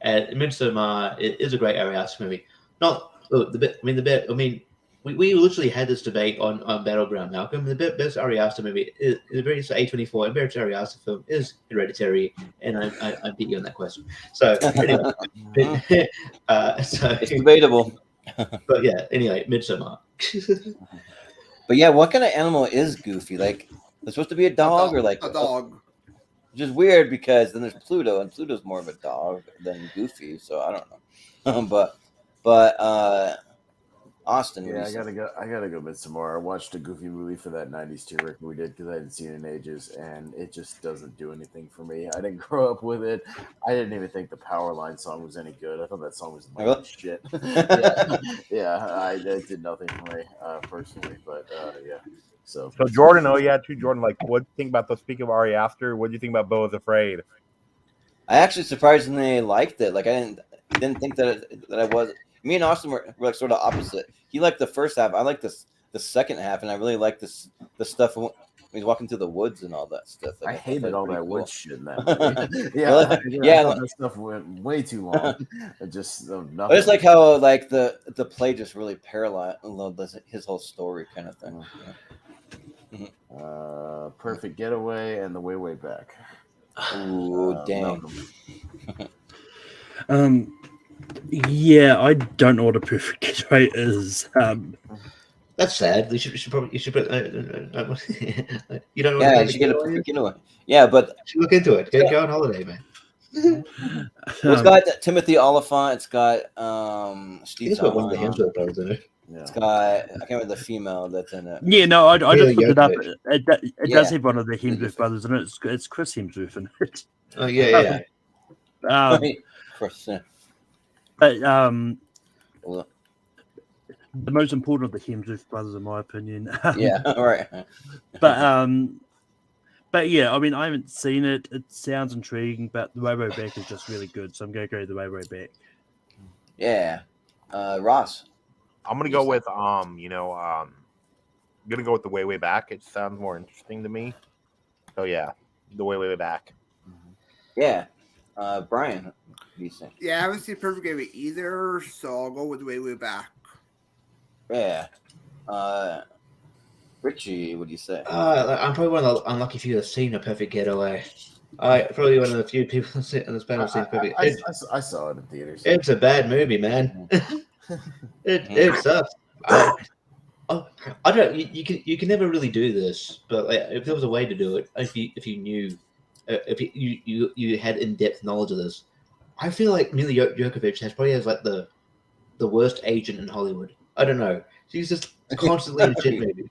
Speaker 16: And Midsommar is a great Ari Aster movie. We literally had this debate on Battleground, Malcolm. The best Ari Aster movie is the greatest A24 and best Ari Aster film is Hereditary, and I beat you on that question. So anyway,
Speaker 14: it's debatable.
Speaker 16: But yeah, anyway, Midsommar.
Speaker 14: But yeah, what kind of animal is Goofy? Like, it's supposed to be a dog or like
Speaker 17: a dog?
Speaker 14: Which is weird because then there's Pluto, and Pluto's more of a dog than Goofy. So I don't know. but Austin,
Speaker 15: yeah, I gotta go Midsommar. I watched a Goofy movie for that '90s tour record we did because I hadn't seen it in ages, and it just doesn't do anything for me. I didn't grow up with it. I didn't even think the Powerline song was any good. I thought that song was shit. It did nothing for me personally. But yeah. So
Speaker 1: Jordan, Jordan, like, what do you think about speaking of Ari Aster? What do you think about Beau is Afraid?
Speaker 14: I actually surprisingly liked it. Like, I didn't think that I was. Me and Austin were like sort of opposite. He liked the first half. I liked the second half, and I really liked the stuff when he's walking through the woods and all that stuff.
Speaker 15: I hated all that wood shit in that movie. That stuff went way too long. Nothing.
Speaker 14: But it's like how like the play just really paralyzed his whole story kind of thing.
Speaker 15: Perfect Getaway and The Way Back.
Speaker 14: Ooh, dang.
Speaker 18: Yeah, I don't know what a perfect getaway is.
Speaker 16: That's sad. You should put. You don't know.
Speaker 14: Yeah, you should get a perfect getaway. Yeah, but
Speaker 16: look into it. Go on holiday, man.
Speaker 14: It's got Timothy Oliphant. It's got Steve.
Speaker 16: It's got one of the Hemsworth brothers in it.
Speaker 14: Yeah. It's got I can't remember the female that's in it.
Speaker 18: Yeah, no, I just looked it up. It does have one of the Hemsworth brothers in it. It's Chris Hemsworth in it.
Speaker 16: Oh yeah.
Speaker 14: Chris.
Speaker 18: But the most important of the Hemsworth brothers, in my opinion.
Speaker 14: Yeah, all right.
Speaker 18: But yeah, I mean, I haven't seen it. It sounds intriguing, but The Way Back is just really good, so I'm going to go The Way Back.
Speaker 14: Yeah, Ross.
Speaker 1: I'm gonna go with I'm gonna go with The Way Back. It sounds more interesting to me. So yeah, The Way Back.
Speaker 14: Yeah, Brian. What do you think?
Speaker 17: Yeah, I haven't seen Perfect Game either, so I'll go with The Way Back.
Speaker 14: Yeah. Richie, what do you say?
Speaker 16: I'm probably one of the unlucky few that's seen A Perfect Getaway. Probably one of the few people on this panel seen Perfect.
Speaker 15: I saw it in theaters.
Speaker 16: It's a bad movie, man. It sucks. I don't. You can never really do this, but like, if there was a way to do it, if you knew, if you had in-depth knowledge of this, I feel like Mila Jovovich has like the worst agent in Hollywood. I don't know. She's just constantly in shit movies.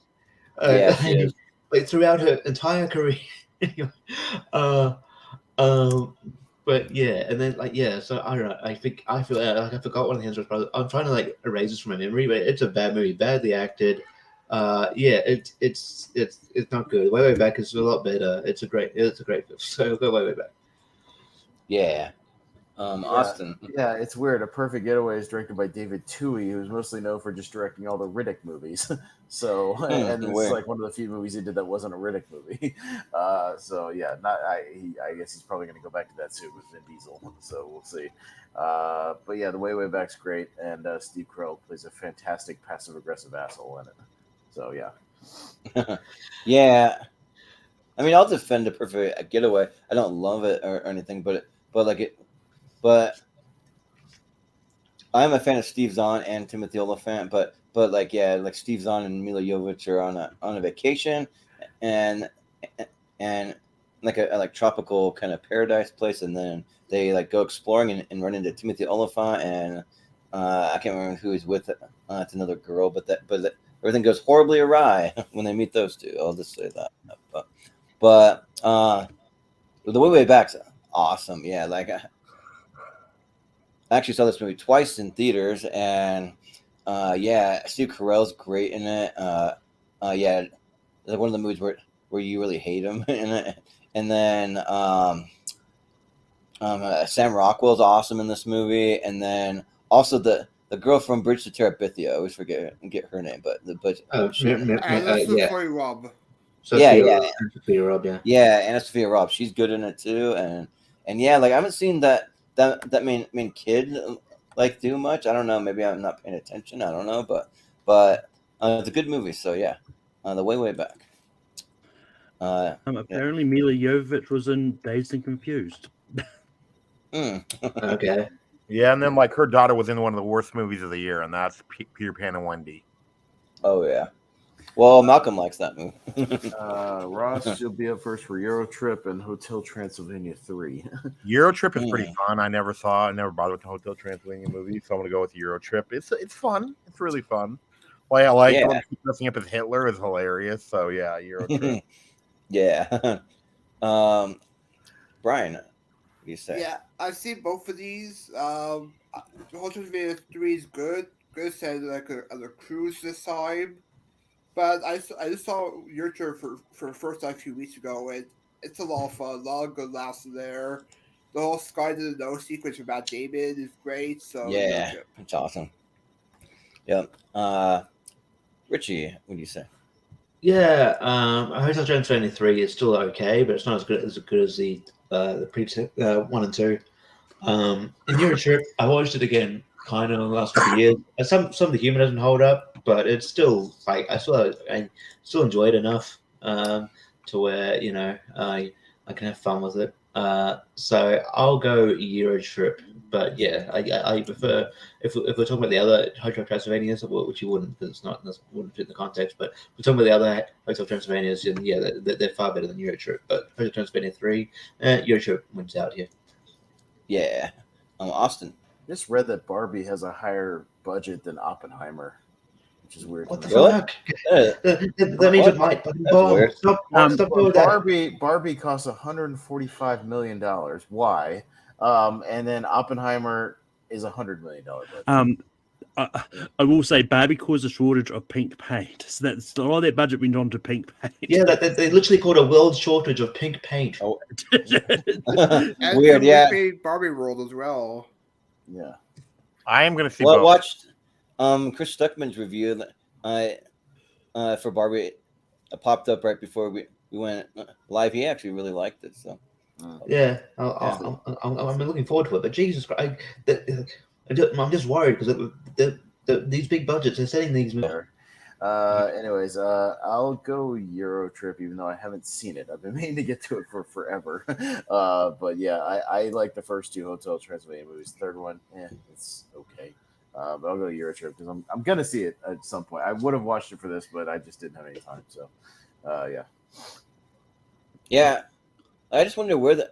Speaker 16: Like throughout her entire career. But yeah, and then like yeah, so I don't know. I feel like I forgot one of the Hemsworth brothers. I'm trying to like erase this from my memory, but it's a bad movie, badly acted. Yeah, it's not good. Way Back is a lot better. It's a great film. So go Way Back.
Speaker 14: Yeah. Austin.
Speaker 15: Yeah, it's weird. A Perfect Getaway is directed by David Twohy, who's mostly known for just directing all the Riddick movies. So, and it's like one of the few movies he did that wasn't a Riddick movie. So yeah, I guess he's probably going to go back to that soon with Vin Diesel. So we'll see. But yeah, the Way Back's great, and Steve Carell plays a fantastic passive aggressive asshole in it. So yeah.
Speaker 14: Yeah. I mean, I'll defend A Perfect Getaway. I don't love it or anything, but I'm a fan of Steve Zahn and Timothy Olyphant, but like yeah, like Steve Zahn and Mila Jovovich are on a vacation and like a tropical kind of paradise place, and then they like go exploring and run into Timothy Olyphant and I can't remember who he's with. It's another girl, but everything goes horribly awry when they meet those two. I'll just say that. But the Way Back's awesome. Yeah, like I actually saw this movie twice in theaters, and yeah, Steve Carell's great in it. Yeah, it's like one of the movies where you really hate him in it. And then Sam Rockwell's awesome in this movie, and then also the girl from Bridge to Terabithia. I always forget her name, but
Speaker 17: yeah. Rob.
Speaker 16: Sophia Robb, yeah.
Speaker 14: Yeah, Anna Sophia Robb. She's good in it too, and yeah, like I haven't seen that main kid like do much. I don't know. Maybe I'm not paying attention. I don't know, but it's a good movie. So yeah, the Way Back.
Speaker 18: Apparently, Mila Jovovich was in Dazed and Confused.
Speaker 16: Okay.
Speaker 1: Yeah, and then like her daughter was in one of the worst movies of the year, and that's Peter Pan and Wendy.
Speaker 14: Oh yeah. Well, Malcolm likes that movie.
Speaker 15: Ross, you'll be up first for Eurotrip and Hotel Transylvania 3.
Speaker 1: Eurotrip is pretty fun. I never bothered with the Hotel Transylvania movie, so I'm gonna go with Eurotrip. It's fun. It's really fun. Well, I like when he's dressing up as Hitler is hilarious. So yeah, Eurotrip.
Speaker 14: Yeah. Brian, what do you say?
Speaker 17: Yeah, I've seen both of these. Hotel Transylvania 3 is good. Good said like a cruise this time. But I just saw your tour for the first time a few weeks ago, and it's a lot of fun. A lot of good laughs in there. The whole Sky to the Nose sequence about David is great. So
Speaker 14: yeah, it's awesome. Yep. Richie, what do you say?
Speaker 16: Yeah, Hotel Transylvania 3 is still okay, but it's not as good as the previous 1 and 2. In Eurotrip, I watched it again kind of in the last couple of years. Some of the humor doesn't hold up, but it's still like I still enjoy it enough to where I can have fun with it. So I'll go Eurotrip, but yeah, I prefer if we're talking about the other Hotel Transylvanias, which you wouldn't because wouldn't fit the context. But if we're talking about the other Hotel Transylvanias, and yeah, they're far better than Eurotrip. But Hotel Transylvania 3, Eurotrip wins out here.
Speaker 14: Yeah, Austin.
Speaker 15: Just read that Barbie has a higher budget than Oppenheimer, which is weird.
Speaker 16: What the fuck? That means it might.
Speaker 15: Barbie costs $145 million. Why? And then Oppenheimer is $100 million budget.
Speaker 18: I will say Barbie caused a shortage of pink paint. So that's a lot of their budget went on to pink paint.
Speaker 16: Yeah, they literally called a world shortage of pink paint.
Speaker 14: Oh.
Speaker 17: And
Speaker 14: Weird, yeah.
Speaker 17: Barbie World as well.
Speaker 15: Yeah.
Speaker 1: I am going to see
Speaker 14: Well, I
Speaker 1: both.
Speaker 14: watched Chris Stuckman's review for Barbie. It popped up right before we went live. He actually really liked it. So
Speaker 16: yeah, I'm looking forward to it. But Jesus Christ, I'm just worried because these big budgets are setting these movies.
Speaker 15: Anyways, I'll go Eurotrip, even though I haven't seen it. I've been meaning to get to it for forever. But yeah, I like the first two Hotel Transylvania movies. Third one, it's okay. But I'll go Eurotrip because I'm gonna see it at some point. I would have watched it for this, but I just didn't have any time. So, yeah.
Speaker 14: Yeah, I just wonder where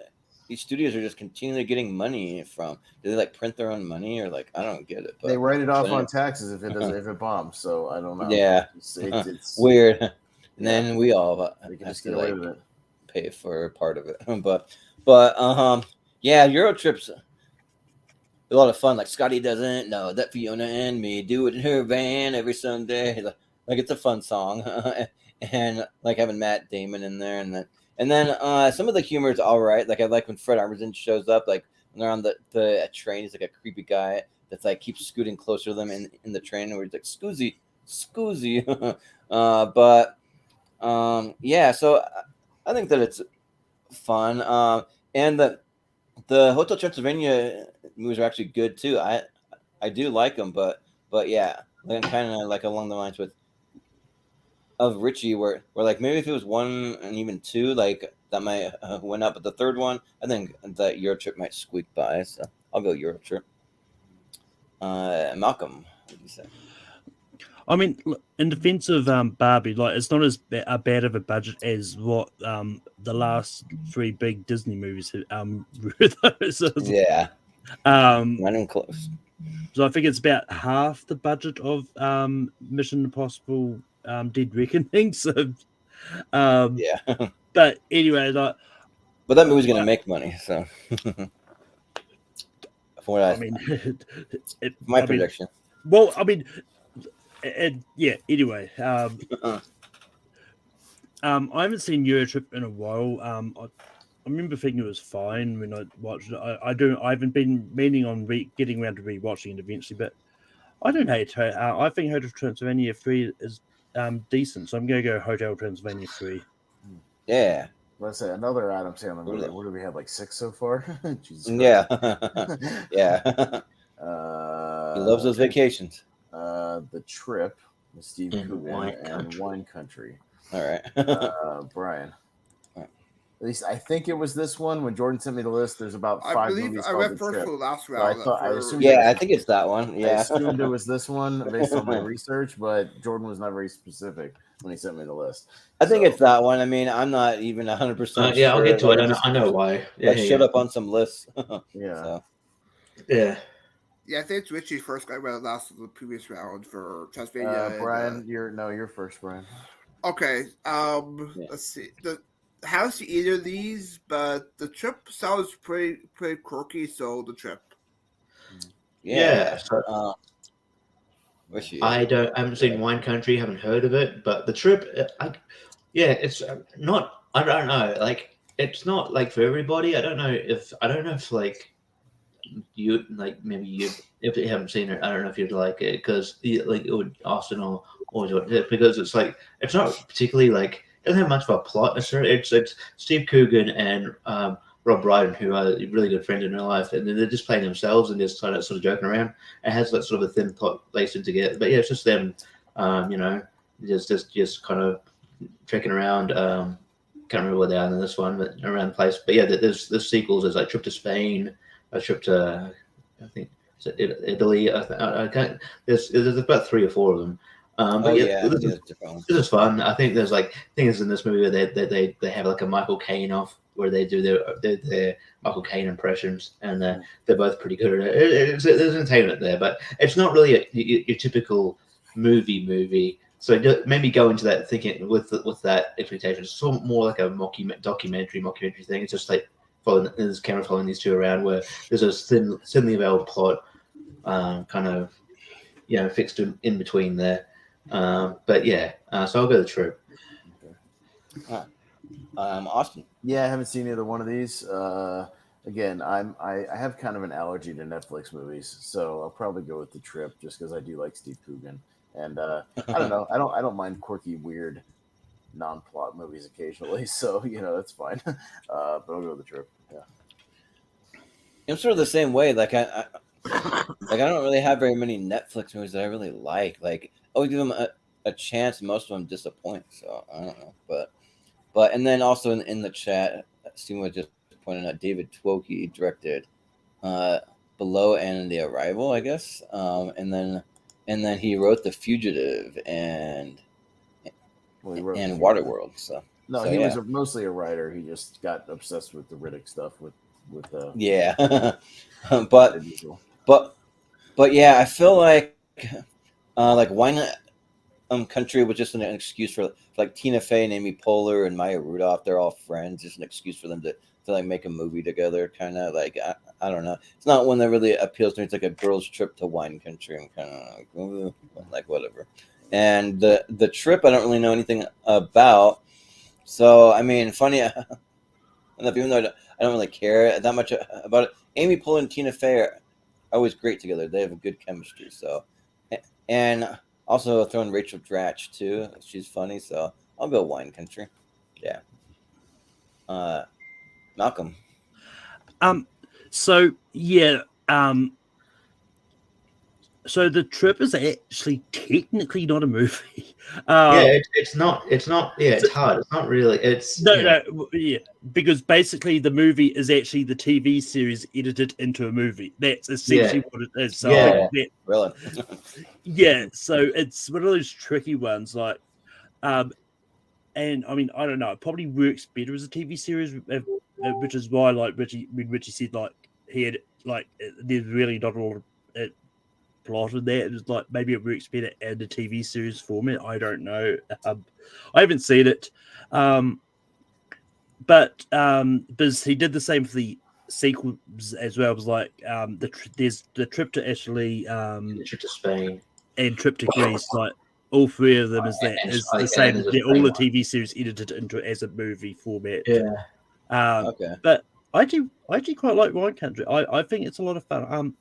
Speaker 14: these studios are just continually getting money from. Do they like print their own money or like I don't get it. But
Speaker 15: they write it off on taxes if it bombs. So I don't know.
Speaker 14: Yeah, it's weird. And then we all
Speaker 15: can just get away with it.
Speaker 14: Pay for part of it. but Yeah, Euro trips a lot of fun. Like Scotty doesn't know that Fiona and me do it in her van every Sunday. Like it's a fun song, and like having Matt Damon in there, and then some of the humor is all right. Like I like when Fred Armisen shows up, like when they're on the train. He's like a creepy guy that's like keeps scooting closer to them in the train, where he's like Scoozy. Yeah. So I think that it's fun. And the Hotel Transylvania movies are actually good too. I do like them, but yeah, I'm kind of like along the lines of Richie, where like maybe if it was 1 and even 2, like that might win up, but the third one, I think that Euro Trip might squeak by. So I'll go Euro Trip. Malcolm, what do you say?
Speaker 18: I mean, in defense of Barbie, like it's not as bad of a budget as what the last 3 big Disney movies were. So,
Speaker 14: yeah, not even close.
Speaker 18: So I think it's about half the budget of Mission Impossible Dead Reckoning. So
Speaker 14: yeah,
Speaker 18: but anyway, like,
Speaker 14: but that movie's gonna make money. So
Speaker 18: I mean,
Speaker 14: my prediction.
Speaker 18: Well, I mean. Yeah. Anyway, I haven't seen Eurotrip in a while. I remember thinking it was fine when I watched it. I haven't been meaning on getting around to rewatching it eventually, but I don't hate it. I think Hotel Transylvania 3 is decent, so I'm going to go Hotel Transylvania 3.
Speaker 14: Yeah.
Speaker 15: Let's say another Adam Sandler movie. What do we have? Like 6 so far? Jesus Christ.
Speaker 14: Yeah. Yeah. He loves those vacations.
Speaker 15: The Trip with Steve Coogan and Wine Country.
Speaker 14: All right.
Speaker 15: Brian. At least I think it was this one. When Jordan sent me the list, there's about 5 movies.
Speaker 17: I went first for the last round.
Speaker 15: So I assumed
Speaker 14: I think it's that one. Yeah.
Speaker 15: I assumed it was this one based on my research, but Jordan was not very specific when he sent me the list.
Speaker 14: I think it's that one. I mean, I'm not even 100% sure.
Speaker 16: Yeah, I'll get to it. I know why.
Speaker 14: Yeah, showed up on some lists.
Speaker 15: Yeah.
Speaker 14: So.
Speaker 16: Yeah.
Speaker 17: Yeah, I think it's Richie first guy went last of the previous round for Tasmania.
Speaker 15: Brian, you're first, Brian.
Speaker 17: Okay. Let's see. Haven't seen either of these, but the Trip sounds pretty quirky, so the Trip.
Speaker 16: Yeah.
Speaker 14: I
Speaker 16: haven't seen Wine Country, haven't heard of it, but the Trip, it's not. I don't know. Like, it's not like for everybody. I don't know if like you like maybe you if you haven't seen it. I don't know if you'd like it because like it would Austin or because it's like it's not particularly like. It doesn't have much of a plot necessarily. It's Steve Coogan and Rob Brydon, who are really good friends in real life, and they're just playing themselves and just sort of joking around. It has like sort of a thin plot laced in together, but yeah, it's just them, just kind of trekking around. Can't remember where they are in this one, but around the place. But yeah, there's sequels. There's like Trip to Spain, a trip to I think Italy. I can't. There's about 3 or 4 of them. This is fun. I think there's like things in this movie where they have like a Michael Caine off where they do their Michael Caine impressions, and they're both pretty good at it. There's entertainment there, but it's not really your typical movie. So maybe go into that thinking with that expectation. It's sort of more like a documentary thing. It's just like following this camera following these two around where there's a thinly veiled plot, kind of fixed in between there. But yeah, so I'll go the Trip.
Speaker 14: Austin.
Speaker 15: Yeah, I haven't seen either one of these. Again, I have kind of an allergy to Netflix movies, so I'll probably go with the Trip just because I do like Steve Coogan, and I don't know, I don't mind quirky, weird, non-plot movies occasionally, so that's fine. But I'll go with the Trip. Yeah,
Speaker 14: I'm sort of the same way. Like I don't really have very many Netflix movies that I really like. Like I would give them a chance. Most of them disappoint. So I don't know. But and then also in the chat, Steven was just pointing out David Twokey directed Below and The Arrival, I guess. And then he wrote The Fugitive and Waterworld. So
Speaker 15: he was mostly a writer. He just got obsessed with the Riddick stuff with
Speaker 14: yeah. but yeah, I feel like Wine Country was just an excuse for like Tina Fey and Amy Poehler and Maya Rudolph. They're all friends. Just an excuse for them to like make a movie together. Kind of like I don't know. It's not one that really appeals to me. It's like a girl's trip to wine country. I'm kind of like whatever. And the trip I don't really know anything about. So I mean, funny enough, even though I don't really care that much about it, Amy Poehler and Tina Fey are always great together. They have a good chemistry. So and. Also throwing Rachel Dratch too. She's funny, so I'll go wine country. Yeah. Malcolm.
Speaker 18: So yeah. So the trip is actually technically not a movie.
Speaker 16: It's not. It's hard. It's not really. It's
Speaker 18: because basically the movie is actually the TV series edited into a movie. That's essentially what it is. So
Speaker 14: really.
Speaker 18: Yeah, so it's one of those tricky ones, like, and I mean, I don't know, it probably works better as a TV series, which is why, like Richie said, like he had like there's really not a lot of plot in there. It was like maybe it works better in the TV series format. I don't know. I haven't seen it, but he did the same for the sequels as well. It was like there's the trip to Italy,
Speaker 16: trip to Spain,
Speaker 18: and trip to Greece. Like all three of them is the same. They're all the TV series edited into as a movie format.
Speaker 16: Yeah.
Speaker 14: Okay.
Speaker 18: But I actually quite like Wine Country. I think it's a lot of fun.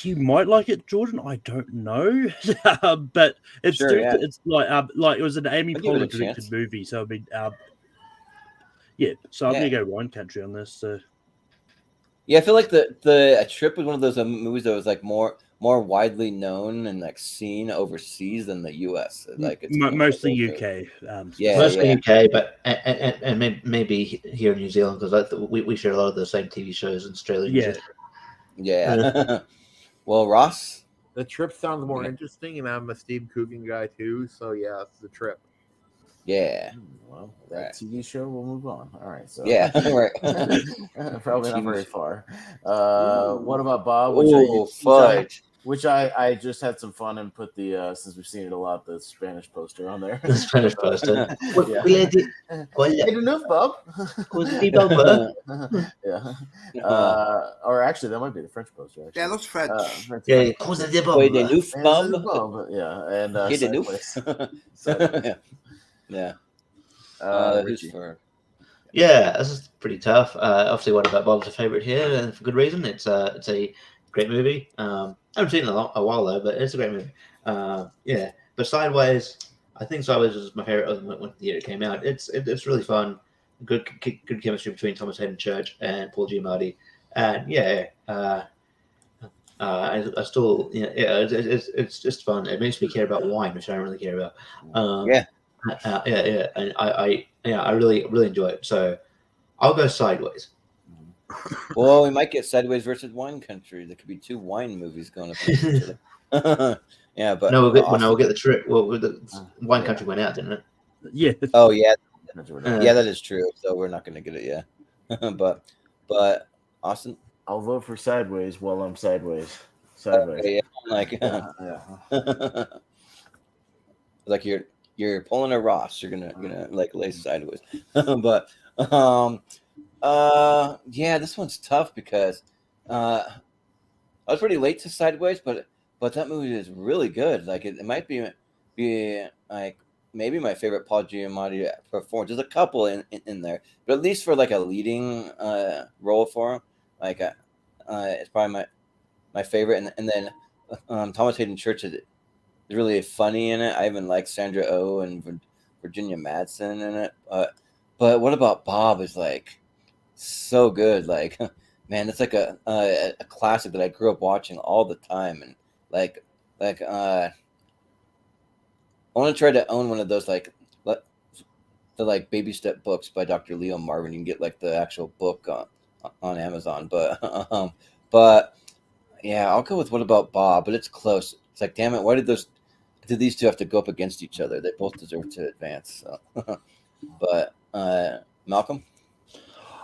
Speaker 18: You might like it, Jordan. I don't know, but it's it's like it was an Amy Poehler directed movie. So I mean, So I'm gonna go Wine Country on this. So.
Speaker 14: Yeah, I feel like the trip was one of those movies that was like more widely known and like seen overseas than the U.S. Like it's
Speaker 18: mostly UK.
Speaker 16: Mostly UK, but and maybe here in New Zealand because we share a lot of the same TV shows in Australia.
Speaker 14: Yeah. Well, Ross,
Speaker 1: the trip sounds more interesting, and I'm a Steve Coogan guy too. So yeah, it's the trip.
Speaker 14: Yeah.
Speaker 15: Well, that TV show will move on. All right. So
Speaker 14: right.
Speaker 15: Probably not very far. What about Bob? Which I just had some fun and put the since we've seen it a lot, the Spanish poster on there.
Speaker 16: The Spanish poster.
Speaker 15: Good enough, Bob. Or actually, that might be the French poster. Actually.
Speaker 17: Yeah, that's French.
Speaker 14: Who's for?
Speaker 16: Yeah, this is pretty tough. Obviously, What About Bob's a favorite here, and for good reason. It's a great movie. I haven't seen it in a while though, but it's a great movie. But Sideways, I think Sideways was my favorite when the year it came out. It's really fun. Good chemistry between Thomas Hayden Church and Paul Giamatti, and I still it's just fun. It makes me care about wine, which I don't really care about. And I really enjoy it. So I'll go Sideways.
Speaker 14: Well, we might get Sideways versus Wine Country. There could be two wine movies going up against each other. But
Speaker 16: we'll get the trip. Well, the Wine Country went out, didn't it?
Speaker 18: Yeah.
Speaker 14: Oh yeah. That is true. So we're not going to get it. Yeah. but Austin,
Speaker 15: I'll vote for Sideways while I'm sideways. Sideways.
Speaker 14: Okay, like you're pulling a Ross. You're gonna like lay sideways. But this one's tough because I was pretty late to Sideways, but that movie is really good. Like it might be like maybe my favorite Paul Giamatti performance. There's a couple in there, but at least for like a leading role for him, like it's probably my favorite. And then Thomas Hayden Church is really funny in it. I even like Sandra Oh and Virginia Madsen in it. But What About Bob is like so good. Like, man, it's like a classic that I grew up watching all the time. And like I want to try to own one of those the like Baby Step books by Dr. Leo Marvin. You can get like the actual book on Amazon. But yeah, I'll go with What About Bob. But it's close. It's like, damn it, why did these two have to go up against each other? They both deserve to advance. So. But Malcolm,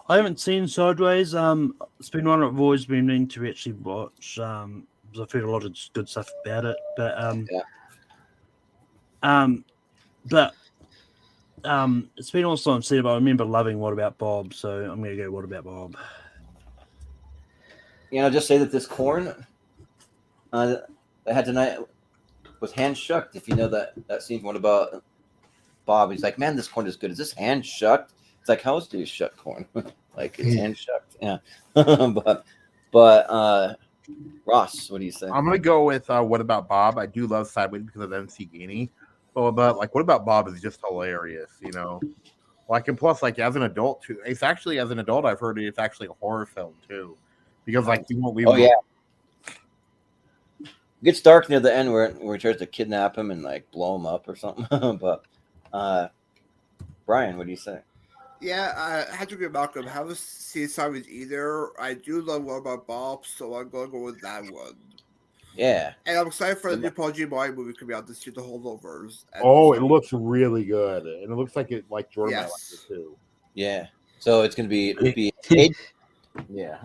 Speaker 18: I haven't seen Sideways. It's been one I've always been meaning to actually watch. I've heard a lot of good stuff about it, but But it's been also on set, but I remember loving What About Bob, so I'm going to go What About Bob.
Speaker 14: Just say that this corn I had tonight was hand shucked. If you know that scene, What About Bob? He's like, man, this corn is good. Is this hand shucked? It's like, how else do you shuck corn? Like, it's hand shucked. Yeah. but Ross, what do you say?
Speaker 1: I'm gonna go with What About Bob? I do love Sideways because of MC Gainey. But like, What About Bob is just hilarious, Like, and plus, like, as an adult too, it's actually, as an adult, I've heard it's actually a horror film too, because like you won't leave.
Speaker 14: Oh yeah. It gets dark near the end where he tries to kidnap him and like blow him up or something. But Brian, what do you say?
Speaker 17: Yeah, I had to agree with Malcolm. I haven't seen Sideways either. I do love What About Bob, so I'm going to go with that one.
Speaker 14: Yeah.
Speaker 17: And I'm excited for the new Paul Giamatti movie coming out this year, The Holdovers.
Speaker 1: Oh, it looks really good. And it looks like Jordan might like it too.
Speaker 14: Yeah. So it's going to be Kate.
Speaker 15: Yeah.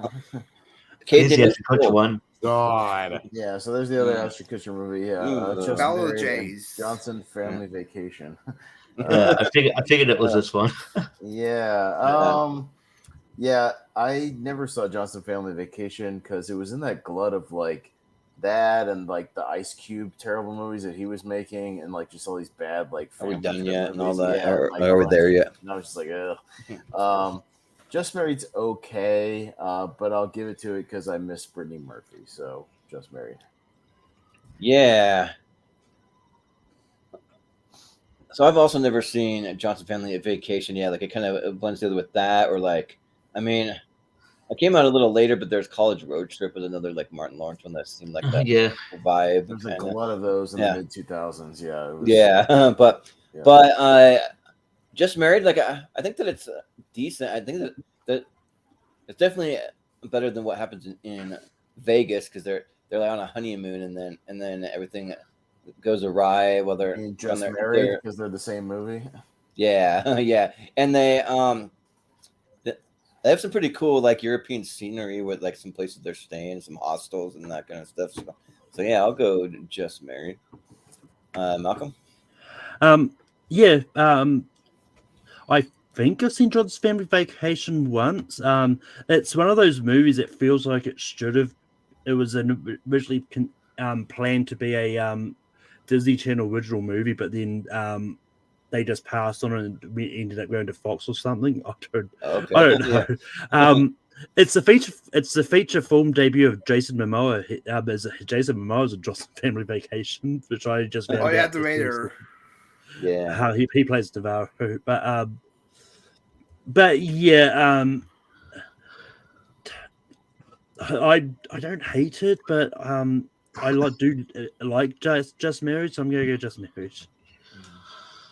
Speaker 14: Kate did this
Speaker 1: one. God.
Speaker 15: Yeah, so there's the other Ashton Kutcher movie. Just
Speaker 17: Battle of
Speaker 15: Married
Speaker 17: Jays.
Speaker 15: and Johnson Family Vacation.
Speaker 16: I figured it was this one.
Speaker 15: Yeah, I never saw Johnson Family Vacation because it was in that glut of like that and like the Ice Cube terrible movies that he was making and like just all these bad like
Speaker 14: Are we done
Speaker 15: family
Speaker 14: yet and all
Speaker 15: movies.
Speaker 14: that?
Speaker 15: Yeah,
Speaker 14: Are we there yet?
Speaker 15: And I was just like, ugh. Just Married's okay, but I'll give it to it because I miss Brittany Murphy. So Just Married.
Speaker 14: Yeah. So I've also never seen Johnson Family Vacation. Yeah, like it kind of blends together with that, or like, I mean, I came out a little later, but there's College Road Trip with another like Martin Lawrence one that seemed like that vibe.
Speaker 15: There's like a lot of those in the mid 2000s. Yeah. It was,
Speaker 14: but Just Married, like I think that it's decent. I think that it's definitely better than what happens in Vegas because they're like on a honeymoon and then everything goes awry. Whether
Speaker 15: Just Married because they're the same movie.
Speaker 14: Yeah, yeah, and they have some pretty cool like European scenery with like some places they're staying, some hostels and that kind of stuff. So yeah, I'll go Just Married. Malcolm.
Speaker 18: I think I've seen John's Family Vacation once. It's one of those movies that feels like it should have. It was originally planned to be a Disney Channel original movie, but then they just passed on it and we ended up going to Fox or something. I don't know. It's the feature film debut of Jason Momoa. Jason Momoa's in John's Family Vacation, which I just found out
Speaker 17: the Raider.
Speaker 14: Yeah,
Speaker 18: how he plays Navarro, but yeah, I don't hate it, but I do like Just Married, so I'm gonna go Just Married.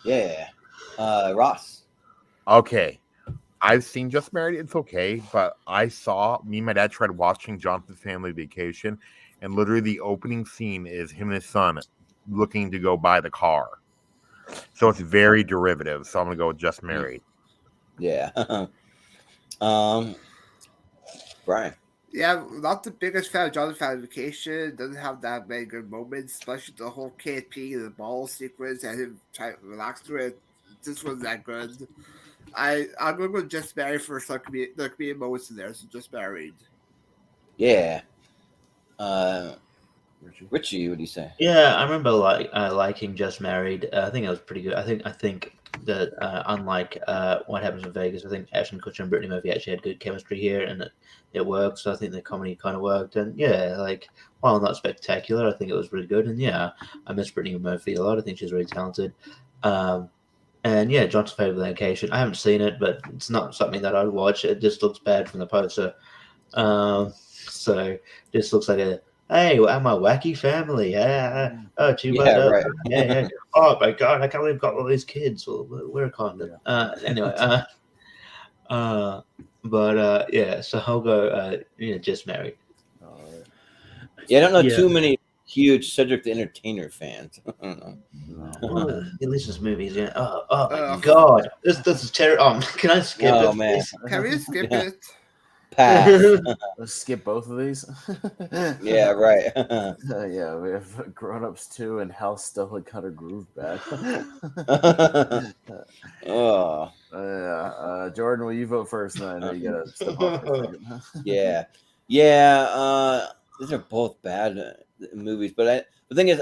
Speaker 14: Yeah, Ross.
Speaker 1: Okay, I've seen Just Married. It's okay, but me and my dad tried watching Johnson's Family Vacation, and literally the opening scene is him and his son looking to go buy the car. So it's very derivative. So I'm gonna go with Just Married.
Speaker 14: Yeah. Brian.
Speaker 17: Yeah, not the biggest fan of Johnson Family Vacation. It doesn't have that many good moments, especially the whole kid peeing in the ball sequence and him trying to relax through it. This wasn't that good. I'm gonna go Just Married for some comedic moments in there. So Just Married.
Speaker 14: Yeah. Richie, what do you say?
Speaker 16: Yeah, I remember liking Just Married. I think it was pretty good. I think that unlike What Happens in Vegas, I think Ashton Kutcher and Brittany Murphy actually had good chemistry here, and it worked. So I think the comedy kind of worked. And yeah, like while not spectacular, I think it was really good. And yeah, I miss Brittany Murphy a lot. I think she's really talented. And yeah, Johnson Family Vacation. I haven't seen it, but it's not something that I'd watch. It just looks bad from the poster. So this looks like hey, I'm a wacky family. Yeah. Oh, too bad.
Speaker 14: Right.
Speaker 16: Yeah. Oh my God, I can't believe I've got all these kids. Well, we're a condom. Anyway. Yeah. So I'll go. Just Married.
Speaker 14: Yeah, I don't know too many huge Cedric the Entertainer fans.
Speaker 16: Well, at least this movies. Yeah. Oh my God, this is terrible. Can I skip it?
Speaker 14: Man.
Speaker 17: Can we skip it?
Speaker 14: Pass.
Speaker 15: Let's skip both of these.
Speaker 14: Yeah, right.
Speaker 15: Yeah, we have Grown Ups 2 and How Stella Got Her Groove Back. Jordan, will you vote first? No, I know you gotta step off for a second.
Speaker 14: Yeah. These are both bad movies, but the thing is,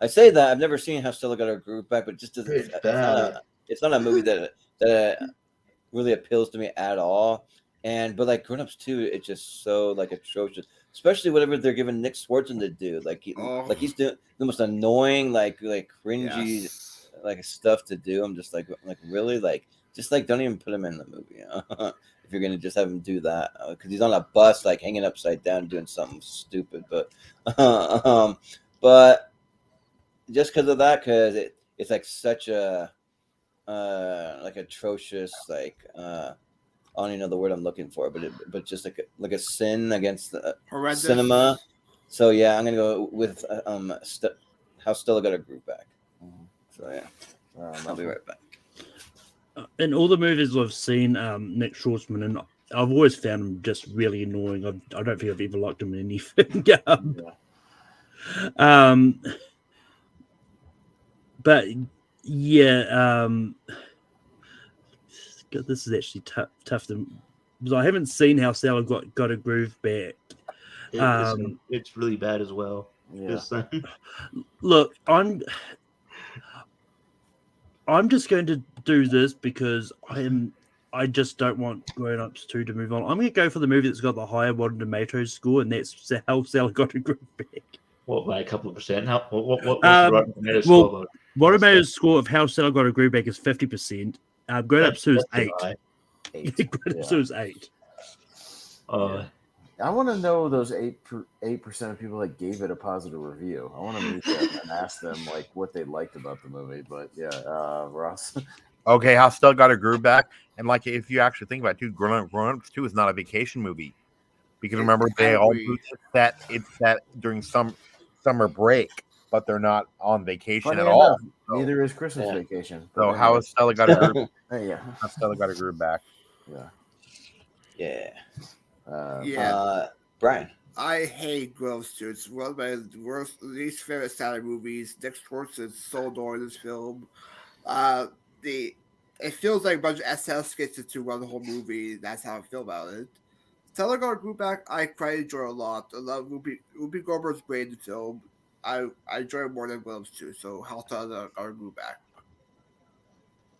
Speaker 14: I say that I've never seen How Stella Got Her Groove Back, but just it's not a movie that really appeals to me at all. But like Grown Ups 2, it's just so like atrocious, especially whatever they're giving Nick Swartzen to do. Like he's doing the most annoying, like cringy, like stuff to do. I'm just like really, like just like don't even put him in the movie if you're gonna just have him do that, because he's on a bus like hanging upside down doing something stupid. But but just because of that, because it's like such a like atrocious, like I don't even know the word I'm looking for, but just like a sin against the cinema. So yeah, I'm gonna go with How Stella Got Her Groove Back. So yeah, I'll be right back.
Speaker 18: In all the movies I've seen, Nick Schwartzman, and I've always found him just really annoying. I don't think I've ever liked him in anything. But yeah, God, this is actually tough because I haven't seen How Stella got a Groove Back.
Speaker 16: It's really bad as well.
Speaker 15: Yeah.
Speaker 18: Look, I'm just going to do this because I just don't want Grown Ups 2 to move on. I'm going to go for the movie that's got the higher Rotten Tomatoes score, and that's How Stella Got a Groove Back.
Speaker 16: What, by a couple of percent? What's the Rotten Tomatoes score?
Speaker 18: Rotten Tomatoes score of How Stella Got a Groove Back is 50%. Grown Ups 2 is 8. Grown Ups 2 is 8.
Speaker 15: I want to know those 8% of people that gave it a positive review. I want to meet them and ask them like what they liked about the movie. But yeah, Ross.
Speaker 1: Okay, How Stella Got Her Groove Back, and like if you actually think about it, too, Grown Ups 2 is not a vacation movie, because remember they all it's set during summer break, but they're not on vacation
Speaker 15: Funny
Speaker 1: at
Speaker 15: enough,
Speaker 1: all.
Speaker 15: Neither is Christmas Vacation.
Speaker 1: So How Stella Got Her Groove?
Speaker 15: Yeah,
Speaker 1: How Stella Got Her Groove Back.
Speaker 14: Brian.
Speaker 17: I hate Grown Ups 2. It's one of my least favorite Saturday movies. Nick Swartzen is so annoying in this film. It feels like a bunch of SS skits to run the whole movie. That's how I feel about it. Stella Got Her Groove Back, I quite enjoy a lot. I love Whoopi Goldberg's great in the film. I enjoy it more than Grown Ups 2. So How Stella Got Her Groove Back.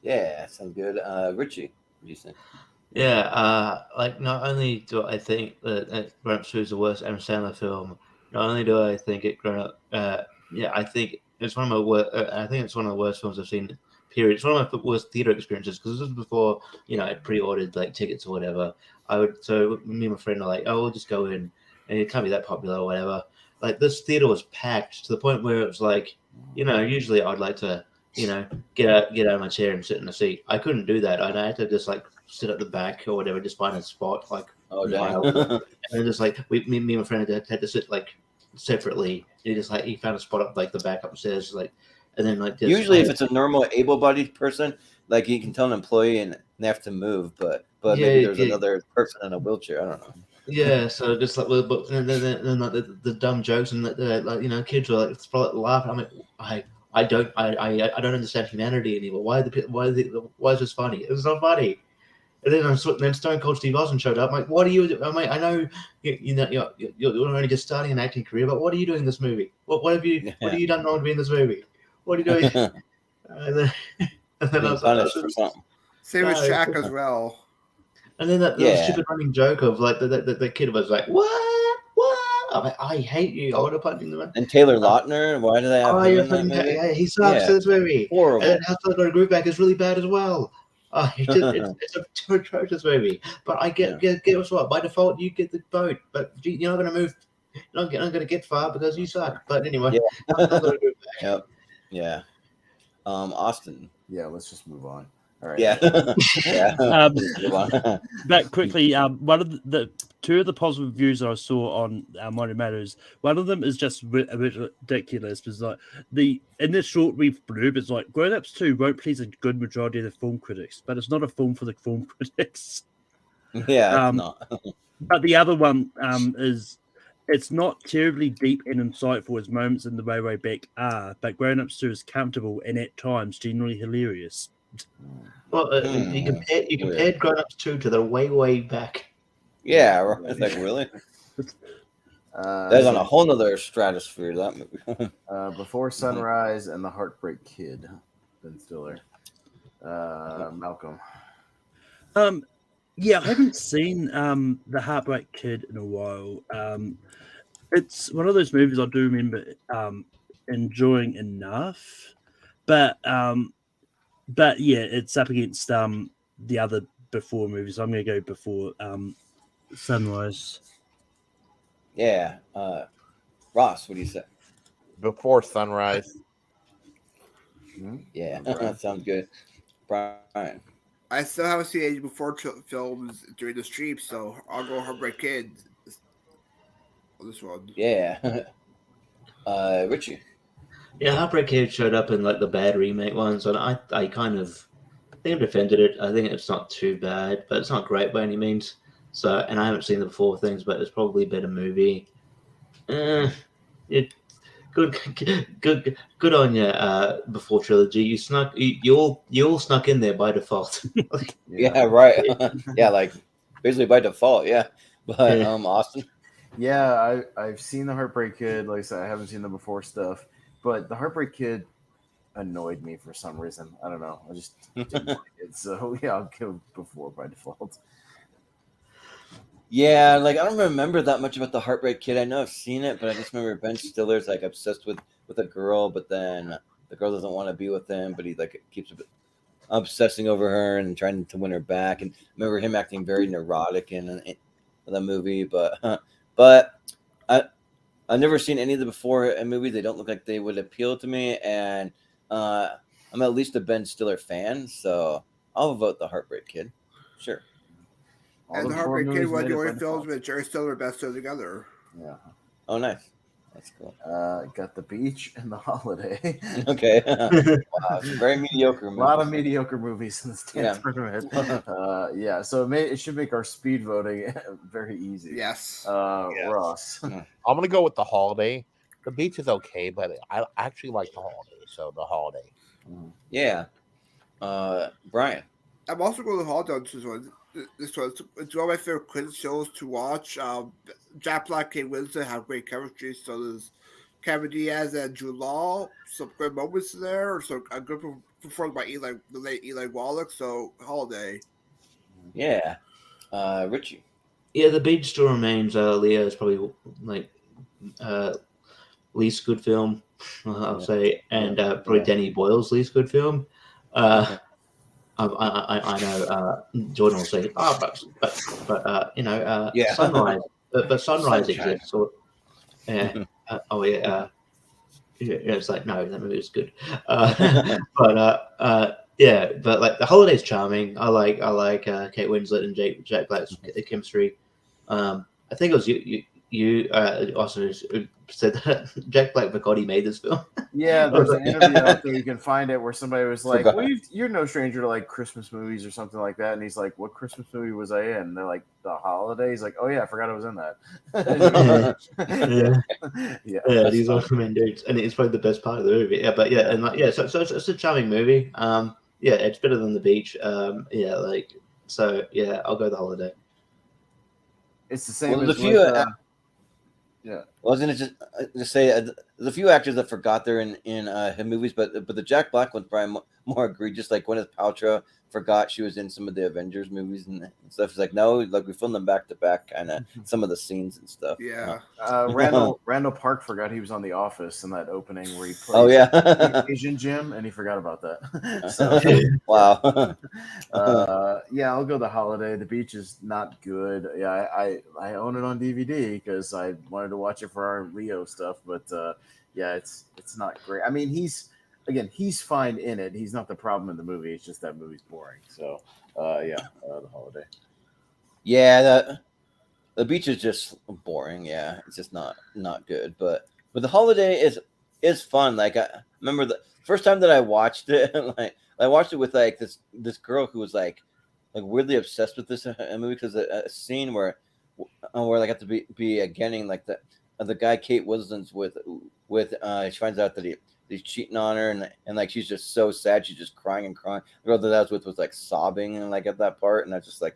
Speaker 14: Yeah, sounds good. Richie, what do you think?
Speaker 16: Yeah, like not only do I think that Grown Ups 2 is the worst Adam Sandler film, not only do I think it Grown Up, I think it's one of my I think it's one of the worst films I've seen. Period. It's one of my worst theater experiences because this was before I pre-ordered like tickets or whatever. So me and my friend are like, oh, we'll just go in, and it can't be that popular or whatever. Like this theater was packed to the point where it was like, usually I'd like to, get out of my chair and sit in a seat. I couldn't do that, and I had to just like sit at the back or whatever, just find a spot like.
Speaker 14: Oh, damn.
Speaker 16: And just like me and my friend had to sit like separately. He found a spot up like the back upstairs, like. And then like
Speaker 14: usually if it's a normal able-bodied person, like you can tell an employee and they have to move, but maybe there's another person in a wheelchair. I don't know.
Speaker 16: Yeah, so just like then like the dumb jokes and like kids are like laughing. I'm like, I don't understand humanity anymore. Why is this funny? It's not funny. And then Stone Cold Steve Austin showed up. I'm like, what are you doing? I'm like, I know you're only just starting an acting career, but what are you doing in this movie? What have you done wrong to be in this movie? What are you doing? and then I was punished for something.
Speaker 17: Same with Shaq as well.
Speaker 16: And then that stupid running joke of like the kid was like, what? I'm like, I hate you. I want to punch him.
Speaker 14: And Taylor Lautner, why do they have him in that movie?
Speaker 16: Yeah, he sucks in this movie.
Speaker 14: Horrible.
Speaker 16: And then How Stella Got Her Groove Back is really bad as well. It's a atrocious movie. But I get what's what. By default, you get the vote, but you're not going to move. You're not going to get far because you suck. But anyway,
Speaker 14: Yep. Yeah. Austin.
Speaker 15: Yeah, let's just move on. All right.
Speaker 14: Yeah.
Speaker 18: But quickly, one of the two of the positive reviews that I saw on Rotten Tomatoes, one of them is just a bit ridiculous. Because like in this short brief blurb, it's like Grown Ups 2 won't please a good majority of the film critics, but it's not a film for the film critics.
Speaker 14: Yeah, it's not.
Speaker 18: But the other one is it's not terribly deep and insightful as moments in the way back are, but Grown Ups 2 is comfortable and at times genuinely hilarious.
Speaker 16: Well, you compared Grown Ups 2 to the way back.
Speaker 14: Yeah, right. It's like, really? That's on a whole nother stratosphere, that movie.
Speaker 15: Before Sunrise and The Heartbreak Kid. Ben Stiller. Malcolm.
Speaker 18: Yeah, I haven't seen The Heartbreak Kid in a while. It's one of those movies I do remember enjoying enough, but yeah, it's up against the other before movies. I'm going to go before Sunrise.
Speaker 14: Yeah, Ross, what do you say?
Speaker 1: Before Sunrise.
Speaker 14: Yeah, that sounds good. Brian.
Speaker 17: I still haven't seen any before films during the stream, so I'll go Heartbreak Kid on this one.
Speaker 14: Yeah. Richie.
Speaker 16: Yeah, Heartbreak Kid showed up in like the bad remake ones, and I think I defended it. I think it's not too bad, but it's not great by any means. So, and I haven't seen the before things, but it's probably a better movie. Good on you. Before trilogy, you all snuck in there by default.
Speaker 14: Yeah, right. Yeah, like basically by default. Yeah, but Austin.
Speaker 15: Yeah, I've seen The Heartbreak Kid. Like I said, I haven't seen the before stuff, but The Heartbreak Kid annoyed me for some reason. I don't know. I just didn't like it. So yeah, I'll go before by default.
Speaker 14: Yeah, like I don't remember that much about The Heartbreak Kid. I know I've seen it, but I just remember Ben Stiller's like obsessed with a girl, but then the girl doesn't want to be with him, but he like keeps obsessing over her and trying to win her back. And I remember him acting very neurotic in the movie, but I've never seen any of the before movies. They don't look like they would appeal to me, and I'm at least a Ben Stiller fan, so I'll vote The Heartbreak Kid. Sure.
Speaker 17: And The Heartbreak Kid was the only films with Jerry Stiller and Bristow together.
Speaker 15: Yeah.
Speaker 14: Oh, nice. That's cool.
Speaker 15: Got The Beach and The Holiday.
Speaker 14: Okay. Wow, very mediocre movies.
Speaker 15: A lot of mediocre movies in this tournament. Yeah, so it should make our speed voting very easy.
Speaker 17: Yes.
Speaker 15: Ross.
Speaker 1: I'm going to go with The Holiday. The Beach is okay, but I actually like The Holiday, so The Holiday.
Speaker 14: Yeah. Brian.
Speaker 17: I'm also going to Holiday on this one. It's one of my favorite quiz shows to watch. Jack Black, Kate Winslet have great chemistry. So does Cameron Diaz and Jude Law. Some good moments there. So a good performance by the late Eli Wallach. So Holiday.
Speaker 14: Yeah. Richie.
Speaker 16: Yeah, The Beach still remains. Leo's probably like least good film, I'll say, and probably Danny Boyle's least good film. I know Jordan will say, but Sunrise, but Sunrise exists. So, yeah. It's like, no, that movie is good. Yeah, but like The Holiday's charming. I like Kate Winslet and Jack Black's chemistry. I think it was you also said that Jack Black forgot he made this film.
Speaker 15: Yeah, there's an interview out there you can find it where somebody was like, well, you're no stranger to like Christmas movies or something like that. And he's like, what Christmas movie was I in? And they're like, The Holiday. He's like, oh yeah, I forgot I was in that.
Speaker 16: Yeah, these are main dudes. And it's probably the best part of the movie. Yeah, but yeah, and like, yeah, so it's a charming movie. Yeah, it's better than The Beach. Yeah, like, so yeah, I'll go The Holiday.
Speaker 15: It's the same
Speaker 14: as
Speaker 15: yeah.
Speaker 14: Well, I was gonna just say there's a few actors that forgot they're in movies, but the Jack Black one's probably more egregious. Like Gwyneth Paltrow forgot she was in some of the Avengers movies and stuff. It's like, no, like we filmed them back to back, kind of some of the scenes and stuff.
Speaker 17: Yeah.
Speaker 15: Randall Park forgot he was on The Office in that opening where he played Asian Jim, and he forgot about that. So,
Speaker 14: wow.
Speaker 15: Yeah, I'll go The Holiday. The Beach is not good. Yeah, I own it on DVD because I wanted to watch it for our Leo stuff, but yeah, it's not great. I mean, he's fine in it. He's not the problem in the movie. It's just that movie's boring. So, The Holiday.
Speaker 14: Yeah, the Beach is just boring. Yeah, it's just not good. But The Holiday is fun. Like I remember the first time that I watched it, like I watched it with like this girl who was like weirdly obsessed with this movie because a scene where like have to be getting like the guy Kate Winslet's with she finds out that he's cheating on her and like she's just so sad, she's just crying and crying. The girl that I was with was like sobbing and like at that part, and I just like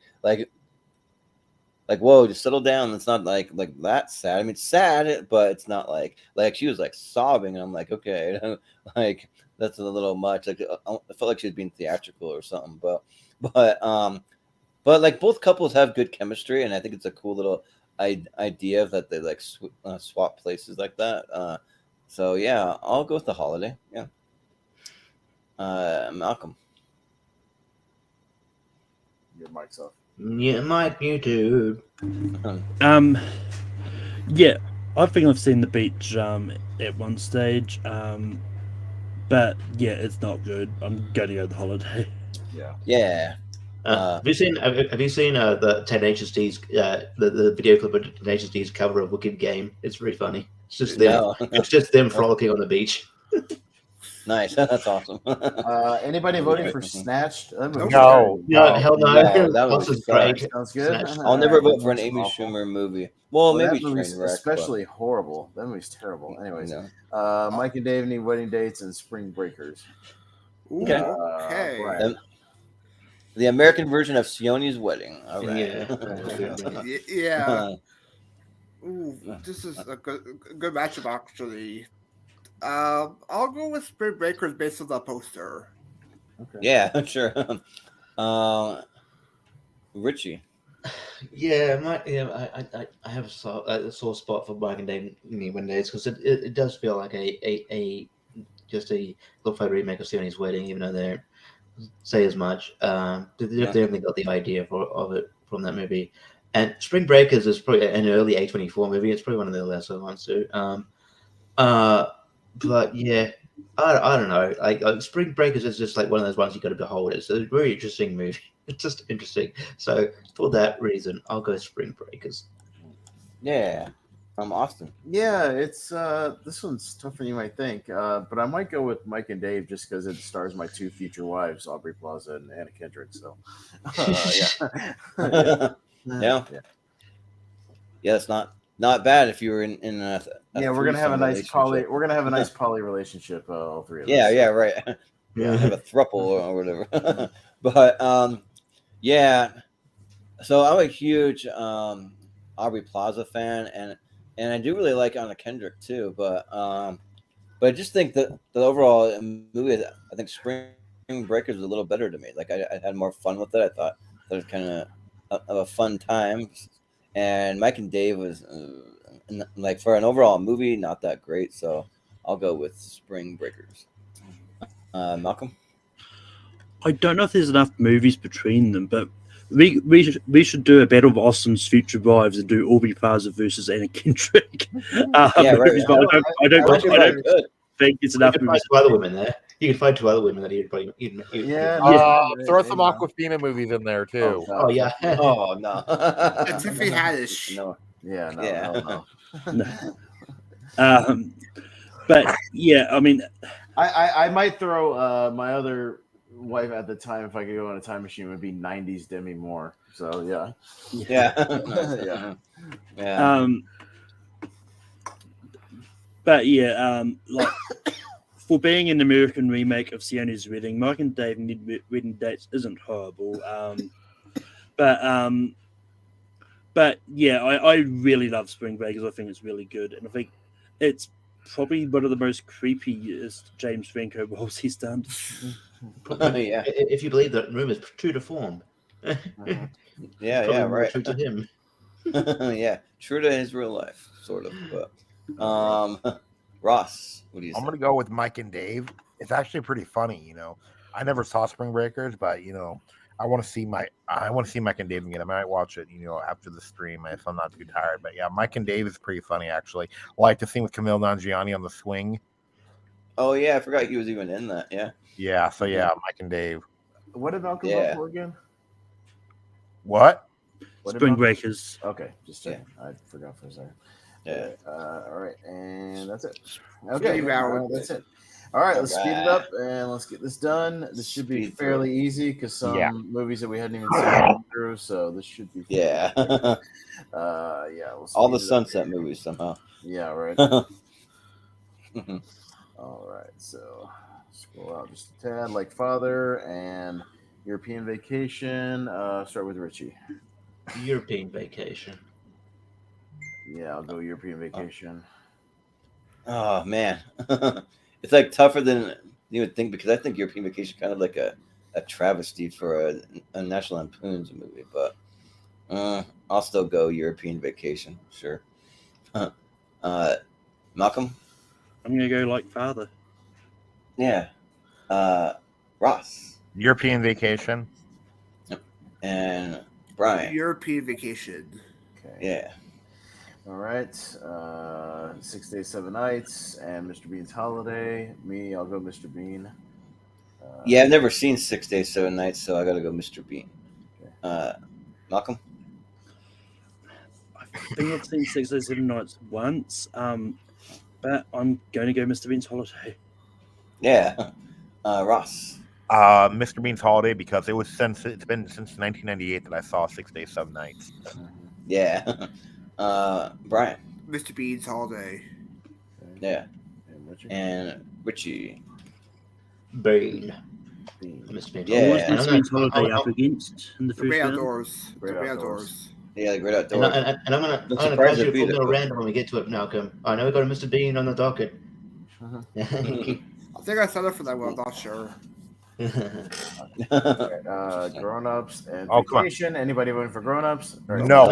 Speaker 14: whoa, just settle down. It's not like that sad. I mean, it's sad, but it's not like she was like sobbing, and I'm like, okay, like that's a little much. Like I felt like she was being theatrical or something, but like both couples have good chemistry, and I think it's a cool little idea that they like swap places like that. So yeah, I'll go with The Holiday. Yeah. Malcolm.
Speaker 15: Your mic's off.
Speaker 16: Yeah, mic muted.
Speaker 18: Yeah, I think I've seen The Beach at one stage, but yeah, it's not good. I'm going to go The Holiday.
Speaker 14: Yeah.
Speaker 16: Have you seen the Tenacious D's the video clip of Tenacious D's cover of Wicked Game? It's really funny. It's just them.
Speaker 14: No.
Speaker 16: It's just them frolicking on the beach.
Speaker 14: Nice. That's awesome.
Speaker 15: Anybody voting for Snatched?
Speaker 1: No,
Speaker 16: hell no.
Speaker 14: That was
Speaker 16: great.
Speaker 15: Sounds good.
Speaker 14: I'll never vote for an Amy Schumer movie. Well, maybe
Speaker 15: that movie's
Speaker 14: Trainwreck,
Speaker 15: especially horrible. That movie's terrible. Anyways, Mike and Dave need Wedding Dates and Spring Breakers.
Speaker 14: Okay.
Speaker 15: Brian.
Speaker 14: The American version of Sione's Wedding. All right.
Speaker 17: Yeah. Ooh, this is a good matchup, actually. I'll go with Spring Breakers based on the poster.
Speaker 14: Okay. Yeah, sure. Richie.
Speaker 16: Yeah, I have a sore spot for Mike and Dave Wedding Dates because it does feel like a just a lo-fi remake of Sione's Wedding, even though they don't say as much. They definitely got the idea of it from that movie. And Spring Breakers is probably an early A24 movie. It's probably one of the lesser ones too. But yeah, I don't know. Like Spring Breakers is just like one of those ones you got to behold. It's a very interesting movie. It's just interesting. So for that reason, I'll go Spring Breakers.
Speaker 14: Yeah, Austin.
Speaker 15: Yeah, it's this one's tougher than you might think. But I might go with Mike and Dave just because it stars my two future wives, Aubrey Plaza and Anna Kendrick. So
Speaker 14: yeah. It's not bad if you were in a
Speaker 15: we're gonna have a nice poly relationship, all three of us.
Speaker 14: Yeah, right. Yeah, have a throuple or whatever. But yeah. So I'm a huge Aubrey Plaza fan, and I do really like Anna Kendrick too. But I just think that the overall movie, I think Spring Breakers was a little better to me. Like I had more fun with it. I thought it was kind of a fun time. And Mike and Dave was like for an overall movie, not that great. So I'll go with Spring Breakers. Malcolm.
Speaker 18: I don't know if there's enough movies between them, but we should do a battle of Austin's future wives and do Aubrey Plaza versus Anna Kendrick. Movies, but I don't think it's enough.
Speaker 16: You can find two other women there. You can find two other women that you'd probably.
Speaker 1: Throw some Aquafina movies in there too.
Speaker 16: Oh yeah.
Speaker 14: Oh no.
Speaker 17: Tiffany Haddish.
Speaker 15: No. Yeah.
Speaker 18: No. But yeah, I mean,
Speaker 15: I might throw my other wife at the time if I could go on a time machine would be 90s Demi Moore. So yeah.
Speaker 18: But yeah, like for being an American remake of Sione's Wedding, Mike and Dave Need Wedding Dates isn't horrible. But yeah, I really love Spring Breakers. I think it's really good, and I think it's probably one of the most creepiest James Franco roles he's done.
Speaker 14: Yeah,
Speaker 16: if you believe that rumors true to form.
Speaker 14: Yeah, right.
Speaker 16: True to him.
Speaker 14: Yeah, true to his real life, sort of. But Ross, what do you say?
Speaker 1: I'm gonna go with Mike and Dave. It's actually pretty funny, you know. I never saw Spring Breakers, but you know, I want to see Mike and Dave again. I might watch it, you know, after the stream if I'm not too tired. But yeah, Mike and Dave is pretty funny actually. I like the scene with Camille Nanjiani on the swing.
Speaker 14: Oh yeah, I forgot he was even in that. Yeah.
Speaker 1: Yeah. So yeah, Mike and Dave.
Speaker 15: What did Malcolm vote for again?
Speaker 1: What?
Speaker 18: Spring Breakers.
Speaker 15: Okay, just checking. I forgot for a second.
Speaker 14: Yeah.
Speaker 15: All right, and that's it. Okay, that's it. All right, let's speed it up and let's get this done. This should be fairly easy because some movies that we hadn't even seen come through, so this should be
Speaker 14: Yeah.
Speaker 15: We'll
Speaker 14: All the
Speaker 15: speed it up
Speaker 14: Sunset
Speaker 15: here.
Speaker 14: movies somehow.
Speaker 15: Yeah, right. All right, so scroll out just a tad, like Father and European Vacation. Start with Richie.
Speaker 16: European Vacation.
Speaker 15: Yeah, I'll go European Vacation.
Speaker 14: Oh man, it's like tougher than you would think because I think European Vacation is kind of like a travesty for a National Lampoon's movie, but I'll still go European Vacation. Sure. Malcolm.
Speaker 18: I'm gonna go like Father.
Speaker 14: Yeah. Ross.
Speaker 1: European Vacation.
Speaker 14: And Brian.
Speaker 17: European Vacation.
Speaker 15: Okay.
Speaker 14: Yeah.
Speaker 15: All right. 6 Days, 7 Nights, and Mr. Bean's Holiday. Me, I'll go Mr. Bean.
Speaker 14: Yeah, I've never seen 6 Days, 7 Nights, so I got to go Mr. Bean.
Speaker 15: Okay.
Speaker 14: Malcolm?
Speaker 18: I think I've seen 6 Days, 7 Nights once, but I'm going to go Mr. Bean's Holiday.
Speaker 14: Yeah. Ross?
Speaker 1: Mr. Bean's Holiday, because it's been since 1998 that I saw 6 Days, 7 Nights.
Speaker 14: Yeah. Brian?
Speaker 17: Mr. Bean's Holiday.
Speaker 14: Yeah. And Richie?
Speaker 16: Bean.
Speaker 14: Mr. Bean.
Speaker 18: Yeah.
Speaker 14: Yeah.
Speaker 18: Mr. Bean's Holiday up against in the
Speaker 17: The
Speaker 18: first
Speaker 17: Great
Speaker 18: round?
Speaker 17: Outdoors. The Great Outdoors.
Speaker 14: Yeah, the Great Outdoors.
Speaker 16: And I'm gonna
Speaker 14: surprised
Speaker 16: cause you
Speaker 14: they
Speaker 16: a
Speaker 14: beat it.
Speaker 16: little random when we get to it, Malcolm. I know we got a Mr. Bean on the docket.
Speaker 17: I think I signed up for that one. I'm not sure.
Speaker 15: Grown-ups and
Speaker 1: Oh, come on.
Speaker 15: Vacation. Anybody voting for Grown-ups? Or-
Speaker 1: No.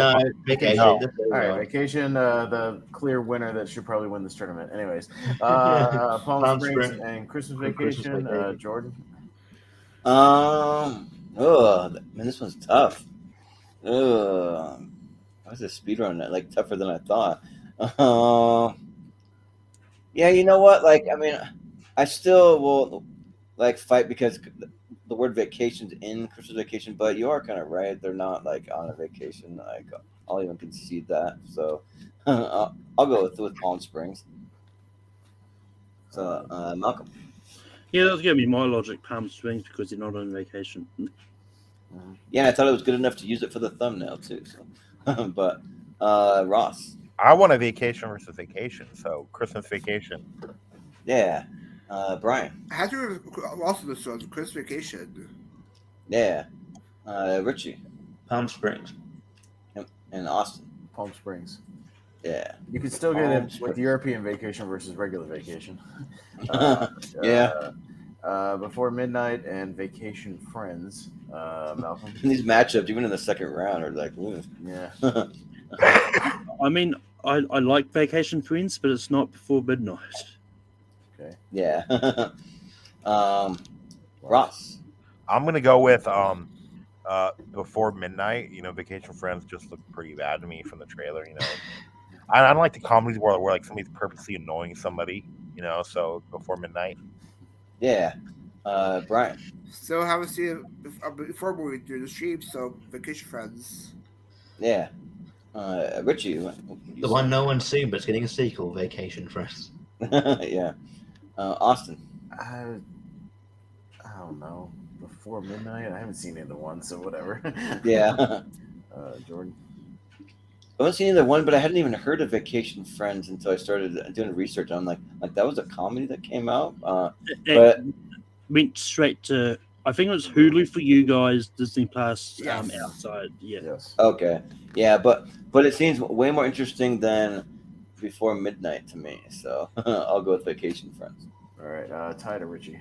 Speaker 16: Vacation.
Speaker 1: No.
Speaker 16: That's what we
Speaker 15: All right,
Speaker 16: want.
Speaker 15: Vacation, the clear winner that should probably win this tournament. Anyways, Palm Springs and Christmas Vacation. Jordan.
Speaker 14: Man, this one's tough. Why is the speed run like tougher than I thought? Yeah, you know what? Like, I mean, I still will like fight because the word vacation's in Christmas Vacation, but you are kind of right. They're not like on a vacation. Like, I'll even concede that. So I'll go with Palm Springs. So Malcolm.
Speaker 18: Yeah, that's going to be my logic, Palm Springs, because you're not on vacation.
Speaker 14: Yeah, I thought it was good enough to use it for the thumbnail too. So, but Ross.
Speaker 1: I want a vacation versus vacation, so Christmas Vacation.
Speaker 14: Yeah. Brian.
Speaker 17: I had to also this one, Christmas Vacation.
Speaker 14: Yeah. Richie.
Speaker 16: Palm Springs.
Speaker 14: And Austin.
Speaker 15: Palm Springs.
Speaker 14: Yeah.
Speaker 15: You can still get
Speaker 14: Palm
Speaker 15: it
Speaker 14: Springs.
Speaker 15: with European Vacation versus regular vacation.
Speaker 14: Yeah.
Speaker 15: Before Midnight and Vacation Friends. Malcolm.
Speaker 14: These matchups, even in the second round, are like, ooh.
Speaker 15: Yeah.
Speaker 18: I mean, I like Vacation Friends, but it's not Before Midnight.
Speaker 15: Okay.
Speaker 14: Yeah. Ross.
Speaker 1: I'm gonna go with Before Midnight. You know, Vacation Friends just looked pretty bad to me from the trailer. You know, I don't like the comedies where like somebody's purposely annoying somebody. You know, so Before Midnight.
Speaker 14: Yeah. Brian.
Speaker 17: Still haven't seen it before movie through the stream, so Vacation Friends.
Speaker 14: Yeah. Richie.
Speaker 16: The one no one's seen, but it's getting a sequel, Vacation Friends.
Speaker 14: Yeah. Austin.
Speaker 15: I don't know. Before Midnight? I haven't seen either one, so whatever.
Speaker 14: Yeah.
Speaker 15: Jordan.
Speaker 18: Oh,
Speaker 14: I haven't seen either one, but I hadn't even heard of Vacation Friends until I started doing research. I'm like that was a comedy that came out. But
Speaker 18: went straight to, I think it was Hulu for you guys, Disney Plus,
Speaker 17: Yes.
Speaker 18: outside. Yeah.
Speaker 15: Yes.
Speaker 14: okay, yeah, but it seems way more interesting than Before Midnight to me. So I'll go with Vacation Friends.
Speaker 15: All right. Ty to Richie.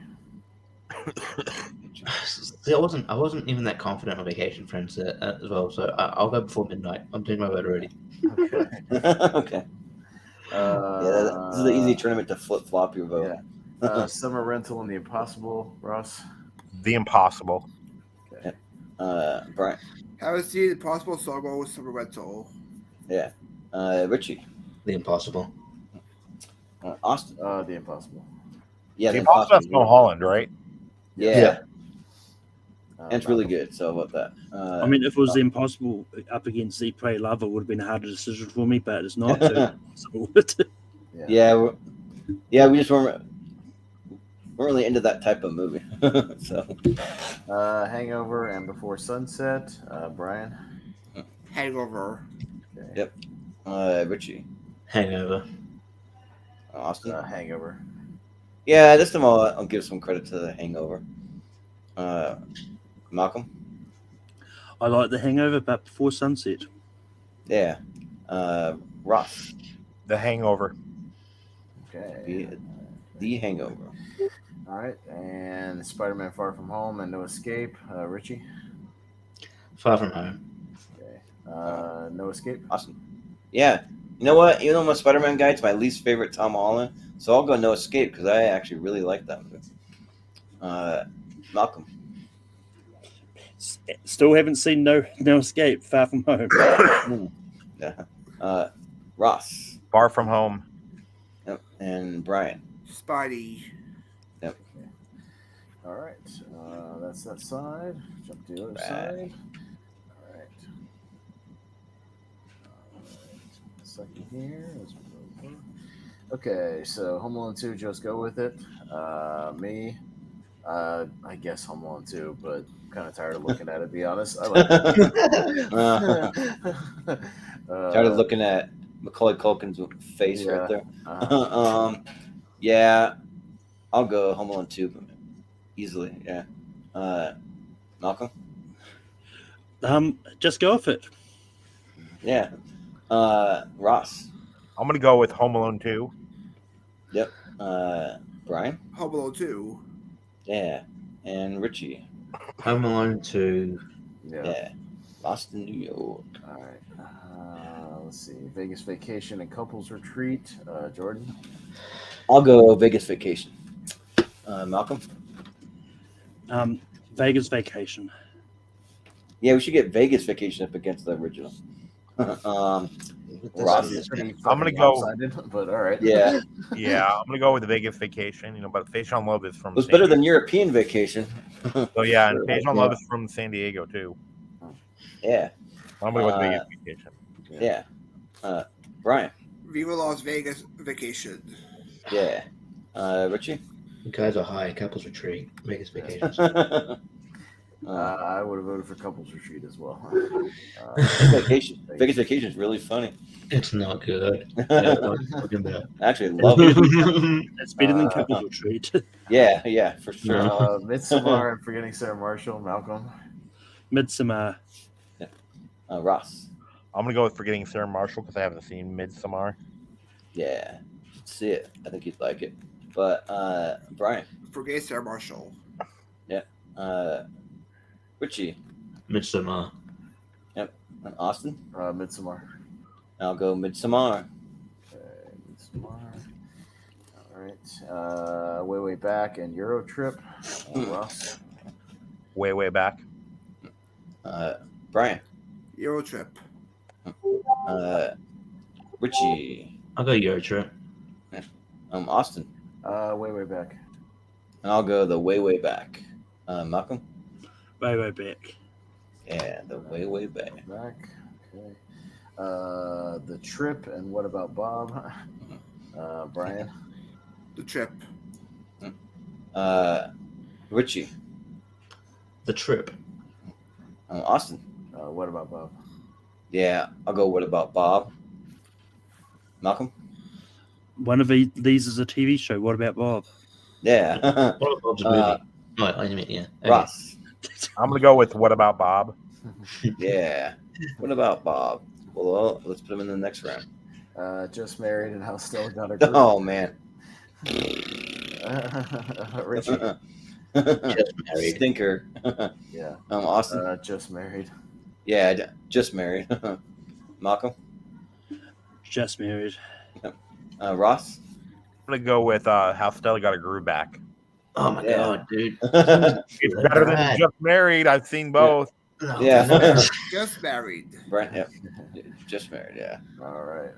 Speaker 16: See, I wasn't even that confident on Vacation Friends as well, so I'll go Before Midnight. I'm doing my vote already.
Speaker 15: Okay.
Speaker 14: Okay. Yeah, this is the easy tournament to flip flop your vote.
Speaker 15: Yeah. Summer Rental and The Impossible. Ross.
Speaker 1: The Impossible.
Speaker 15: Okay.
Speaker 14: Brian.
Speaker 17: Haven't seen Impossible, so I'll go with Summer Rental.
Speaker 14: Yeah. Richie.
Speaker 16: The Impossible.
Speaker 14: Austin.
Speaker 15: The Impossible.
Speaker 14: Yeah,
Speaker 1: The Impossible. That's Tom Holland, right?
Speaker 14: Yeah. And it's really good. So how about that?
Speaker 18: I mean, if it was The Impossible up against Eat, Pray, Love, it would have been a harder decision for me, but it's not. So
Speaker 14: Yeah, we just weren't. really into that type of movie. So,
Speaker 15: Hangover and Before Sunset. Brian.
Speaker 17: Hangover.
Speaker 15: Okay.
Speaker 14: Yep. Richie.
Speaker 16: Hangover.
Speaker 14: Austin.
Speaker 15: Hangover.
Speaker 14: Yeah, this time I'll give some credit to the Hangover. Malcolm.
Speaker 18: I like The Hangover, but Before Sunset.
Speaker 14: Yeah. Ross.
Speaker 1: The Hangover.
Speaker 15: Okay.
Speaker 14: The Hangover.
Speaker 15: All right, and Spider-Man: Far From Home and No Escape. Richie.
Speaker 16: Far From Home.
Speaker 15: Okay. No Escape.
Speaker 14: Awesome. Yeah. You know what? Even though I'm a Spider-Man guy, it's my least favorite Tom Holland, so I'll go No Escape because I actually really like that movie. Malcolm.
Speaker 18: Still haven't seen No Escape, Far From Home.
Speaker 14: Yeah. Ross.
Speaker 1: Far From Home.
Speaker 14: Yep. And Brian.
Speaker 17: Spidey.
Speaker 14: Yep.
Speaker 15: All right. That's that side. Jump to the other side. All right. Second here. Okay, so Home Alone 2, just go with it. Me, I guess Home Alone 2, but I'm kind of tired of looking at it, to be honest. I like it.
Speaker 14: Tired of looking at Macaulay Culkin's face right there. Yeah, I'll go Home Alone 2 easily. Yeah. Malcolm?
Speaker 18: Just go with it.
Speaker 14: Yeah. Ross?
Speaker 1: I'm going to go with Home Alone 2.
Speaker 14: Yep. Brian?
Speaker 17: Home Alone 2.
Speaker 14: Yeah. And Richie?
Speaker 16: Home Alone 2.
Speaker 14: Yeah. Lost in New York.
Speaker 15: All right. Let's see. Vegas Vacation and Couples Retreat. Jordan?
Speaker 14: I'll go Vegas Vacation. Malcolm?
Speaker 18: Vegas Vacation.
Speaker 15: Yeah,
Speaker 14: we should get Vegas Vacation up against the original. Ross is
Speaker 1: I'm gonna go,
Speaker 15: but all right.
Speaker 14: Yeah,
Speaker 1: yeah, I'm gonna go with the Vegas Vacation. You know, but Face on Love is from.
Speaker 14: It was better than European Vacation.
Speaker 1: So yeah, and Face on Love is from San Diego too.
Speaker 14: Yeah,
Speaker 1: I'm gonna go with Vegas Vacation.
Speaker 14: Yeah, Brian.
Speaker 17: Viva Las Vegas Vacation.
Speaker 14: Yeah, Richie.
Speaker 16: You guys are high. Couples Retreat. Vegas Vacation.
Speaker 15: I would have voted for Couples Retreat as well.
Speaker 14: Vegas Vacation is really funny.
Speaker 16: It's not good.
Speaker 14: Actually, love it.
Speaker 18: It's better than Couples Retreat.
Speaker 14: Yeah, for sure.
Speaker 15: Midsommar and Forgetting Sarah Marshall. Malcolm.
Speaker 18: Midsommar.
Speaker 14: Yeah. Ross.
Speaker 1: I'm gonna go with Forgetting Sarah Marshall because I haven't seen Midsommar.
Speaker 14: Yeah, you should see it. I think you'd like it. But Brian.
Speaker 17: Forgetting Sarah Marshall.
Speaker 14: Yeah. Richie.
Speaker 16: Midsommar.
Speaker 14: Yep. And Austin.
Speaker 15: Midsommar.
Speaker 14: I'll go Midsommar.
Speaker 15: Okay, Midsommar. All right. Way Back and Euro Trip. Ross.
Speaker 1: Way Back.
Speaker 14: Brian.
Speaker 17: Euro Trip.
Speaker 14: Richie.
Speaker 16: I'll go Euro Trip.
Speaker 14: Austin.
Speaker 15: Way Back.
Speaker 14: And I'll go the Way Back. Malcolm.
Speaker 18: Way Back.
Speaker 14: Yeah, the Way Back.
Speaker 15: Okay. The Trip and What About Bob? Brian.
Speaker 17: The Trip.
Speaker 14: Richie.
Speaker 16: The Trip.
Speaker 14: Austin.
Speaker 15: What About Bob?
Speaker 14: Yeah, I'll go What About Bob? Malcolm.
Speaker 18: One of these is a TV show. What about Bob?
Speaker 14: Yeah.
Speaker 16: What about Bob's movie? I mean, yeah.
Speaker 14: Ross.
Speaker 1: I'm gonna go with What About Bob?
Speaker 14: Yeah. What about Bob? Well, let's put him in the next round.
Speaker 15: Just Married and How Stella Got Her Groove.
Speaker 14: Oh man.
Speaker 15: Richie.
Speaker 16: Just Married.
Speaker 14: Stinker.
Speaker 15: Yeah.
Speaker 14: Austin.
Speaker 15: Just Married.
Speaker 14: Yeah, Just Married. Malcolm.
Speaker 18: Just Married.
Speaker 14: Ross.
Speaker 1: I'm gonna go with How Stella Got Her Groove Back.
Speaker 16: Oh my god, dude!
Speaker 1: It's better than Just Married. I've seen both.
Speaker 14: Yeah.
Speaker 17: Just Married.
Speaker 14: Right. Yep. Just Married. Yeah.
Speaker 15: All right.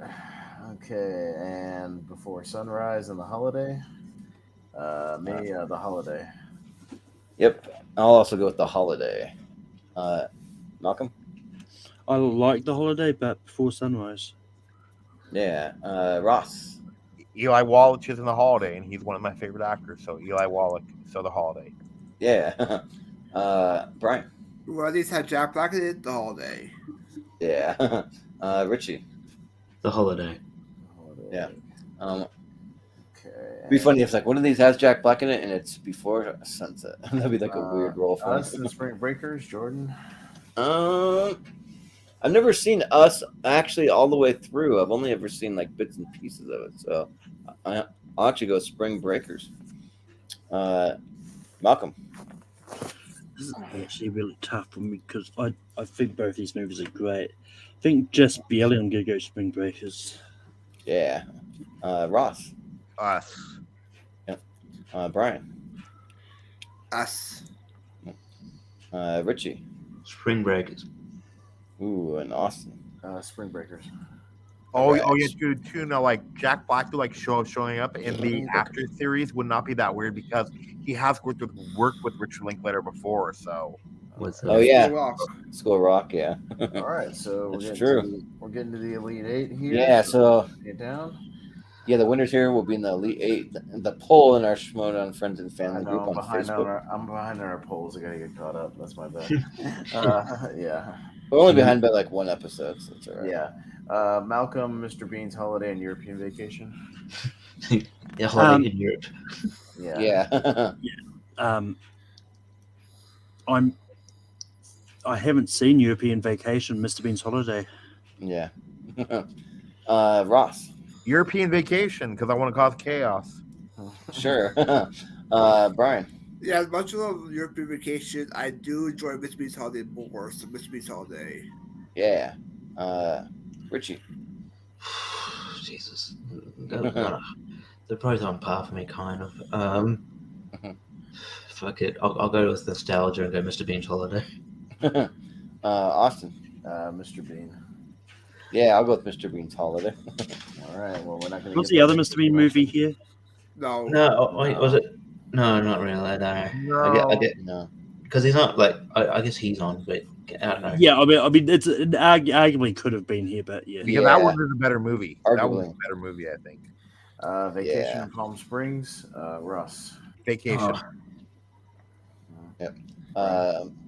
Speaker 15: Okay. And Before Sunrise and The Holiday. The Holiday.
Speaker 14: Yep. I'll also go with The Holiday. Malcolm.
Speaker 18: I like The Holiday, but Before Sunrise.
Speaker 14: Yeah. Ross.
Speaker 1: Eli Wallach is in The Holiday, and he's one of my favorite actors. So Eli Wallach, so The Holiday.
Speaker 14: Yeah. Brian.
Speaker 17: Well, at least had Jack Black in it. The Holiday.
Speaker 14: Yeah. Richie.
Speaker 16: The Holiday.
Speaker 14: Yeah.
Speaker 15: Okay.
Speaker 14: It'd be funny if like one of these has Jack Black in it and it's before sunset. That'd be like a weird role for
Speaker 15: Us and Spring Breakers, Jordan.
Speaker 14: I've never seen Us actually all the way through. I've only ever seen like bits and pieces of it. So I'll actually go Spring Breakers. Malcolm.
Speaker 18: This is actually really tough for me because I think both these movies are great. I think just barely I'm gonna go Spring Breakers.
Speaker 14: Yeah. Ross.
Speaker 1: Us.
Speaker 14: Yep. Brian.
Speaker 17: Us.
Speaker 14: Richie.
Speaker 16: Spring Breakers.
Speaker 14: Ooh, and Austin.
Speaker 15: Spring Breakers.
Speaker 1: Oh, yeah, dude. Too. No, like Jack Black, like showing up in the After series would not be that weird because he has worked with Richard Linklater before. So.
Speaker 14: Oh yeah, School Rock. Yeah.
Speaker 15: All right, so
Speaker 14: That's true.
Speaker 15: We're getting to the Elite Eight here.
Speaker 14: Yeah. So
Speaker 15: get down.
Speaker 14: Yeah, the winners here will be in the Elite Eight. The poll in our Schmodown Friends and Family group on Facebook.
Speaker 15: I'm behind on our polls. I gotta get caught up. That's my bad. Yeah.
Speaker 14: We're only behind by like one episode, so it's all right.
Speaker 15: Yeah. Malcolm, Mr. Bean's Holiday and European Vacation.
Speaker 16: Yeah, Holiday in Europe.
Speaker 14: Yeah.
Speaker 18: I haven't seen European Vacation, Mr. Bean's Holiday.
Speaker 14: Yeah. Ross.
Speaker 1: European Vacation because I want to cause chaos.
Speaker 14: Sure. Brian.
Speaker 17: Yeah, as much as I love European Vacation, I do enjoy Mr. Bean's Holiday more. So Mr. Bean's Holiday.
Speaker 14: Yeah. Richie.
Speaker 16: Jesus. They're both on par for me, kind of. Fuck it. I'll go with nostalgia and go Mr. Bean's Holiday.
Speaker 14: Austin.
Speaker 15: Mr. Bean.
Speaker 14: Yeah, I'll go with Mr. Bean's Holiday.
Speaker 15: All right. Well, we're not going to.
Speaker 18: What's the other Mr. Bean movie here?
Speaker 17: No.
Speaker 16: No. Wait, was it? No, not really. No. I get
Speaker 14: no.
Speaker 16: Because he's not like. I guess he's on, but I don't know.
Speaker 18: Yeah, I mean, it's arguably could have been here, but yeah.
Speaker 1: Because that one is a better movie.
Speaker 14: Arguably.
Speaker 1: That was a better movie, I think.
Speaker 15: Vacation in Palm Springs. Russ.
Speaker 1: Vacation.
Speaker 14: Yep.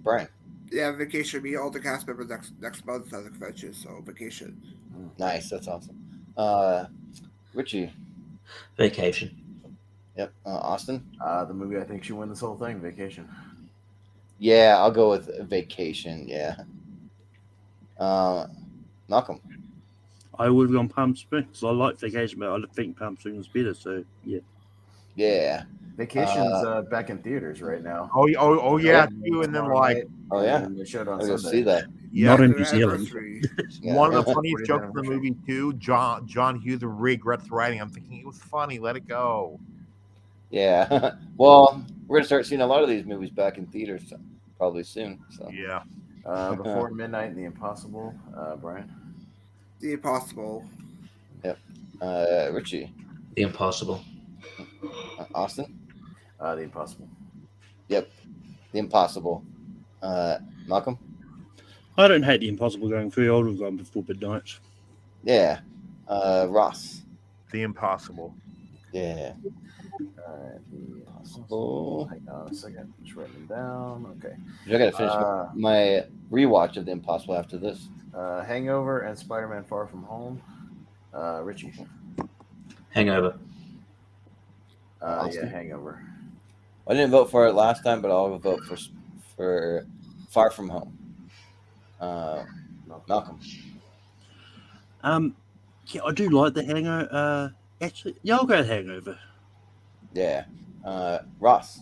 Speaker 14: Brian.
Speaker 17: Yeah, Vacation. Me, all the cast members next month at the convention. So Vacation.
Speaker 14: Nice. That's awesome. Richie.
Speaker 16: Vacation.
Speaker 14: Yep. Austin.
Speaker 15: The movie I think should win this whole thing. Vacation.
Speaker 14: Yeah, I'll go with Vacation. Yeah. Malcolm.
Speaker 18: I would have gone Palm Springs. I like Vacation, but I think Palm Springs was better. So yeah.
Speaker 14: Yeah.
Speaker 15: Vacation's back in theaters right now.
Speaker 1: Oh yeah, too. And then like.
Speaker 14: Oh yeah.
Speaker 15: They showed on
Speaker 14: I
Speaker 15: Sunday.
Speaker 14: go see that.
Speaker 1: Yeah,
Speaker 18: Not in New Zealand.
Speaker 1: One of the funniest jokes in the movie too. John Hughes regrets writing. I'm thinking it was funny. Let it go.
Speaker 14: Yeah. Well, we're gonna start seeing a lot of these movies back in theaters probably soon. So
Speaker 1: yeah.
Speaker 15: Before Midnight and The Impossible. Brian.
Speaker 17: The Impossible.
Speaker 14: Yep. Richie.
Speaker 16: The Impossible.
Speaker 14: Austin.
Speaker 15: The Impossible.
Speaker 14: Yep. The Impossible. Malcolm.
Speaker 18: I don't hate The Impossible going through. I would have gone before Midnight.
Speaker 14: Yeah. Ross.
Speaker 1: The Impossible.
Speaker 14: Yeah.
Speaker 15: All right. The
Speaker 14: Impossible.
Speaker 15: Hang on a second. Just writing them down. Okay.
Speaker 14: I gotta finish my rewatch of The Impossible after this.
Speaker 15: Hangover and Spider-Man: Far From Home. Richie.
Speaker 16: Hangover.
Speaker 15: Yeah, Hangover.
Speaker 14: I didn't vote for it last time, but I'll vote for Far From Home. Malcolm.
Speaker 18: Yeah, I do like the Hangover. Actually, yeah, I'll go with Hangover.
Speaker 14: Yeah. Ross.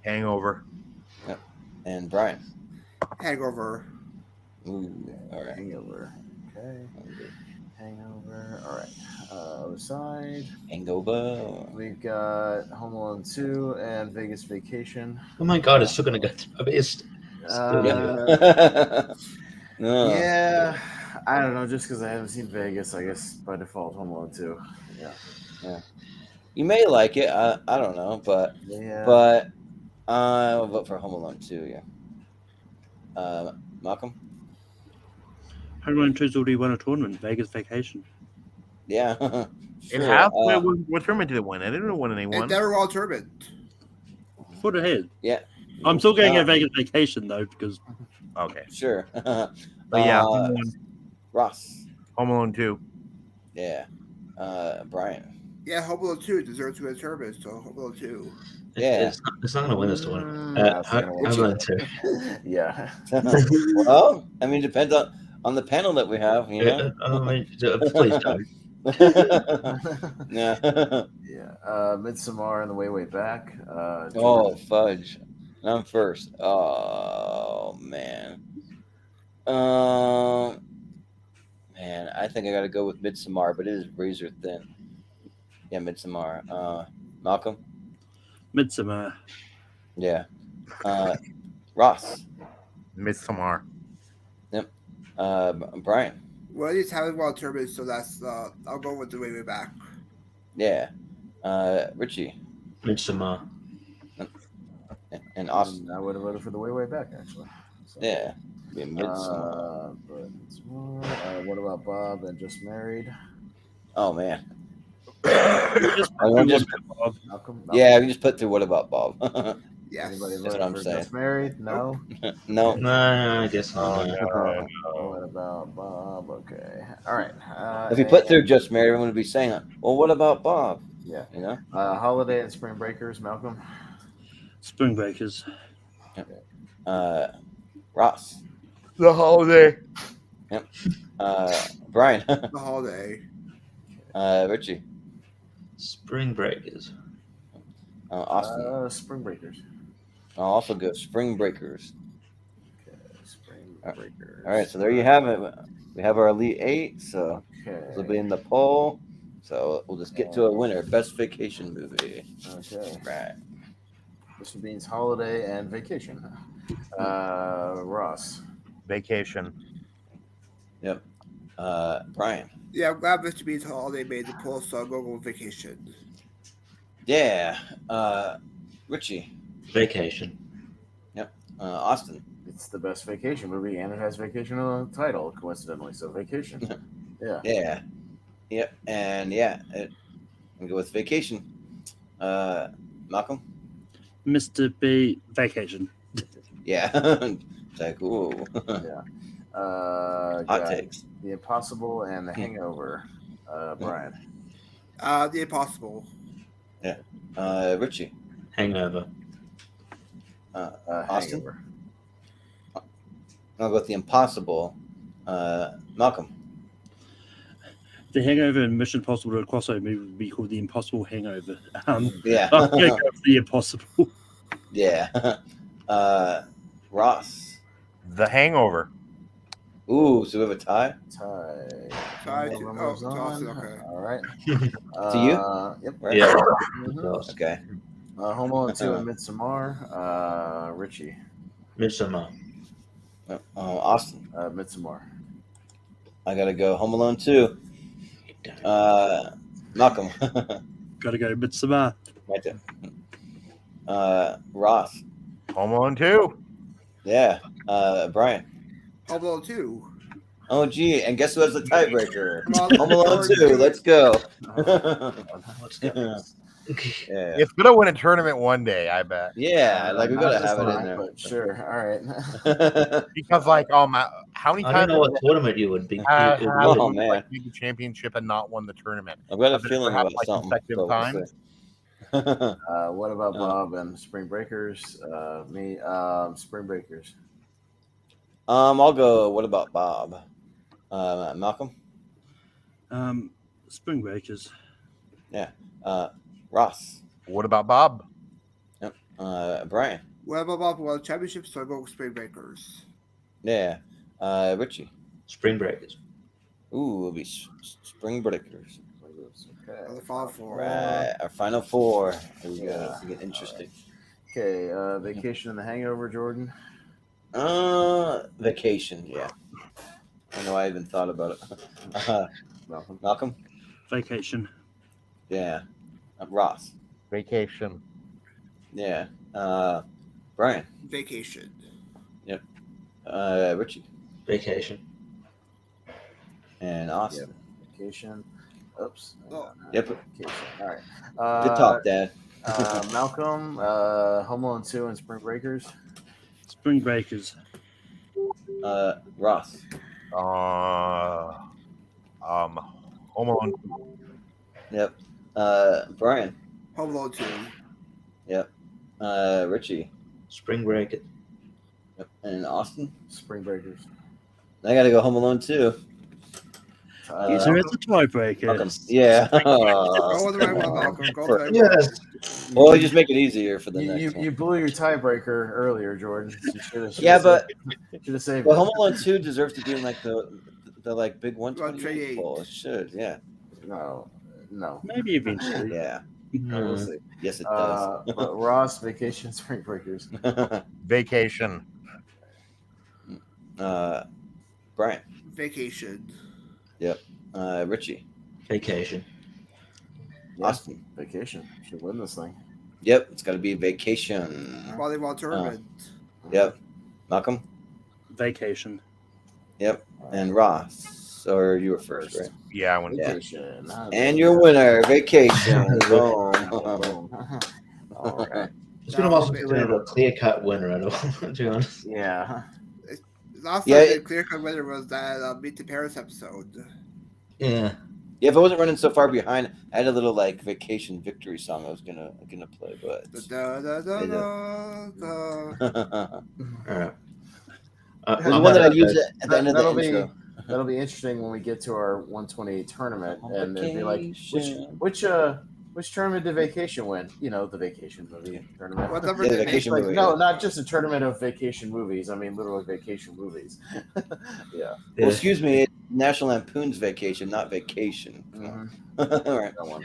Speaker 1: Hangover.
Speaker 14: Yep. And Brian.
Speaker 17: Hangover.
Speaker 14: Ooh, all right.
Speaker 15: Hangover. Okay. Hangover. All right. Other side.
Speaker 14: Hangover.
Speaker 15: We've got Home Alone 2 and Vegas Vacation.
Speaker 16: Oh my God, it's still gonna go. I mean, it's.
Speaker 14: No.
Speaker 15: Yeah. I don't know. Just because I haven't seen Vegas, I guess by default Home Alone 2.
Speaker 14: Yeah. You may like it. I don't know, but I'll vote for Home Alone 2. Yeah. Malcolm.
Speaker 18: Home Alone 2's already won a tournament. Vegas Vacation.
Speaker 14: Yeah.
Speaker 1: It has. What tournament did it win? I didn't win any one.
Speaker 17: And they're all tournament.
Speaker 18: For the head.
Speaker 14: Yeah.
Speaker 18: I'm still going to Vegas vacation though because.
Speaker 1: Okay.
Speaker 14: Sure.
Speaker 1: But yeah,
Speaker 14: Ross.
Speaker 1: Home Alone 2.
Speaker 14: Yeah. Brian.
Speaker 17: Yeah, Home Alone 2 deserves to win a tournament, so Home Alone 2.
Speaker 14: Yeah.
Speaker 16: It's not going to win this tournament. Home Alone 2.
Speaker 15: Yeah.
Speaker 14: Well, I mean, depends on the panel that we have. You know?
Speaker 16: Please don't.
Speaker 14: Yeah.
Speaker 15: Yeah. Midsommar on the way back.
Speaker 14: Oh, fudge. I'm first. Oh, man. Man, I think I got to go with Midsommar, but it is razor thin. Yeah, Midsommar. Malcolm?
Speaker 18: Midsommar.
Speaker 14: Yeah. Ross?
Speaker 1: Midsommar.
Speaker 14: Yep. Brian?
Speaker 17: Well, he's having one tournament, so that's I'll go with the way back.
Speaker 14: Yeah. Richie?
Speaker 16: Midsommar.
Speaker 14: And Austin?
Speaker 15: I would have voted for the way back, actually. So,
Speaker 14: yeah. Midsommar.
Speaker 15: But Midsommar. What about Bob and Just Married?
Speaker 14: Oh, man.
Speaker 15: Malcolm?
Speaker 14: Yeah, we just put through What About Bob?
Speaker 17: Yeah,
Speaker 15: anybody
Speaker 14: that's
Speaker 15: voted
Speaker 14: what I'm
Speaker 15: for
Speaker 14: saying.
Speaker 15: Just Married? No.
Speaker 14: No.
Speaker 16: No, I guess not.
Speaker 15: What about Bob? Okay. All right.
Speaker 14: If you put through Just Married, I'm going to be saying, well, what about Bob?
Speaker 15: Yeah.
Speaker 14: You know?
Speaker 15: Holiday and Spring Breakers, Malcolm.
Speaker 18: Spring Breakers.
Speaker 14: Ross.
Speaker 1: The Holiday.
Speaker 14: Yep. Brian.
Speaker 17: The Holiday.
Speaker 14: Richie.
Speaker 16: Spring Breakers.
Speaker 14: Austin.
Speaker 15: Spring Breakers.
Speaker 14: I'll also go Spring Breakers.
Speaker 15: Okay, Spring Breakers.
Speaker 14: All right, so there you have it. We have our Elite 8, so this will be in the poll. So we'll just get to a winner. Best vacation movie.
Speaker 15: Okay.
Speaker 14: Right.
Speaker 15: Mr. Bean's Holiday and Vacation. Ross.
Speaker 1: Vacation.
Speaker 14: Yep. Brian.
Speaker 17: Yeah, I'm glad Mr. Bean's Holiday made the poll, so I'll go with Vacation.
Speaker 14: Yeah. Richie.
Speaker 16: Vacation.
Speaker 14: Yep. Austin.
Speaker 15: It's the best vacation movie, and it has Vacation on the title, coincidentally. So Vacation. Yeah.
Speaker 14: Yeah. Yep. And yeah, I'm go with Vacation. Malcolm.
Speaker 18: Mr. B. Vacation.
Speaker 14: Yeah. It's like, ooh.
Speaker 15: Yeah.
Speaker 14: Hot takes.
Speaker 15: The Impossible and The Hangover. Brian.
Speaker 17: The Impossible.
Speaker 14: Yeah. Richie.
Speaker 16: Hangover.
Speaker 14: Austin.
Speaker 15: Hangover.
Speaker 14: I'll go with The Impossible. Malcolm.
Speaker 18: The Hangover and Mission Impossible to a crossover movie would be called The Impossible Hangover.
Speaker 14: Yeah.
Speaker 18: I'm going to go for The Impossible.
Speaker 14: Yeah. Ross.
Speaker 1: The Hangover.
Speaker 14: Ooh, so we have a tie?
Speaker 17: Tie to Austin, okay.
Speaker 15: All right.
Speaker 14: To you?
Speaker 15: Yep.
Speaker 14: Right.
Speaker 16: Yeah.
Speaker 14: Okay.
Speaker 15: Home Alone 2 and Midsommar. Richie.
Speaker 16: Midsommar.
Speaker 14: Austin.
Speaker 15: Midsommar.
Speaker 14: I got to go Home Alone 2. Malcolm.
Speaker 18: Got to go Midsommar.
Speaker 14: Right there. Ross.
Speaker 1: Home Alone 2.
Speaker 14: Yeah. Brian.
Speaker 17: Home Alone 2.
Speaker 14: Oh, gee. And guess who has the tiebreaker?
Speaker 17: Come on,
Speaker 14: Home Alone 2. Let's go.
Speaker 16: Let's go.
Speaker 14: Yeah.
Speaker 1: It's gonna win a tournament one day, I bet.
Speaker 14: Yeah, like we gotta have it in there.
Speaker 15: But sure, all right.
Speaker 1: Because how many
Speaker 16: I
Speaker 1: times
Speaker 16: don't know what tournament you would be.
Speaker 14: Oh, man.
Speaker 1: The championship and not won the tournament?
Speaker 14: I've got a
Speaker 1: Have it
Speaker 14: feeling
Speaker 1: perhaps,
Speaker 14: about something.
Speaker 1: consecutive
Speaker 14: so we'll
Speaker 1: times?
Speaker 14: see.
Speaker 15: What about Bob and Spring Breakers? Spring Breakers.
Speaker 14: I'll go. What about Bob? Malcolm.
Speaker 18: Spring Breakers.
Speaker 14: Yeah. Ross.
Speaker 1: What about Bob?
Speaker 14: Yep. Brian.
Speaker 17: What about Bob won the championship, so I go with Spring Breakers.
Speaker 14: Yeah. Richie.
Speaker 16: Spring Breakers.
Speaker 14: Ooh, it'll be Spring Breakers.
Speaker 15: Okay.
Speaker 17: The final four.
Speaker 14: Right. Our final four. Here we go. It's get interesting.
Speaker 15: Okay. Vacation and The Hangover, Jordan.
Speaker 14: Vacation. Yeah. I know I even thought about it. Malcolm.
Speaker 18: Vacation.
Speaker 14: Yeah. Ross.
Speaker 1: Vacation.
Speaker 14: Yeah. Brian.
Speaker 17: Vacation.
Speaker 14: Yep. Richie.
Speaker 16: Vacation.
Speaker 14: And Austin.
Speaker 15: Vacation. Oops.
Speaker 14: Yep.
Speaker 15: Vacation. All right.
Speaker 14: Good talk, Dad.
Speaker 15: Malcolm, Home Alone 2 and Spring Breakers.
Speaker 18: Spring Breakers.
Speaker 14: Ross.
Speaker 1: Home Alone 2.
Speaker 14: Yep. Brian.
Speaker 17: Home Alone 2.
Speaker 14: Yep. Richie.
Speaker 16: Spring Break.
Speaker 14: Yep. And Austin.
Speaker 15: Spring Breakers.
Speaker 14: I got to go Home Alone 2.
Speaker 18: Is there a tiebreaker?
Speaker 14: Yeah.
Speaker 17: Go with the right one, Malcolm. Go with the right one.
Speaker 16: Yes.
Speaker 14: Well, you just make it easier for the next
Speaker 15: You
Speaker 14: one.
Speaker 15: blew your tiebreaker earlier, Jordan. You should've
Speaker 14: Yeah, but
Speaker 15: should have saved.
Speaker 14: Well,
Speaker 15: it.
Speaker 14: Home Alone 2 deserves to be in like the like big
Speaker 17: 128.
Speaker 14: bowl. It should, yeah.
Speaker 15: No.
Speaker 18: Maybe eventually.
Speaker 14: Yeah.
Speaker 15: We'll see.
Speaker 14: Yes, it does.
Speaker 15: But Ross, Vacation, Spring Breakers.
Speaker 1: Vacation.
Speaker 14: Brian.
Speaker 17: Vacation.
Speaker 14: Yep. Richie.
Speaker 16: Vacation.
Speaker 14: Austin.
Speaker 15: Vacation. Should win this thing.
Speaker 14: Yep, it's got to be Vacation.
Speaker 17: Volleyball tournament.
Speaker 14: Yep. Malcolm.
Speaker 18: Vacation.
Speaker 14: Yep. And Ross. Or you were first, right?
Speaker 1: Yeah, I went
Speaker 15: Vacation.
Speaker 14: And your winner, Vacation. Boom.
Speaker 15: All right.
Speaker 16: It's been a while since we had a clear-cut winner, I don't, to be honest.
Speaker 15: Yeah.
Speaker 17: Last time the clear-cut winner was that Meet the Parents episode.
Speaker 16: Yeah.
Speaker 14: Yeah, if I wasn't running so far behind, I had a little like vacation victory song I was gonna play, but
Speaker 16: All right.
Speaker 14: the one that I use at the end of the intro.
Speaker 15: That'll be interesting when we get to our 128 tournament, and it'll be like, which tournament did Vacation win? You know, the Vacation movie tournament.
Speaker 17: What number
Speaker 14: Yeah, the
Speaker 17: did
Speaker 14: Vacation
Speaker 15: Like,
Speaker 14: movie.
Speaker 15: no, not just a tournament of vacation movies. I mean, literally vacation movies. Yeah.
Speaker 14: Well, excuse me, it's National Lampoon's Vacation, not Vacation. All right.
Speaker 15: That one.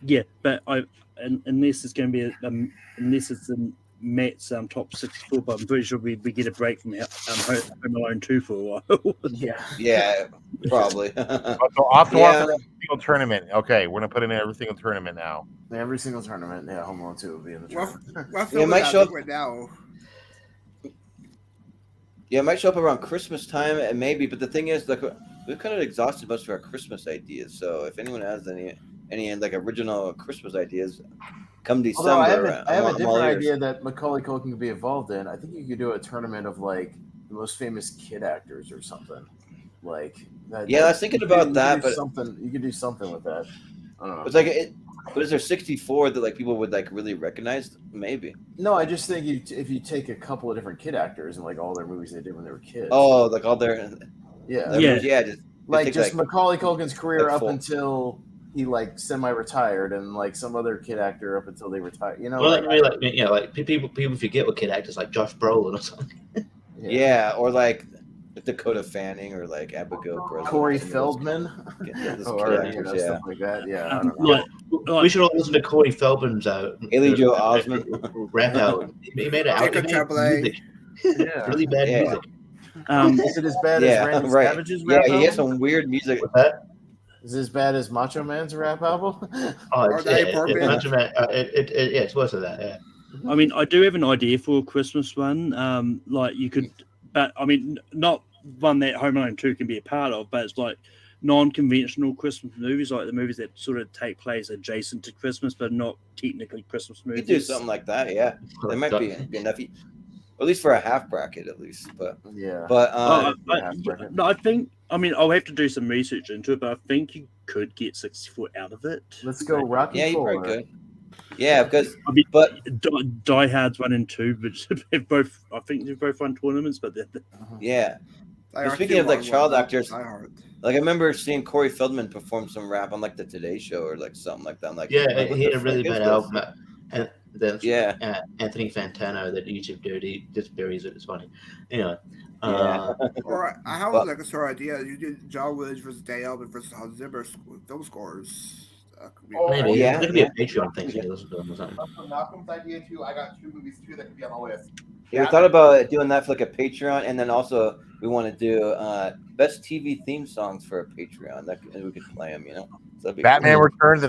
Speaker 18: Yeah, but unless it's going to be unless it's in Matt's top 64, but I'm pretty sure we get a break from Home Alone 2 for a while.
Speaker 14: Yeah, probably.
Speaker 1: So Austin wants every single tournament. Okay, we're gonna put in every single tournament now.
Speaker 15: Every single tournament. Yeah, Home Alone 2 will be in the tournament.
Speaker 14: It might show up
Speaker 17: right now.
Speaker 14: Yeah, it might show up around Christmas time, and maybe. But the thing is, like, we've kind of exhausted most of our Christmas ideas. So if anyone has any like original Christmas ideas, come December.
Speaker 15: Although I have a
Speaker 14: I'm
Speaker 15: different
Speaker 14: all ears.
Speaker 15: idea that Macaulay Culkin could be involved in. I think you could do a tournament of like the most famous kid actors or something. Like that.
Speaker 14: Yeah, I was thinking about that, but
Speaker 15: you could do something with that. I don't know.
Speaker 14: It's like but is there 64 that like people would like really recognize? Maybe.
Speaker 15: No, I just think if you take a couple of different kid actors and like all their movies they did when they were kids.
Speaker 14: Oh, like all their
Speaker 15: yeah.
Speaker 14: Just
Speaker 15: Like
Speaker 14: take,
Speaker 15: just Macaulay Culkin's career
Speaker 14: like
Speaker 15: up
Speaker 14: full.
Speaker 15: until he like semi-retired, and like some other kid actor up until they retired. You know,
Speaker 16: Well, like people forget what kid actors like Josh Brolin or something.
Speaker 14: Yeah, or like Dakota Fanning or like Abigail Breslin.
Speaker 15: Corey Feldman,
Speaker 14: or
Speaker 15: stuff like that. Yeah, I don't know.
Speaker 16: We should all listen to Corey Feldman's
Speaker 14: Haley Joe Osment
Speaker 16: rap out. He made it out. Music.
Speaker 15: Yeah.
Speaker 16: Really bad music.
Speaker 15: Is it as bad as Randy Savage's rap
Speaker 14: Yeah, he has
Speaker 15: album?
Speaker 14: some weird music.
Speaker 15: Is it as bad as Macho Man's rap album?
Speaker 16: It's worse than that. Yeah.
Speaker 18: I mean, I do have an idea for a Christmas one. Like you could, but I mean, not one that Home Alone 2 can be a part of, but it's like non-conventional Christmas movies, like the movies that sort of take place adjacent to Christmas, but not technically Christmas
Speaker 14: You
Speaker 18: movies.
Speaker 14: could do something like that, yeah. There might be enough, at least for a half bracket, at least. But
Speaker 15: yeah,
Speaker 14: but
Speaker 18: no, I think. I mean, I'll have to do some research into it, but I think you could get 64 out of it.
Speaker 15: Let's go Rocky
Speaker 14: yeah, you
Speaker 15: Four.
Speaker 14: probably could. Yeah, because
Speaker 18: I mean,
Speaker 14: but
Speaker 18: Die Hard's 1 and 2, which they've both. I think they've both won tournaments, but
Speaker 14: yeah. But speaking of like child actors, like I remember seeing Corey Feldman perform some rap on like the Today Show or like something like that. I'm like,
Speaker 16: Yeah,
Speaker 14: like, what
Speaker 16: he had
Speaker 14: the
Speaker 16: a really
Speaker 14: fuck is
Speaker 16: bad
Speaker 14: this?
Speaker 16: album. And then
Speaker 14: Yeah.
Speaker 16: Anthony Fantano, that YouTube dude, he just buries it. It's funny. Anyway.
Speaker 17: Or I have like a sort of idea. You did John Williams versus Day Elvin versus Hans Zimmer film scores.
Speaker 16: Maybe.
Speaker 14: yeah.
Speaker 16: It could be a Patreon thing so you can listen to them or something.
Speaker 19: That's from Malcolm's idea too. I got 2 movies too that could be on the list.
Speaker 14: Yeah, we thought about doing that for like a Patreon, and then also we want to do best TV theme songs for a Patreon. That and we could play them, you know. So that'd be
Speaker 1: Batman
Speaker 14: cool.
Speaker 1: Returns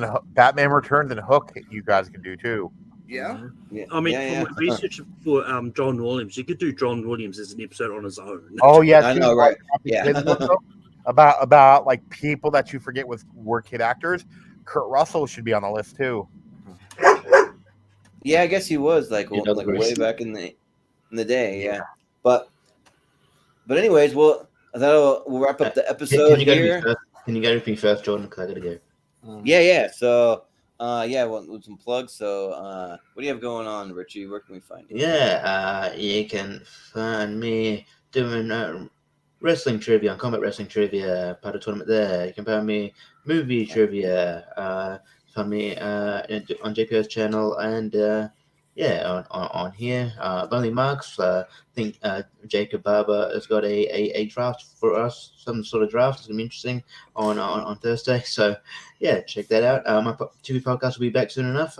Speaker 1: and Hook. You guys can do too.
Speaker 17: Yeah.
Speaker 18: I mean,
Speaker 14: Yeah.
Speaker 18: from research for John Williams, you could do John Williams as an episode on his own.
Speaker 1: Oh yeah,
Speaker 14: I know, right? Yeah.
Speaker 1: about like people that you forget were kid actors. Kurt Russell should be on the list too.
Speaker 14: Yeah, I guess he was like
Speaker 16: Yeah,
Speaker 14: like way
Speaker 16: Bruce.
Speaker 14: back in the day. Yeah, but anyways, we'll wrap up the episode
Speaker 16: Can you go to me
Speaker 14: here.
Speaker 16: first? Can you go to me first, Jordan? Because I gotta go.
Speaker 14: Yeah. So, with some plugs. So, what do you have going on, Richie? Where can we find you?
Speaker 16: Yeah, you can find me doing wrestling trivia on Combat Wrestling Trivia, part of tournament there. You can find me movie trivia. Find me on JPO's channel and on here. Lonely Marks. I think Jacob Barber has got a draft for us, some sort of draft. It's gonna be interesting on Thursday. So yeah, check that out. My TV podcast will be back soon enough.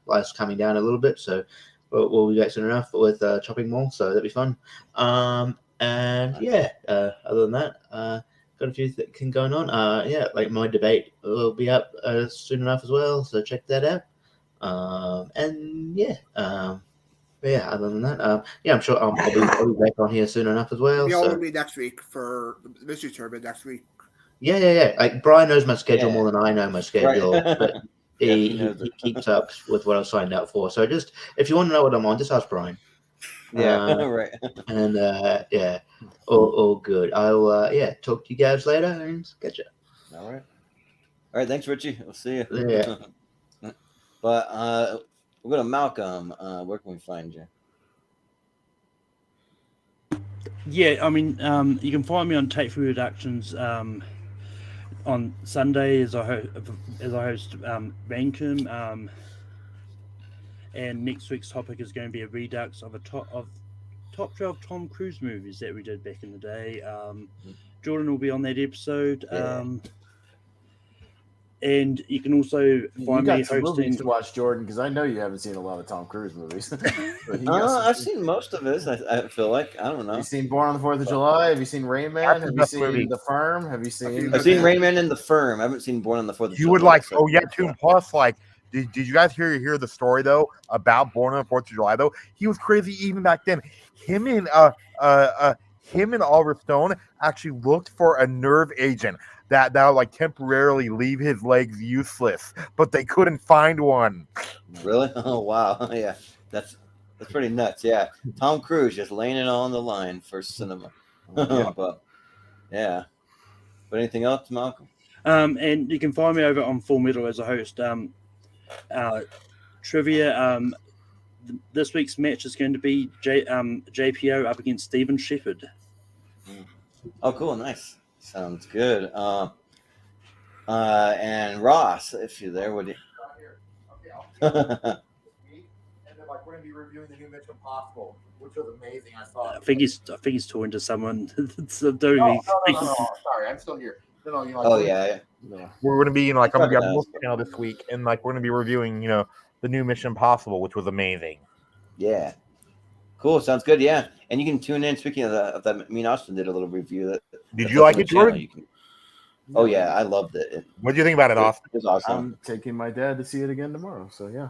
Speaker 16: Life's coming down a little bit, so we'll be back soon enough with Chopping Mall, so that'll be fun. Other than that, got a few things going on. Like my debate will be up soon enough as well, so check that out. Other than that, I'm sure I'll be back on here soon enough as well.
Speaker 17: Be all
Speaker 16: So.
Speaker 17: with me next week for the mystery tournament next week.
Speaker 16: Yeah. Like Brian knows my schedule more than I know my schedule,
Speaker 14: Right.
Speaker 16: but he keeps up with what I signed up for. So just if you want to know what I'm on, just ask Brian.
Speaker 14: Yeah, right.
Speaker 16: And all good. I'll talk to you guys later and catch you.
Speaker 14: All right. Thanks, Richie. We'll see you.
Speaker 16: Yeah.
Speaker 14: But we'll go to Malcolm. Where can we find you?
Speaker 18: Yeah, I mean, you can find me on Take Food Productions on Sunday as I host Rankum. And next week's topic is going to be a redux of top 12 Tom Cruise movies that we did back in the day. Jordan will be on that episode. And you can also find me
Speaker 15: some
Speaker 18: hosting.
Speaker 15: movies to watch, Jordan, because I know you haven't seen a lot of Tom Cruise movies.
Speaker 14: I've seen most of his. I feel like I don't know.
Speaker 15: Have you seen Born on the 4th of July? Have you seen Rain Man? Have you seen The Firm? Have you seen?
Speaker 14: I've seen Rain Man and The Firm. I haven't seen Born on the 4th of July.
Speaker 1: You would like, too. Plus, like, did you guys hear the story though about Born on the 4th of July though? He was crazy even back then. Him and Oliver Stone actually looked for a nerve agent that would like temporarily leave his legs useless, but they couldn't find one.
Speaker 14: Really? Oh wow, yeah, that's pretty nuts. Yeah, Tom Cruise just laying it all on the line for cinema. But anything else, Malcolm?
Speaker 18: And you can find me over on Full Metal as a host. Trivia. This week's match is going to be JPO up against Steven Shepard.
Speaker 14: Oh, cool, nice. Sounds good. And Ross, if you're there, would you?
Speaker 19: And then, like, we're gonna be reviewing the new Mission Impossible, which was amazing. I saw.
Speaker 18: I think he's talking to someone.
Speaker 19: No, sorry, I'm still here. No, you know, like,
Speaker 1: We're gonna be, like, I'm gonna be on the channel this week, and like we're gonna be reviewing, the new Mission Impossible, which was amazing.
Speaker 14: Yeah. Cool. Sounds good. Yeah. And you can tune in. Speaking of that, me and Austin did a little review.
Speaker 1: Did you like it, Jordan?
Speaker 14: Oh yeah, I loved it.
Speaker 1: What do you think about it, Austin?
Speaker 14: It was awesome.
Speaker 15: I'm taking my dad to see it again tomorrow. So yeah.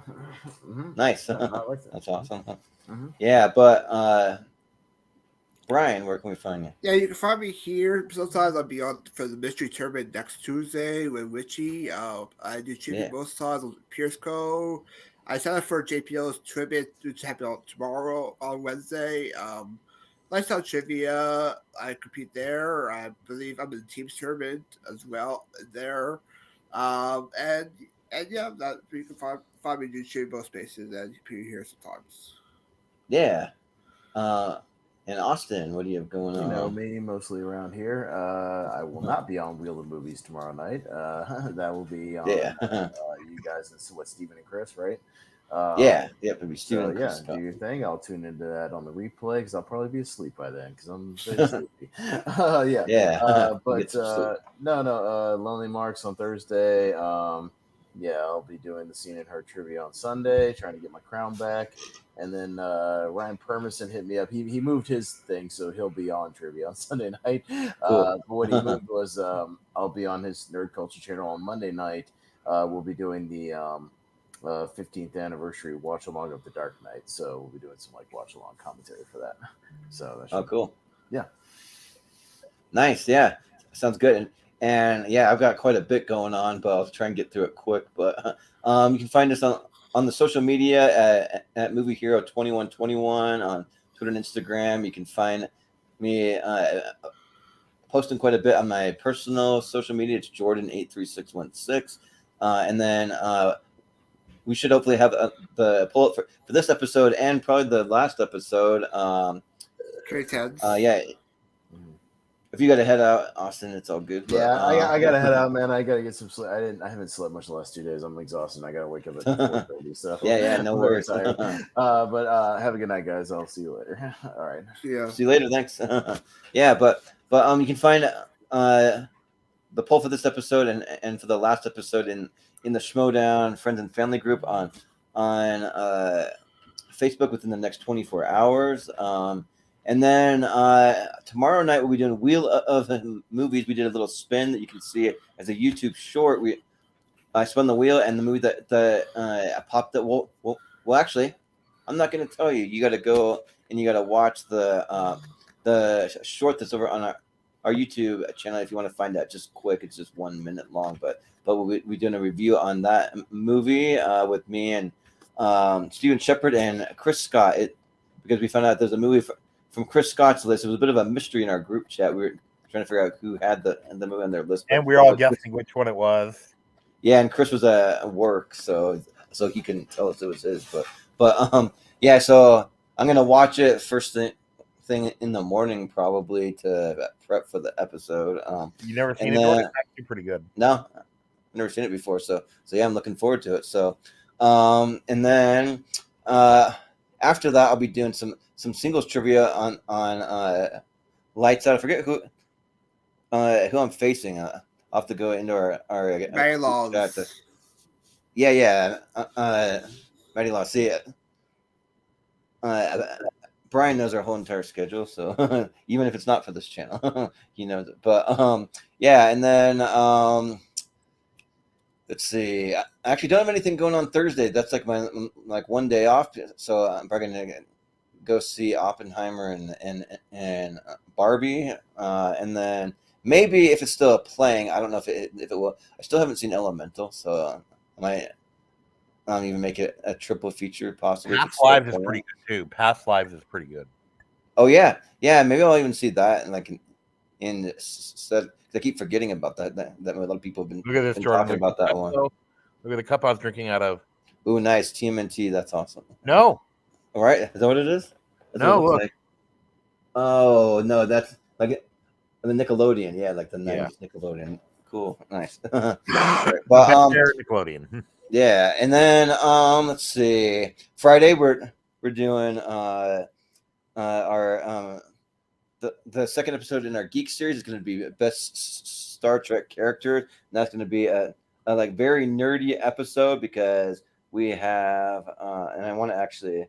Speaker 14: Nice.
Speaker 15: I like that.
Speaker 14: That's awesome. Yeah, but Brian, where can we find you?
Speaker 17: Yeah, you can find me here. Sometimes I'll be on for the mystery tournament next Tuesday with Richie. I do tribute most times on Pierce Co. I signed up for JPL's tribute, which happened tomorrow on Wednesday. Lifestyle Trivia, I compete there. I believe I'm in the team's tournament as well there. And that you can find me do tribute both spaces and you can here sometimes.
Speaker 14: Yeah. And Austin, what do you have going on?
Speaker 15: You know me, mostly around here. I will not be on Wheel of Movies tomorrow night. That will be on you guys and what, Steven and Chris, right?
Speaker 14: It'll be Steven and Chris.
Speaker 15: Do your thing. I'll tune into that on the replay because I'll probably be asleep by then because I'm very sleepy. Lonely Marks on Thursday. I'll be doing the Scene and Her trivia on Sunday, trying to get my crown back. And then Ryan Permison hit me up. He moved his thing, so he'll be on trivia on Sunday night. But what he moved was I'll be on his Nerd Culture channel on Monday night. We'll be doing the 15th anniversary watch along of The Dark Knight. So we'll be doing some like watch along commentary for that. So that's
Speaker 14: cool.
Speaker 15: Yeah.
Speaker 14: Nice. Yeah. Sounds good. And yeah, I've got quite a bit going on, but I'll try and get through it quick. But you can find us on the social media at Movie Hero 2121 on Twitter and Instagram. You can find me posting quite a bit on my personal social media. It's Jordan83616. And then we should hopefully have the pull up for this episode and probably the last episode. Yeah. If you got to head out, Austin, it's all good. But,
Speaker 15: yeah, I got to head out, man. I got to get some sleep. I haven't slept much the last 2 days. I'm exhausted. I got to wake up at 4:30. So
Speaker 14: yeah, no worries.
Speaker 15: But have a good night, guys. I'll see you later. All right.
Speaker 17: Yeah.
Speaker 14: See you later. Thanks. Yeah, but you can find the poll for this episode and for the last episode in the Schmodown Friends and Family group on Facebook within the next 24 hours. And then tomorrow night we'll be doing Wheel of Movies. We did a little spin that you can see it as a YouTube short. I spun the wheel, and the movie that popped up. Well, actually, I'm not going to tell you. You got to go and you got to watch the short that's over on our YouTube channel if you want to find that. Just quick, it's just 1 minute long, but we're doing a review on that movie with me and Steven Shepard and Chris Scott. Because we found out there's a movie from Chris Scott's list. It was a bit of a mystery in our group chat. We were trying to figure out who had the movie on their list.
Speaker 1: And we were all guessing which one it was.
Speaker 14: Yeah, and Chris was at work, so he couldn't tell us it was his. But yeah, so I'm gonna watch it first thing in the morning probably to prep for the episode.
Speaker 1: You never seen it? It's actually pretty good.
Speaker 14: No, I've never seen it before. So yeah, I'm looking forward to it. So and then after that, I'll be doing some singles trivia on Lights Out. I forget who I'm facing. I'll have to go into our
Speaker 17: Mary Laws.
Speaker 14: Yeah. Mary Laws. See it. Brian knows our whole entire schedule, so even if it's not for this channel, he knows it. But yeah, and then let's see. I actually don't have anything going on Thursday. That's like my 1 day off, so I'm probably gonna go see Oppenheimer and Barbie, and then maybe if it's still playing, I don't know if it will. I still haven't seen Elemental, so I might even make it a triple feature possibly.
Speaker 1: Past Lives is pretty good too. Past Lives is pretty good.
Speaker 14: Oh yeah. Maybe I'll even see that and in I keep forgetting about that a lot of people have been,
Speaker 1: Look at this,
Speaker 14: been
Speaker 1: Jordan.
Speaker 14: talking about that one.
Speaker 1: Look at the cup I was drinking out of.
Speaker 14: Ooh, nice. TMNT. That's awesome.
Speaker 1: No.
Speaker 14: All right. Is that what it is? That's
Speaker 1: no. Look.
Speaker 14: Like. Oh no, that's like the Nickelodeon. Yeah, like the 90s Nickelodeon. Cool. Nice. But
Speaker 1: Nickelodeon.
Speaker 14: Yeah, and then let's see. Friday we're doing our the second episode in our Geek series is going to be best Star Trek characters. And that's going to be a very nerdy episode because we have and I want to actually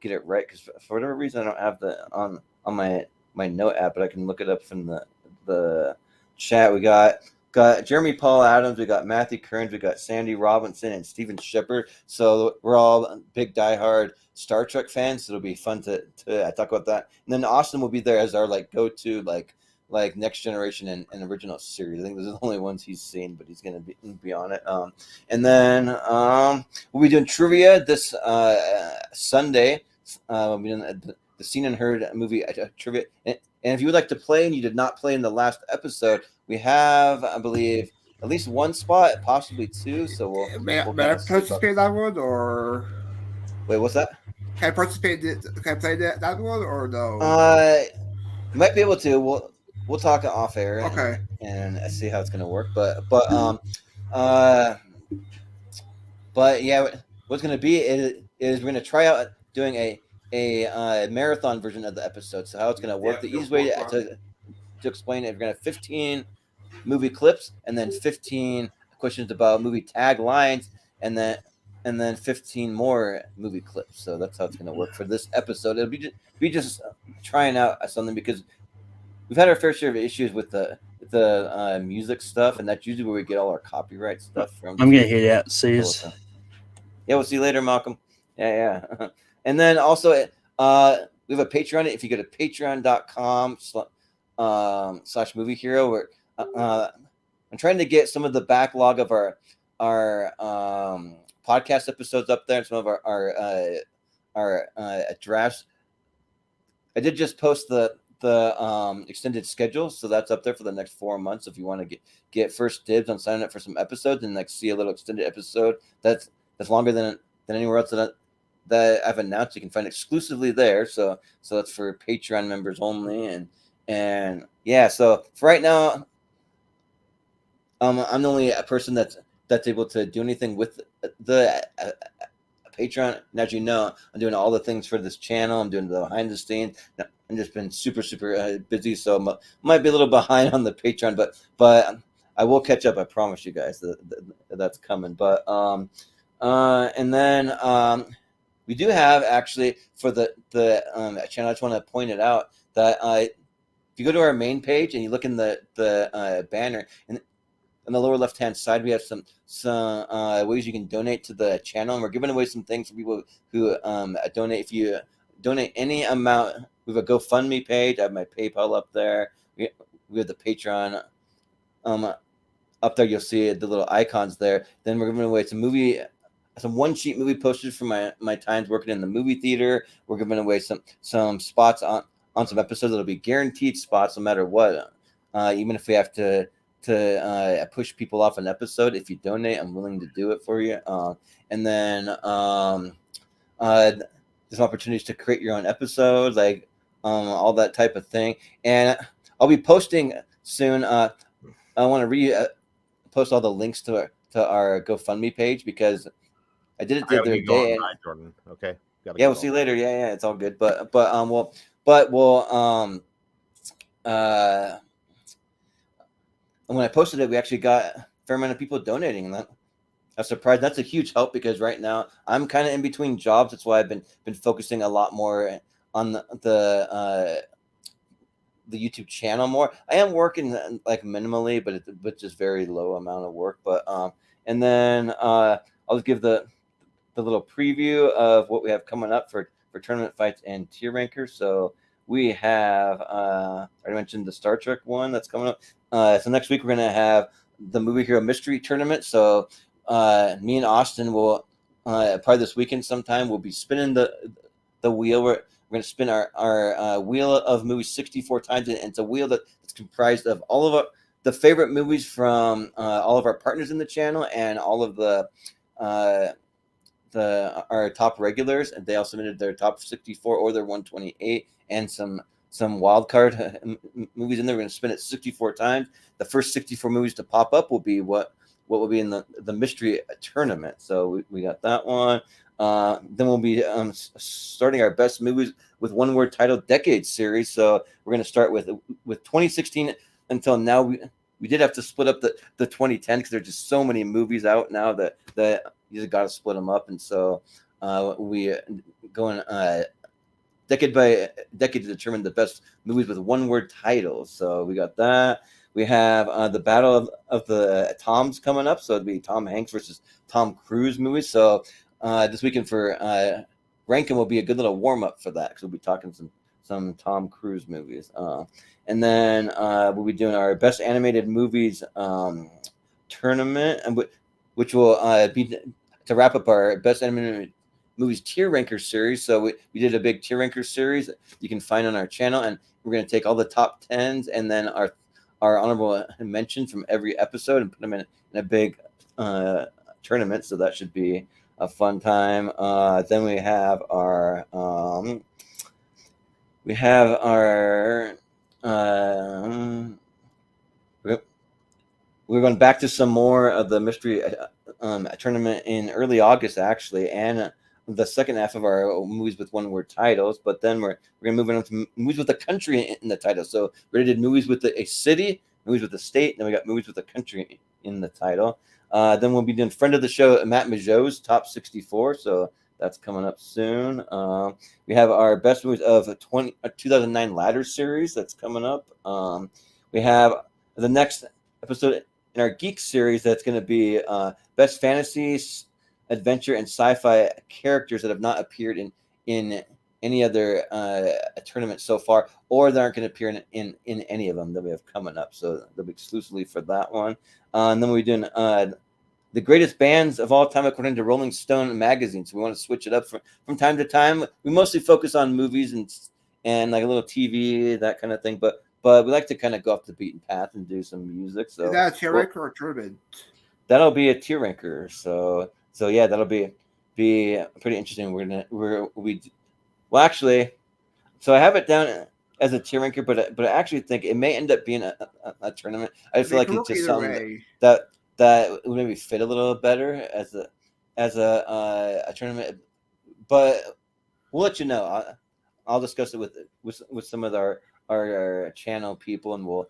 Speaker 14: get it right because for whatever reason I don't have the on my note app, but I can look it up from the chat. We got Jeremy Paul Adams, we got Matthew Kearns, we got Sandy Robinson and Steven Shepard. So we're all big diehard Star Trek fans. So it'll be fun to talk about that. And then Austin will be there as our go-to Next Generation and original series. I think those are the only ones he's seen, but he's gonna be on it. And then we'll be doing trivia this Sunday. We'll be doing the Seen and Heard movie trivia. And if you would like to play and you did not play in the last episode, we have, I believe, at least one spot, possibly two. So we'll
Speaker 17: may I participate in that one, or
Speaker 14: wait, what's that?
Speaker 17: Can I participate? Can I play that one, or no?
Speaker 14: You might be able to. We'll talk off air.
Speaker 17: Okay.
Speaker 14: And see how it's gonna work. But yeah, what's gonna be is we're gonna try out doing a marathon version of the episode. So how it's gonna work? The easiest way to explain it, we're gonna have 15 movie clips and then 15 questions about movie taglines and then 15 more movie clips. So that's how it's going to work for this episode. It'll be just trying out something because we've had our fair share of issues with the music stuff, and that's usually where we get all our copyright stuff from.
Speaker 18: I'm gonna hear that. See you.
Speaker 14: Yeah, we'll see you later, Malcolm. Yeah. And then also we have a Patreon. If you go to patreon.com/movie hero, where I'm trying to get some of the backlog of our podcast episodes up there, and some of our drafts. I did just post the extended schedule, so that's up there for the next 4 months. If you want to get first dibs on signing up for some episodes and like see a little extended episode that's longer than anywhere else that I've announced, you can find exclusively there. So that's for Patreon members only, and yeah. So for right now, I'm the only person that's able to do anything with the Patreon. And as you know, I'm doing all the things for this channel. I'm doing the behind the scenes. I've just been super busy, so might be a little behind on the Patreon, but I will catch up. I promise you guys that's coming. But and then we do have actually for the channel. I just want to point it out that if you go to our main page and you look in the banner, and on the lower left-hand side, we have some ways you can donate to the channel, and we're giving away some things for people who donate. If you donate any amount, we have a GoFundMe page. I have my PayPal up there. We have the Patreon up there. You'll see the little icons there. Then we're giving away some one-sheet movie posters from my times working in the movie theater. We're giving away some spots on some episodes. It'll be guaranteed spots no matter what, even if we have to push people off an episode. If you donate, I'm willing to do it for you. And then there's opportunities to create your own episodes, like all that type of thing. And I'll be posting soon. I want to post all the links to our GoFundMe page, because I did it the other day.
Speaker 1: Jordan. Okay.
Speaker 14: Yeah, we'll see you later. Yeah, it's all good. But we'll and when I posted it, we actually got a fair amount of people donating, and I was surprised. That's a huge help, because right now I'm kind of in between jobs. That's why I've been focusing a lot more on the YouTube channel more. I am working like minimally, but just very low amount of work. But and then I'll just give the little preview of what we have coming up for tournament fights and tier rankers. So we have I already mentioned the Star Trek one that's coming up. So next week we're going to have the Movie Hero Mystery Tournament. So me and Austin will probably this weekend sometime, we'll be spinning the wheel. We're going to spin our wheel of movies 64 times, and it's a wheel that's comprised of all of the favorite movies from all of our partners in the channel and all of our top regulars, and they all submitted their top 64 or their 128 and some wild card movies in there. We're going to spin it 64 times. The first 64 movies to pop up will be what will be in the mystery tournament. So we got that one. Then we'll be starting our best movies with one word title decade series. So we're going to start with 2016 until now. We did have to split up the 2010 because there's just so many movies out now that you just got to split them up. And so we going decade by decade to determine the best movies with one word titles. So we got that. We have the Battle of the Toms coming up. So it'll be Tom Hanks versus Tom Cruise movies. So this weekend for ranking will be a good little warm up for that, because we'll be talking some Tom Cruise movies. And then we'll be doing our best animated movies tournament, and which will be to wrap up our best animated movies tier ranker series. So we did a big tier ranker series that you can find on our channel, and we're going to take all the top 10s and then our honorable mention from every episode and put them in a big tournament. So that should be a fun time. Then we have our we're going back to some more of the mystery tournament in early August, actually, and the second half of our movies with one word titles. But then we're going to move on to movies with a country in the title. So we already did movies with a city, movies with a state, then we got movies with a country in the title. Then we'll be doing friend of the show, Matt Majot's top 64. So that's coming up soon. We have our best movies of 2009 ladder series that's coming up. We have the next episode in our geek series that's going to be best fantasy, adventure, and sci-fi characters that have not appeared in any other tournament so far, or they aren't going to appear in any of them that we have coming up. So they'll be exclusively for that one. And then we're doing the greatest bands of all time according to Rolling Stone magazine. So we want to switch it up from time to time. We mostly focus on movies and like a little TV, that kind of thing. But we like to kind of go off the beaten path and do some music. So
Speaker 17: is that a tier ranker or a tournament?
Speaker 14: That'll be a tier ranker. So yeah, that'll be pretty interesting. Well, actually, so I have it down as a tier ranker, but I actually think it may end up being a tournament. I feel like it's just something that would maybe fit a little better as a tournament. But we'll let you know. I'll discuss it with some of our channel people, and we'll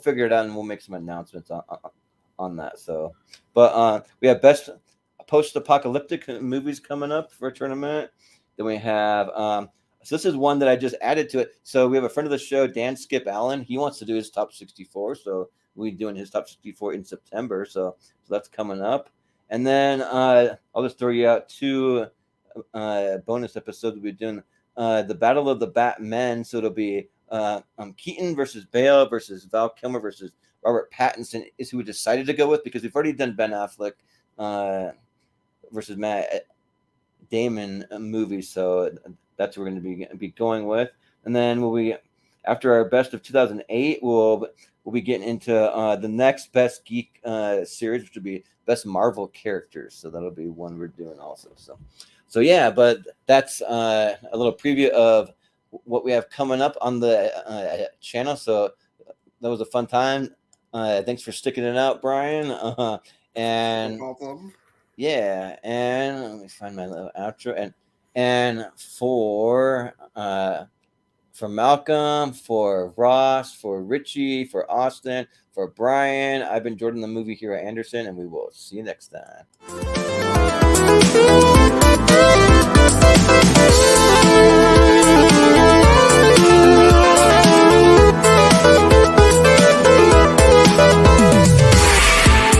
Speaker 14: figure it out, and we'll make some announcements on that. So, but we have best post-apocalyptic movies coming up for a tournament. Then we have so this is one that I just added to it. So we have a friend of the show, Dan Skip Allen. He wants to do his top 64. So we're doing his top 64 in September. So that's coming up. And then I'll just throw you out 2 bonus episodes. We'll be doing the Battle of the Batmen. So it'll be Keaton versus Bale versus Val Kilmer versus Robert Pattinson is who we decided to go with, because we've already done Ben Affleck versus Matt Damon movies. So that's what we're going to be going with. And then after our best of 2008, we'll be getting into the next best geek series, which will be best Marvel characters. So that'll be one we're doing also. So yeah, but that's a little preview of what we have coming up on the channel. So that was a fun time. Thanks for sticking it out, Brian. And
Speaker 17: no problem.
Speaker 14: Yeah, and let me find my little outro. And for Malcolm, for Ross, for Richie, for Austin, for Brian, I've been Jordan, the movie hero Anderson, and we will see you next time.